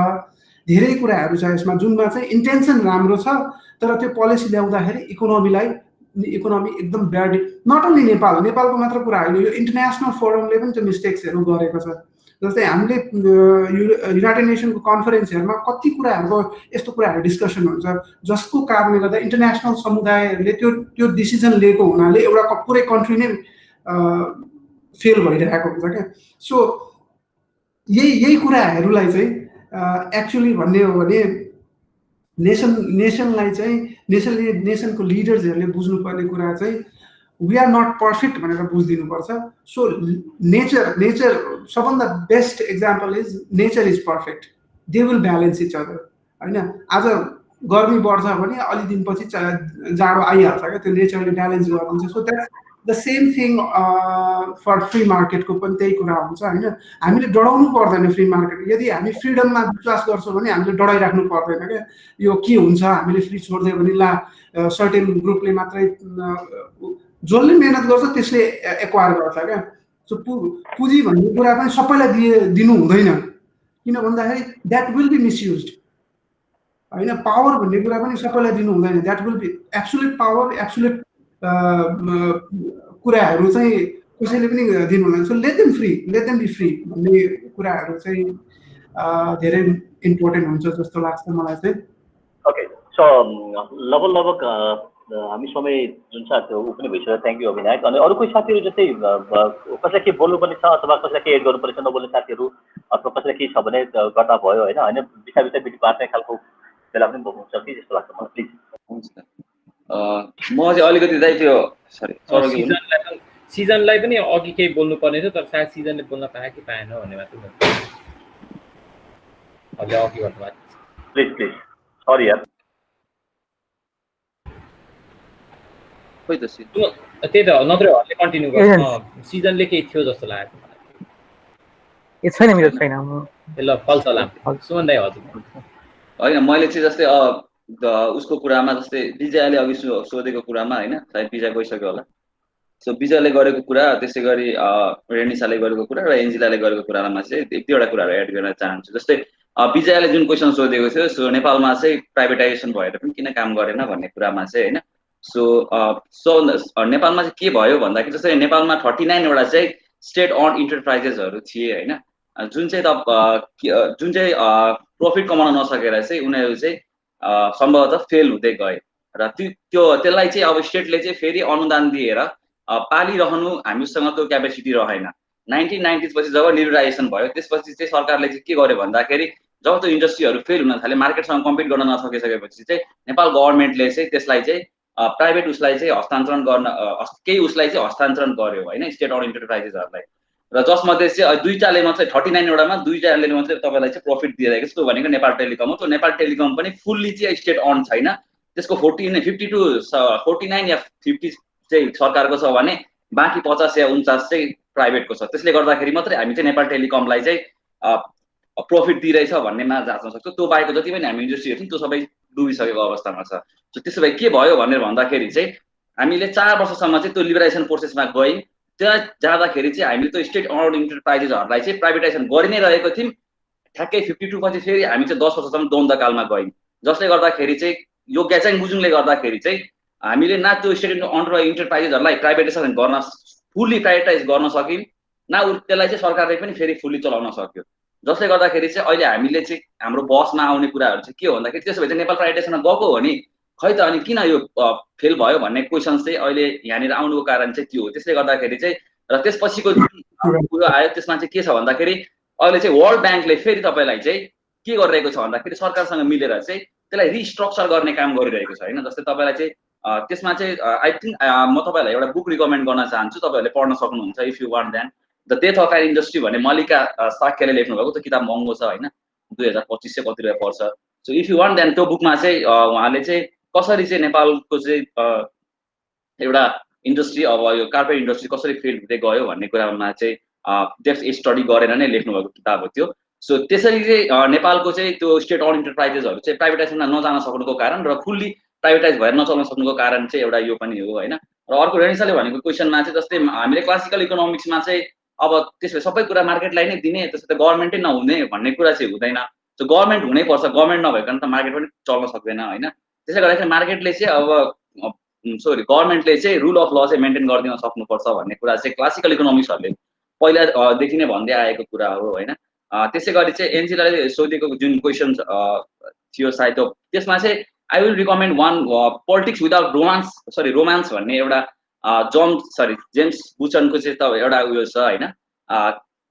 धेरै कुराहरू छ यसमा जुनमा चाहिँ इन्टेन्सन राम्रो छ तर त्यो पोलिसी ल्याउँदाखेरि इकोनोमी एकदम ब्याड। नट ओन्ली नेपालको मात्र कुरा होइन, यो इन्टरनेसनल फोरमले पनि त्यो मिस्टेक्सहरू गरेको छ। जस्तै हामीले युनाइटेड नेसनको कन्फरेन्सहरूमा कति कुराहरूको यस्तो कुराहरू डिस्कसन हुन्छ जसको कारणले गर्दा इन्टरनेसनल समुदायहरूले त्यो डिसिजन लिएको हुनाले एउटा पुरै कन्ट्री नै फेल भइरहेको हुन्छ क्या। सो यही कुराहरूलाई चाहिँ एक्चुअली भन्ने हो भने नेसनलाई चाहिँ नेसनको लिडर्सहरूले बुझ्नुपर्ने कुरा चाहिँ वी आर नट पर्फेक्ट भनेर बुझिदिनुपर्छ। सो नेचर सबभन्दा best example is nature is perfect, they will balance each other होइन। आज गर्मी बढ्छ भने अलि दिनपछि जाडो आइहाल्छ क्या, त्यो नेचरले ब्यालेन्स गरिदिन्छ। So that the same thing for free मार्केटको पनि त्यही कुरा हुन्छ होइन। हामीले डराउनु पर्दैन फ्री मार्केट, यदि हामी फ्रिडममा विश्वास गर्छौँ भने हामीले डराइराख्नु पर्दैन क्या। यो के हुन्छ हामीले फ्री छोडिदियो भने ला सर्टेन ग्रुपले मात्रै, जसले मेहनत गर्छ त्यसले एक्वायर गर्छ क्या। सो पुँजी भन्ने कुरा पनि सबैलाई दिनु हुँदैन, किन भन्दाखेरि द्याट विल बी मिसयुज होइन। पावर भन्ने कुरा पनि सबैलाई दिनु हुँदैन, that will be absolute power, absolute कुराहरू चाहिँ कसैले पनि दिनु हुँदैन। So let them be free भन्ने कुराहरू चाहिँ धेरै इम्पोर्टेन्ट हुन्छ जस्तो लाग्छ मलाई चाहिँ। ओके, सो लगभग हामी समय जुन छ त्यो ऊ पनि भइसक्यो। Thank you Avinayak. अनि अरू कोही साथीहरू जस्तै कसैलाई के बोल्नुपर्ने छ अथवा कसैलाई के एड गर्नुपर्ने छ नबोल्ने साथीहरू अथवा कसैलाई केही छ भने गर्दा भयो होइन होइन बिस्तारै बिस्तारै मिटिङ बाँड्ने खालको बेला पनि हुनुहुन्छ कि जस्तो लाग्छ मलाई प्लिज। हुन्छ म चाहिँ अलिकति चाहिँ त्यो सरी सिजनलाई पनि अघि केही बोल्नु पर्ने थियो तर सायद सिजनले बोल्न पायो कि पाएन भन्ने मात्र अझै अघि भन्नुभएको प्लिज प्लिज सरी यार खोइ त त्यही त नत्र हल्ले कन्टिन्यू गर्छ सिजनले केही थियो जस्तो लाग्यो ए छैन मेरो छैन ल फल्छ होला सुमन दाइ हजुर होइन मैले चाहिँ जस्तै उसको कुरामा जस्तै विजयले अघि सोधेको कुरामा होइन सायद विजय गइसक्यो होला सो विजयले गरेको कुरा त्यसै गरी रेनिसाले गरेको कुरा र एन्जिलाले गरेको कुरामा चाहिँ एक दुईवटा कुराहरू एड गर्न चाहन्छु जस्तै विजयले जुन क्वेसन सोधेको थियो सो नेपालमा चाहिँ प्राइभेटाइजेसन भएर पनि किन काम गरेन भन्ने कुरामा चाहिँ होइन सो नेपालमा चाहिँ के भयो भन्दाखेरि जस्तै नेपालमा 39 वटा चाहिँ स्टेट अन इन्टरप्राइजेसहरू थिए होइन जुन चाहिँ प्रफिट कमाउन नसकेर चाहिँ उनीहरू चाहिँ सम्भवतः फेल हुँदै गए र त्यसलाई चाहिँ अब स्टेटले चाहिँ फेरि अनुदान दिएर पालिरहनु हामीसँग त्यो क्यापेसिटी रहेन 1990s पछि जब लिबरलाइजेसन भयो त्यसपछि चाहिँ सरकारले चाहिँ के गर्यो भन्दाखेरि जब त्यो इन्डस्ट्रीहरू फेल हुन थाले मार्केटसँग कम्पिट गर्न नसकिसकेपछि चाहिँ नेपाल गभर्मेन्टले चाहिँ त्यसलाई चाहिँ प्राइभेट उसलाई चाहिँ हस्तान्तरण गर्न केही उसलाई चाहिँ हस्तान्तरण गर्यो होइन स्टेट अन इन्टरप्राइजेसहरूलाई र जसमध्ये चाहिँ दुईटाले मात्रै 39 वटामा दुईटाले मात्रै तपाईँलाई चाहिँ प्रफिट दिइरहेको छ त्यो भनेको नेपाल टेलिकम हो त्यो नेपाल टेलिकम पनि फुल्ली चाहिँ स्टेट अन छैन त्यसको 49 या 50 चाहिँ सरकारको छ भने बाँकी 50 या 49 चाहिँ प्राइभेटको छ त्यसले गर्दाखेरि मात्रै हामी चाहिँ नेपाल टेलिकमलाई चाहिँ प्रफिट दिइरहेछ भन्नेमा जाँच्न सक्छौँ त्यो बाहेक जति पनि हामी इन्डस्ट्रीहरू छौँ त्यो सबै डुबिसकेको अवस्थामा छ सो त्यसो भए के भयो भनेर भन्दाखेरि चाहिँ हामीले 4 वर्षसम्म चाहिँ त्यो लिबरलाइजेसन प्रोसेसमा गयौँ त्यहाँ जाँदाखेरि चाहिँ हामीले त्यो स्टेट अन इन्टरप्राइजेसहरूलाई चाहिँ प्राइभेटाइजेसन गरि नै रहेको थियौँ ठ्याक्कै 52 पछि फेरि हामी चाहिँ 10 वर्षसम्म द्वन्द्वकालमा गयौँ जसले गर्दाखेरि चाहिँ यो ग्याचाङ बुजुङले गर्दाखेरि चाहिँ हामीले न त्यो स्टेट अन इन्टरप्राइजेसहरूलाई प्राइभेटाइजेसन गर्न फुल्ली प्राइभेटाइज गर्न सक्यौँ न त्यसलाई चाहिँ सरकारले पनि फेरि फुल्ली चलाउन सक्यो जसले गर्दाखेरि चाहिँ अहिले हामीले चाहिँ हाम्रो बसमा आउने कुराहरू चाहिँ के हो भन्दाखेरि त्यसो भए चाहिँ नेपाल प्राइभेटाइजेसनमा गएको हो नि खै त अनि किन यो फेल भयो भन्ने क्वेसन चाहिँ अहिले यहाँनिर आउनुको कारण चाहिँ त्यो हो त्यसले गर्दाखेरि चाहिँ र त्यसपछिको जुन कुरो आयो त्यसमा चाहिँ के छ भन्दाखेरि अहिले चाहिँ वर्ल्ड ब्याङ्कले फेरि तपाईँलाई चाहिँ के गरिरहेको छ भन्दाखेरि सरकारसँग मिलेर चाहिँ त्यसलाई रिस्ट्रक्चर गर्ने काम गरिरहेको छ होइन जस्तै तपाईँलाई चाहिँ त्यसमा चाहिँ आई थिङ्क म तपाईँहरूलाई एउटा बुक रिकमेन्ड गर्न चाहन्छु तपाईँहरूले पढ्न सक्नुहुन्छ if you want then the death of an industry भन्ने मल्लिका साक्यले लेख्नु भएको त्यो किताब महँगो छ होइन 2025 कति रुपियाँ पर्छ so if you want then त्यो बुकमा चाहिँ उहाँले चाहिँ कसरी चाहिँ नेपालको चाहिँ एउटा इन्डस्ट्री अब यो कार्पेट इन्डस्ट्री कसरी फेल हुँदै गयो भन्ने कुरामा चाहिँ डेप्थ स्टडी गरेर नै लेख्नुभएको किताब हो त्यो सो त्यसरी चाहिँ नेपालको चाहिँ त्यो स्टेट अन इन्टरप्राइजेसहरू चाहिँ प्राइभेटाइजेसनमा नजान सक्नुको कारण र फुल्ली प्राइभेटाइज भएर नचल्न सक्नुको कारण चाहिँ एउटा यो पनि हो होइन र अर्को रेनिसाले भनेको क्वेसनमा चाहिँ जस्तै हामीले क्लासिकल इकोनोमिक्समा चाहिँ अब त्यसले सबै कुरा मार्केटलाई नै दिने त्यसो त गभर्मेन्टै नहुने भन्ने कुरा चाहिँ हुँदैन सो गभर्मेन्ट हुनैपर्छ गभर्मेन्ट नभइकन त मार्केट पनि चल्न सक्दैन होइन त्यसले गर्दाखेरि मार्केटले चाहिँ अब गभर्मेन्टले चाहिँ रुल अफ ल चाहिँ मेन्टेन गरिदिन सक्नुपर्छ भन्ने कुरा चाहिँ क्लासिकल इकोनोमिक्सहरूले पहिलादेखि नै भन्दै आएको कुरा हो होइन त्यसै गरी चाहिँ एनजिलाले सोधेको जुन क्वेसन थियो सायद त्यसमा चाहिँ I will recommend one politics without romance भन्ने एउटा जेम्स बुचनको चाहिँ एउटा उयो छ होइन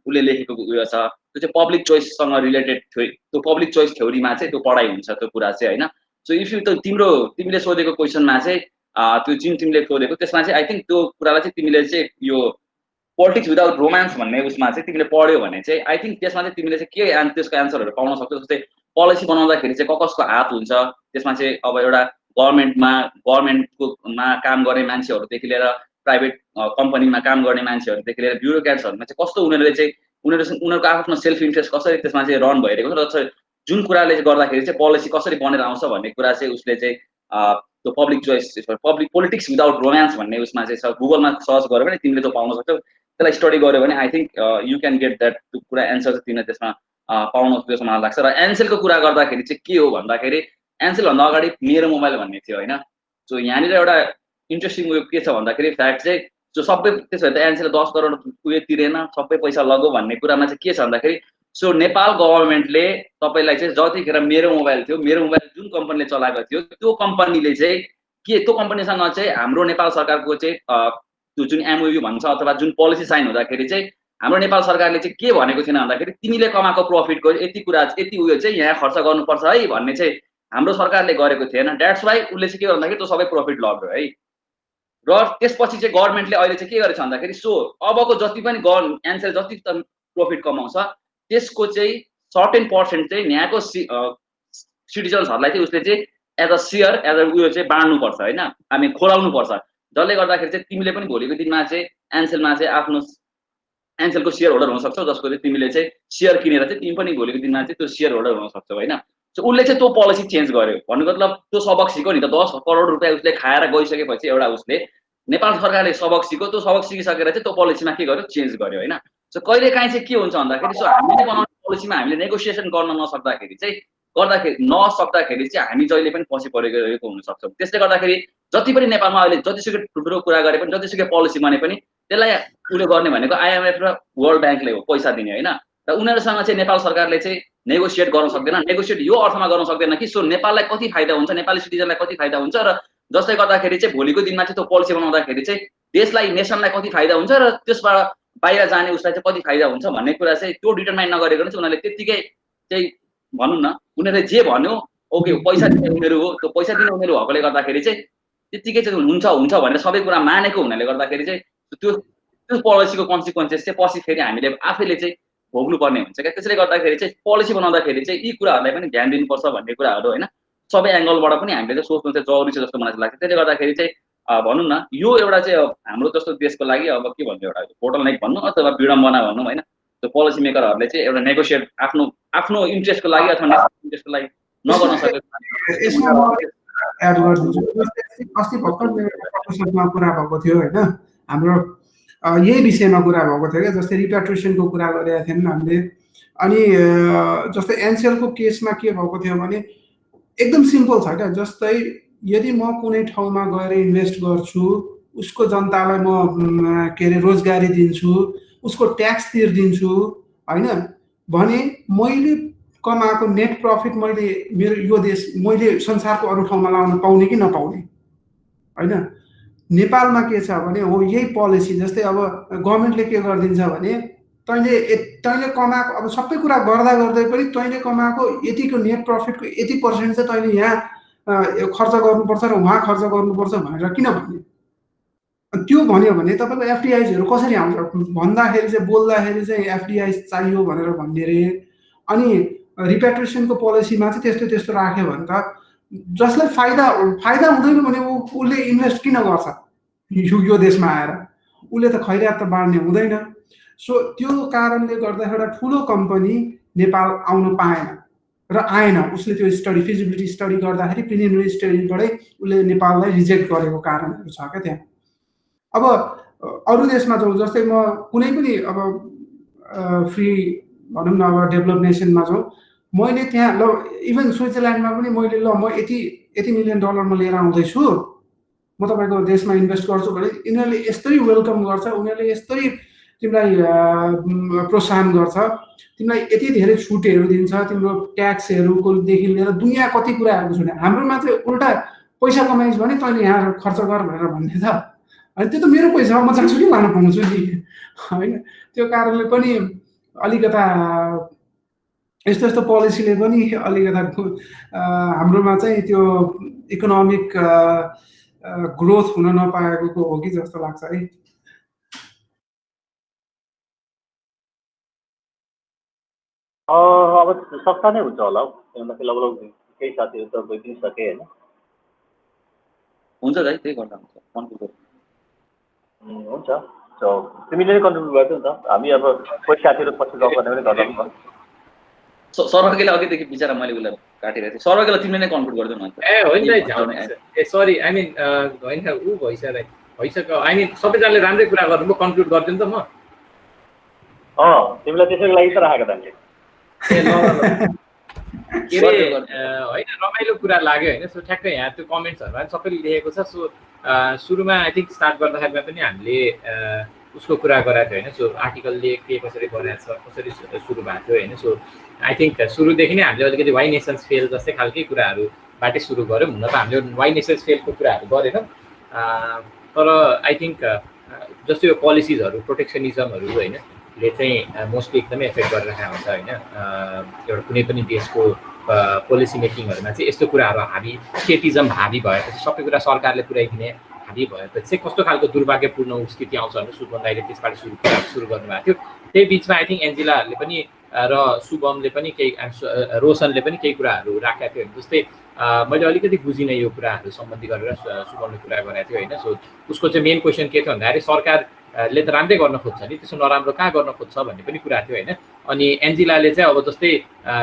उसले लेखेको उयो छ त्यो चाहिँ पब्लिक चोइससँग रिलेटेड थियो त्यो पब्लिक चोइस थ्योरीमा चाहिँ त्यो पढाइ हुन्छ त्यो कुरा चाहिँ होइन सो इफ यु त तिमीले सोधेको क्वेसनमा चाहिँ त्यो जुन तिमीले सोधेको त्यसमा चाहिँ आई थिङ्क त्यो कुरालाई चाहिँ तिमीले चाहिँ यो पोलिटिक्स विदाउट रोमान्स भन्ने उसमा चाहिँ तिमीले पढ्यो भने चाहिँ आई थिङ्क त्यसमा चाहिँ तिमीले चाहिँ के त्यसको एन्सरहरू पाउन सक्छौ जस्तै पोलिसी बनाउँदाखेरि चाहिँ कसको हात हुन्छ त्यसमा चाहिँ अब एउटा गभर्मेन्टमा काम गर्ने मान्छेहरूदेखि लिएर प्राइभेट कम्पनीमा काम गर्ने मान्छेहरूदेखि लिएर ब्युरोक्रेट्सहरूमा चाहिँ कस्तो उनीहरूको आफ्नो सेल्फ इन्ट्रेस्ट कसरी त्यसमा चाहिँ रन भइरहेको छ र जुन कुराले गर्दाखेरि चाहिँ पोलिसी कसरी बनेर आउँछ भन्ने कुरा चाहिँ उसले चाहिँ त्यो public choice politics without romance भन्ने उसमा चाहिँ छ गुगलमा सर्च गऱ्यो भने तिमीले त्यो पाउन सक्छौ त्यसलाई स्टडी गऱ्यो भने I think you can get that त्यो कुरा एन्सर चाहिँ तिमीले त्यसमा पाउन सक्छ जस्तो मलाई लाग्छ र एनसेलको कुरा गर्दाखेरि चाहिँ के हो भन्दाखेरि एनसेलभन्दा अगाडि मेरो मोबाइल भन्ने थियो होइन सो यहाँनिर एउटा इन्ट्रेस्टिङ उयो के छ भन्दाखेरि फ्याक्ट चाहिँ जो सबै त्यसो भए त एनसेल 10 करोड उयो तिरेन सबै पैसा लगो भन्ने कुरामा चाहिँ के छ भन्दाखेरि सो नेपाल गभर्मेन्टले तपाईँलाई चाहिँ जतिखेर मेरो मोबाइल जुन कम्पनीले चलाएको थियो त्यो कम्पनीले चाहिँ त्यो कम्पनीसँग चाहिँ हाम्रो नेपाल सरकारको चाहिँ त्यो जुन एमओयू भन्छ अथवा जुन पोलिसी साइन हुँदाखेरि चाहिँ हाम्रो नेपाल सरकारले चाहिँ के भनेको थिएन भन्दाखेरि तिमीले कमाएको प्रफिटको यति कुरा यति उयो चाहिँ यहाँ खर्च गर्नुपर्छ है भन्ने चाहिँ हाम्रो सरकारले गरेको थिएन। द्याट्स वाइ उसले चाहिँ के गर्दाखेरि त्यो सबै प्रफिट लग्यो है। र त्यसपछि चाहिँ गभर्नमेन्टले अहिले चाहिँ के गरेछ भन्दाखेरि सो अबको जति पनि एन्सेल जति प्रफिट कमाउँछ त्यसको चाहिँ सर्टेन पर्सेन्ट चाहिँ यहाँको सिटिजन्सहरूलाई चाहिँ उसले चाहिँ as a share as a उयो चाहिँ बाँड्नुपर्छ होइन, हामी खोलाउनुपर्छ। जसले गर्दाखेरि चाहिँ तिमीले पनि भोलिको दिनमा चाहिँ एन्सेलमा चाहिँ आफ्नो एन्सेलको सेयर होल्डर हुन सक्छौ, जसको चाहिँ तिमीले चाहिँ सेयर किनेर चाहिँ तिमी पनि भोलिको दिनमा चाहिँ त्यो सेयर होल्डर हुन सक्छौ होइन। सो उसले चाहिँ त्यो पोलिसी चेन्ज गर्यो भन्नु मतलब त्यो सबक सिक्यो नि त। 10 करोड रुपियाँ उसले खाएर गइसकेपछि एउटा उसले नेपाल सरकारले सबक सिक्यो, त्यो सबक सिकिसकेर चाहिँ त्यो पोलिसीमा के गर्यो चेन्ज गर्यो होइन। सो कहिले काहीँ चाहिँ के हुन्छ भन्दाखेरि सो हामीले बनाउने पोलिसीमा हामीले नेगोसिएसन गर्न नसक्दाखेरि चाहिँ चाहिँ हामी जहिले पनि पछि परेको हुन सक्छौँ। त्यसले गर्दाखेरि जति पनि नेपालमा अहिले जतिसुकै ठुल्ठुलो कुरा गरे पनि जतिसुकै पोलिसी बने पनि त्यसलाई उसले गर्ने भनेको IMF र वर्ल्ड ब्याङ्कले हो पैसा दिने होइन। र उनीहरूसँग चाहिँ नेपाल सरकारले चाहिँ नेगोसिएट गर्न सक्दैन। नेगोसिएट यो अर्थमा गर्न सक्दैन कि सो नेपाललाई कति फाइदा हुन्छ, नेपाली सिटिजनलाई कति फाइदा हुन्छ र जसले गर्दाखेरि चाहिँ भोलिको दिनमा चाहिँ त्यो पोलिसी बनाउँदाखेरि चाहिँ देशलाई नेसनलाई कति फाइदा हुन्छ र त्यसबाट बाहिर जाने उसलाई चाहिँ कति फाइदा हुन्छ भन्ने कुरा चाहिँ त्यो डिटरमाइन नगरेको चाहिँ उनीहरूले त्यत्तिकै चाहिँ भनौँ न उनीहरूले जे भन्यो ओके पैसा दिने उनीहरू हो, त्यो पैसा दिने उनीहरू भएकोले गर्दाखेरि चाहिँ त्यत्तिकै चाहिँ हुन्छ भनेर सबै कुरा मानेको हुनाले गर्दाखेरि चाहिँ त्यो पोलिसीको कन्सिक्वेन्सेस चाहिँ पछि फेरि हामीले आफैले चाहिँ भोग्नुपर्ने हुन्छ क्या। त्यसले गर्दाखेरि चाहिँ पोलिसी बनाउँदाखेरि चाहिँ यी कुराहरूलाई पनि ध्यान दिनुपर्छ भन्ने कुराहरू होइन, सबै एङ्गलबाट पनि हामीले चाहिँ सोच्नु चाहिँ जरुरी छ जस्तो मलाई लाग्छ। त्यसले गर्दाखेरि चाहिँ भनौँ न यो एउटा चाहिँ हाम्रो जस्तो देशको लागि अब के भन्नु एउटा बोटलनेक भन्नु अथवा विडम्बना भनौँ होइन, त्यो पोलिसी मेकरहरूले चाहिँ एउटा नेगोसिएट आफ्नो इन्ट्रेस्टको लागि अथवा नेसनल इन्ट्रेस्टको लागि नगर्न सकेको। एड गरिदिन्छु। अस्ति भर्खर मेरो कुरा भएको थियो होइन, हाम्रो यही विषयमा कुरा भएको थियो क्या, जस्तै रिप्याट्रिएसनको कुरा गरेका थियौँ हामीले। अनि जस्तै एनसेलको केसमा के भएको थियो भने एकदम सिम्पल छ क्या। जस्तै यदि म कुनै ठाउँमा गएर इन्भेस्ट गर्छु, उसको जनतालाई म के अरे रोजगारी दिन्छु, उसको ट्याक्स तिर्दिन्छु होइन भने मैले कमाएको नेट प्रफिट मैले मेरो यो देश मैले संसारको अरू ठाउँमा लाउन पाउने कि नपाउने होइन। नेपालमा के छ भने हो यही पोलिसी। जस्तै अब गभर्मेन्टले के गरिदिन्छ भने तैँले कमाएको अब सबै कुरा गर्दा गर्दै पनि तैँले कमाएको यतिको नेट प्रफिटको 80% चाहिँ तैँले यहाँ खर्च गर्नुपर्छ र उहाँ खर्च गर्नुपर्छ भनेर किन भन्ने? त्यो भन्यो भने तपाईँको एफडिआइजहरू कसरी आउँछ भन्दाखेरि चाहिँ बोल्दाखेरि चाहिँ एफडिआई चाहियो भनेर भन्ने रे। अनि रिप्याट्रिएसनको पोलिसीमा चाहिँ त्यस्तो राख्यो भने त जसलाई फाइदा हुँदैन भने उसले इन्भेस्ट किन गर्छ यो देशमा आएर? उसले त खैरात त बाँड्ने हुँदैन। सो त्यो कारणले गर्दा एउटा ठुलो कम्पनी नेपाल आउन पाएन र आएन। उसले त्यो स्टडी फिजिबिलिटी स्टडी गर्दाखेरि प्रिलिमिनरी स्टडीबाटै उसले नेपाललाई रिजेक्ट गरेको कारणहरू छ क्या त्यहाँ। अब अरू देशमा जाउँ, जस्तै म कुनै पनि अब फ्री भनौँ न अब डेभलप नेसनमा जाउँ, मैले त्यहाँ ल इभन स्विजरल्यान्डमा पनि मैले ल म यति $1 मिलियन म लिएर आउँदैछु, म तपाईँको देशमा इन्भेस्ट गर्छु भने यिनीहरूले यस्तै वेलकम गर्छ, उनीहरूले यस्तै तिमीलाई प्रोत्साहन गर्छ, तिमीलाई यति धेरै छुटहरू दिन्छ, तिम्रो ट्याक्सहरूकोदेखि लिएर दुनियाँ कति कुराहरू छुट। हाम्रोमा चाहिँ उल्टा पैसा कमाइस् भने तैँले यहाँ खर्च गर भनेर भन्ने त। अनि त्यो त मेरो पैसा म जहाँसुकै लान पाउँछु नि होइन। त्यो कारणले पनि अलिकता यस्तो पोलिसीले पनि अलिकता हाम्रोमा चाहिँ त्यो इकोनोमिक ग्रोथ हुन नपाएको हो कि जस्तो लाग्छ है। अब सस्ता नै हुन्छ होला हौ, लगभग केही साथीहरू त गइदिइसके होइन। हुन्छ दाइ त्यही गर्दा हुन्छ कन्ट्रिब्युट हुन्छ। तिमीले नै कन्ट्रिब्युट गर्छौ नि त, हामी अब कोही साथीहरू पछि गफ गर्ने पनि गर्दा हुन्छ। सर्वज्ञले अघिदेखि बिचरा मैले उसलाई काटिरहेको थिएँ। सर्वज्ञलाई तिमीले नै कन्ट्रिब्युट गर्छौ न। ए होइन ए सरी आई मिन होइन ऊ भइसक्यो आई मिन सबैजनाले राम्रै कुरा गर्नुभयो, कन्क्लुड गरिदिउँ त म। तिमीलाई त्यसैको लागि त राखेको त हामीले। के अरे होइन रमाइलो कुरा लाग्यो होइन। सो ठ्याक्कै यहाँ त्यो कमेन्ट्सहरूमा सबैले लेखेको छ। सो सुरुमा आई थिङ्क स्टार्ट गर्दाखेरिमा पनि हामीले उसको कुरा गराएको थियो होइन। सो आर्टिकलले के कसरी बनाएको छ, कसरी सुरु भएको थियो होइन। सो आई थिङ्क सुरुदेखि नै हामीले अलिकति वाइ नेसन्स फेल जस्तै खालकै कुराहरूबाटै सुरु गऱ्यौँ। हुन त हामीले वाइ नेसन्स फेलको कुराहरू गरेनौँ, तर आई थिङ्क जस्तो यो पोलिसिजहरू प्रोटेक्सनिजमहरू होइन ले चाहिँ मोस्टली एकदमै एफेक्ट गरिरहेको हुन्छ होइन। एउटा कुनै पनि देशको पोलिसी मेकिङहरूमा चाहिँ यस्तो कुराहरू हाबी स्टेटिजम हाबी भएपछि सबै कुरा सरकारले पुर्याइदिने हाबी भएपछि चाहिँ कस्तो खालको दुर्भाग्यपूर्ण स्थिति आउँछ भने शुभम दाइले त्यसबाट सुरु गर्नुभएको थियो। त्यही बिचमा आई थिङ्क एन्जिलाहरूले पनि र शुभमले पनि केही रोशनले पनि केही कुराहरू राखेका थियो। जस्तै मैले अलिकति बुझिनँ यो कुराहरू सम्बन्धी गरेर शुभमले कुरा गरेको थियो होइन। सो उसको चाहिँ मेन क्वेसन के थियो भन्दाखेरि सरकारले त राम्रै गर्न खोज्छ नि, त्यसो नराम्रो कहाँ गर्न खोज्छ भन्ने पनि कुरा थियो होइन। अनि एन्जिलाले चाहिँ अब जस्तै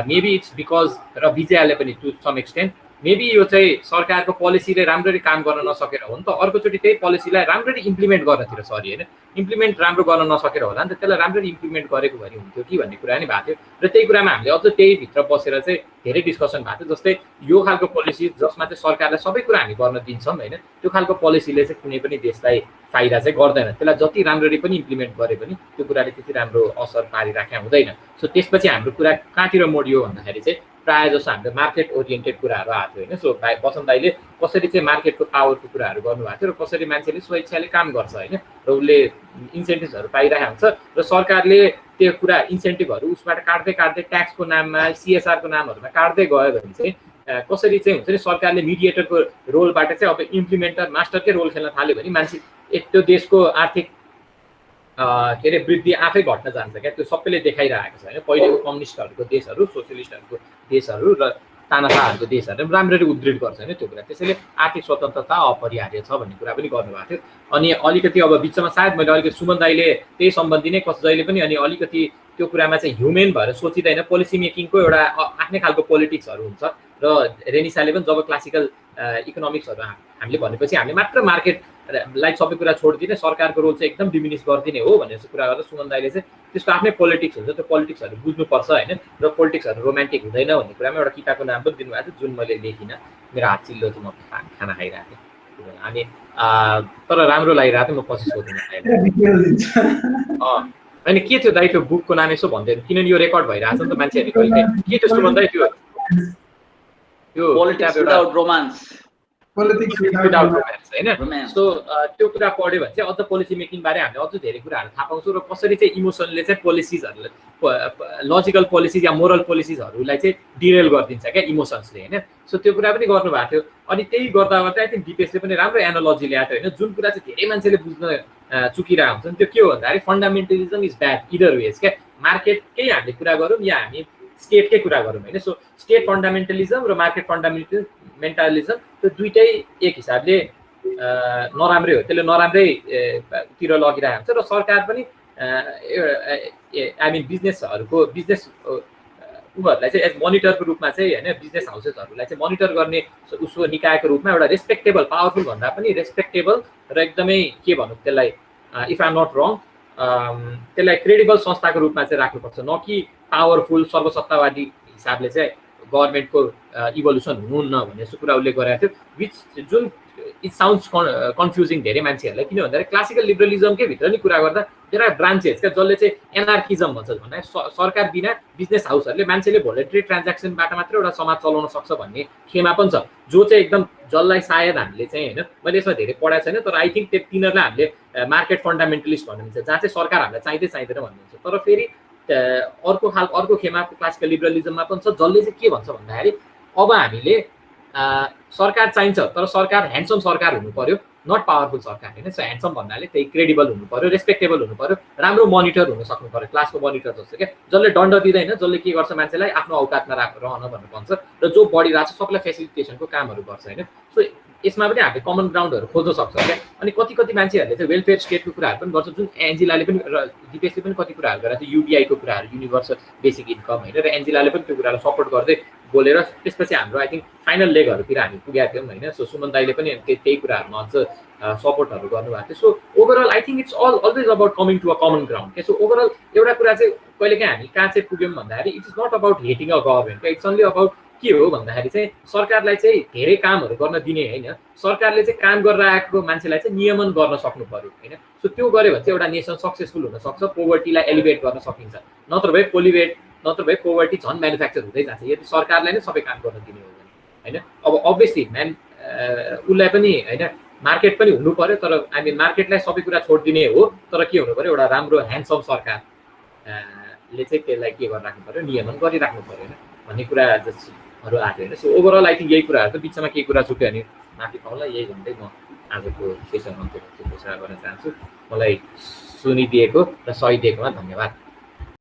मेबी इट्स बिकज र विजयाले पनि टु सम एक्सटेन्ट मेबी यो चाहिँ सरकारको पोलिसीले राम्ररी काम गर्न नसकेर हो नि त, अर्कोचोटि त्यही पोलिसीलाई राम्ररी इम्प्लिमेन्ट गर्नतिर सरी होइन, इम्प्लिमेन्ट राम्रो गर्न नसकेर होला नि त, त्यसलाई राम्ररी इम्प्लिमेन्ट गरेको भए हुन्थ्यो कि भन्ने कुरा नि भएको थियो। र त्यही कुरामा हामीले अझ त्यही भित्र बसेर चाहिँ धेरै डिस्कसन भएको थियो। जस्तै यो खालको पोलिसी जसमा चाहिँ सरकारलाई सबै कुरा हामी गर्न दिन्छौँ होइन, त्यो खालको पोलिसीले चाहिँ कुनै पनि देशलाई फाइदा चाहिँ गर्दैन, त्यसलाई जति राम्ररी पनि इम्प्लिमेन्ट गरे पनि त्यो कुराले त्यति राम्रो असर पारिराखेको हुँदैन। सो त्यसपछि हाम्रो कुरा कहाँतिर मोडियो भन्दाखेरि चाहिँ प्रायः जस्तो हाम्रो मार्केट ओरिएन्टेड कुराहरू आएको थियो होइन। सो बसन्त दाइले कसरी चाहिँ मार्केटको पावरको कुराहरू गर्नुभएको थियो र कसरी मान्छेले स्वेच्छाले काम गर्छ होइन, र उसले इन्सेन्टिभ्सहरू पाइरहेको हुन्छ र सरकारले त्यो कुरा इन्सेन्टिभहरू उसबाट काट्दै काट्दै ट्याक्सको नाममा CSRको नामहरूमा काट्दै गयो भने चाहिँ कसरी चाहिँ हुन्छ नि सरकारले मिडिएटरको रोलबाट चाहिँ अब इम्प्लिमेन्टर मास्टरकै रोल खेल्न थाल्यो भने मान्छे त्यो देशको आर्थिक के अरे वृद्धि आफै घट्न जान्छ क्या। त्यो सबैले देखाइरहेको छ होइन। पहिलेको कम्युनिस्टहरूको देशहरू सोसियलिस्टहरूको देशहरू र तानाशाहहरूको देशहरूले राम्ररी उद्धृत गर्छ होइन त्यो कुरा। त्यसैले आर्थिक स्वतन्त्रता अपरिहार्य छ भन्ने कुरा पनि गर्नुभएको थियो। अनि अलिकति अब बिचमा सायद मैले अलिकति सुमन दाइले त्यही सम्बन्धी नै जहिले पनि अनि अलिकति त्यो कुरामा चाहिँ ह्युमेन भएर सोचिँदैन, पोलिसी मेकिङको एउटा आफ्नै खालको पोलिटिक्सहरू हुन्छ। र रेनिसाले पनि जब क्लासिकल इकोनोमिक्सहरू हामीले भनेपछि हामीले मात्र मार्केटलाई सबै कुरा छोडिदिने, सरकारको रोल चाहिँ एकदम डिमिनिस गरिदिने हो भन्ने कुरा गर्दा सुमन दाइले चाहिँ त्यसको आफ्नै पोलिटिक्स हुन्छ, त्यो पोलिटिक्सहरू बुझ्नुपर्छ होइन। र पोलिटिक्सहरू रोमान्टिक हुँदैन भन्ने कुरामा एउटा किताबको नाम पनि दिनुभएको थियो जुन मैले लेखिनँ। मेरो हात चिल्लो चाहिँ म खाना खाइरहेको थिएँ अनि तर राम्रो लागिरहेको थियो। म पछि सोध्न होइन के थियो दाइ त्यो बुकको नाम यसो भन्दैन, किनभने यो रेकर्ड भइरहेको छ नि त, मान्छेहरूले कहिले के थियो सुमन दाइ त्यो पोलिटिक्स विदाउट रोमान्स होइन। सो त्यो कुरा पढ्यो भने चाहिँ अझ पोलिसी मेकिङ बारे हामीले अझ धेरै कुराहरू थाहा पाउँछौँ र कसरी चाहिँ इमोसनले चाहिँ पोलिसिजहरूलाई लजिकल पोलिसिज या मोरल पोलिसिजहरूलाई चाहिँ डिरेल गरिदिन्छ क्या इमोसन्सले होइन। सो त्यो कुरा पनि गर्नुभएको थियो। अनि त्यही गर्दा गर्दा आई थिङ्क दिपेशले पनि राम्रो एनालोजी ल्याएको होइन। जुन कुरा चाहिँ धेरै मान्छेले बुझ्न चुकिरहेको हुन्छ नि त्यो के हो भन्दाखेरि फन्डामेन्टलिजम इज ब्याड इदर वेज क्या। मार्केटकै हामीले कुरा गरौँ या हामी स्टेटकै कुरा गरौँ होइन। सो स्टेट फन्डामेन्टलिजम र मार्केट फन्डामेन्टलिजम त्यो दुइटै एक हिसाबले नराम्रै हो, त्यसले नराम्रैतिर लगिरहेको हुन्छ। र सरकार पनि आई मिन बिजनेस उनीहरूलाई चाहिँ एज मोनिटरको रूपमा चाहिँ होइन बिजनेस हाउसेसहरूलाई चाहिँ मोनिटर गर्ने उसको निकायको रूपमा एउटा रेस्पेक्टेबल पावरफुल भन्दा पनि रेस्पेक्टेबल र एकदमै के भनौँ त्यसलाई इफ आइ एम नट रङ त्यसलाई क्रेडिबल संस्थाको रूपमा चाहिँ राख्नुपर्छ, न कि पावरफुल सर्वसत्तावादी हिसाबले चाहिँ गभर्मेन्टको इभोल्युसन हुनुहुन्न भन्ने कुरा उसले गरेको थियो। विच जुन इट साउन्ड्स कन्फ्युजिङ धेरै मान्छेहरूलाई, किन भन्दाखेरि क्लासिकल लिबरलिजमकै भित्र नि कुरा गर्दा धेरै ब्रान्चेस क्या जसले चाहिँ एनार्किजम भन्छ भन्दा सरकार बिना बिजनेस हाउसहरूले मान्छेले भोलिन्टरी ट्रान्ज्याक्सनबाट मात्र एउटा समाज चलाउन सक्छ भन्ने खेमा पनि छ, जो चाहिँ एकदम जसलाई सायद हामीले चाहिँ होइन मैले यसमा धेरै पढाएको छैन तर आई थिङ्क त्यो तिनीहरूलाई हामीले मार्केट फन्डामेन्टलिस्ट भन्नुहुन्छ, जहाँ चाहिँ सरकार हामीलाई चाहिँदैन भन्नुहुन्छ। तर फेरि अर्को खेमाको क्लासिकल लिबरलिजममा पनि छ जसले चाहिँ के भन्छ भन्दाखेरि अब हामीले सरकार चाहिन्छ तर सरकार ह्यान्डसम सरकार हुनु पर्यो, नट पावरफुल सरकार होइन। सो ह्यान्डसम भन्नाले त्यही क्रेडिबल हुनु पर्यो, रेस्पेक्टेबल हुनु पर्यो, राम्रो मोनिटर हुन सक्नु पर्यो, क्लासको मोनिटर जस्तो क्या, जसले दण्ड दिँदैन, जसले के गर्छ मान्छेलाई आफ्नो औकातमा रहन भन्नु भन्छ र जो बढिरहेको छ सबलाई फेसिलिटेसनको कामहरू गर्छ होइन। सो यसमा पनि हामीले कमन ग्राउन्डहरू खोज्न सक्छ क्या। अनि कति मान्छेहरूले चाहिँ वेलफेयर स्टेटको कुराहरू पनि गर्छ, जुन एन्जिलाले पनि र दिपेशले पनि कति कुराहरू गरेको थियो, युबिआईको कुराहरू युनिभर्सल बेसिक इन्कम होइन, र एन्जिलाले पनि त्यो कुरालाई सपोर्ट गर्दै बोलेर त्यसपछि हाम्रो आई थिङ्क फाइनल लेगहरूतिर हामी पुगेका थियौँ होइन। सो सुमन दाइले पनि त्यही कुराहरूमा अझ सपोर्टहरू गर्नुभएको थियो। So overall I think it's always about coming to a common ground क्या। सो ओभरअल एउटा कुरा चाहिँ कहिलेकाहीँ हामी कहाँ चाहिँ पुग्यौँ भन्दाखेरि it is not about hating a government, it's only about के हो भन्दाखेरि चाहिँ सरकारलाई चाहिँ धेरै कामहरू गर्न दिने होइन, सरकारले चाहिँ काम गरेर आएको मान्छेलाई चाहिँ नियमन गर्न सक्नु पर्यो होइन। सो त्यो गऱ्यो भने चाहिँ एउटा नेसन सक्सेसफुल हुनसक्छ, पोभर्टीलाई एलिभेट गर्न सकिन्छ, नत्र भए पोभर्टी झन् म्यानुफ्याक्चर हुँदै जान्छ यदि सरकारलाई नै सबै काम गर्न दिने हो भने होइन। अब अभियसली उसलाई पनि होइन मार्केट पनि हुनु पर्यो, तर आई मिन मार्केटलाई सबै कुरा छोडिदिने हो, तर के हुनु पर्यो एउटा राम्रो ह्यान्डसम सरकार ले चाहिँ त्यसलाई के गर्न राख्नु पर्यो, नियमन गरिराख्नु पर्यो होइन भन्ने कुराहरू आएको होइन। सो ओभरअल आई थिङ्क यही कुराहरू त बिचमा केही कुरा छुट्यो भने माफी पाउँला। यही भन्दै म आजको सेसन अन्त्य घोषणा गर्न चाहन्छु। मलाई सुनिदिएको र सही दिएकोमा धन्यवाद।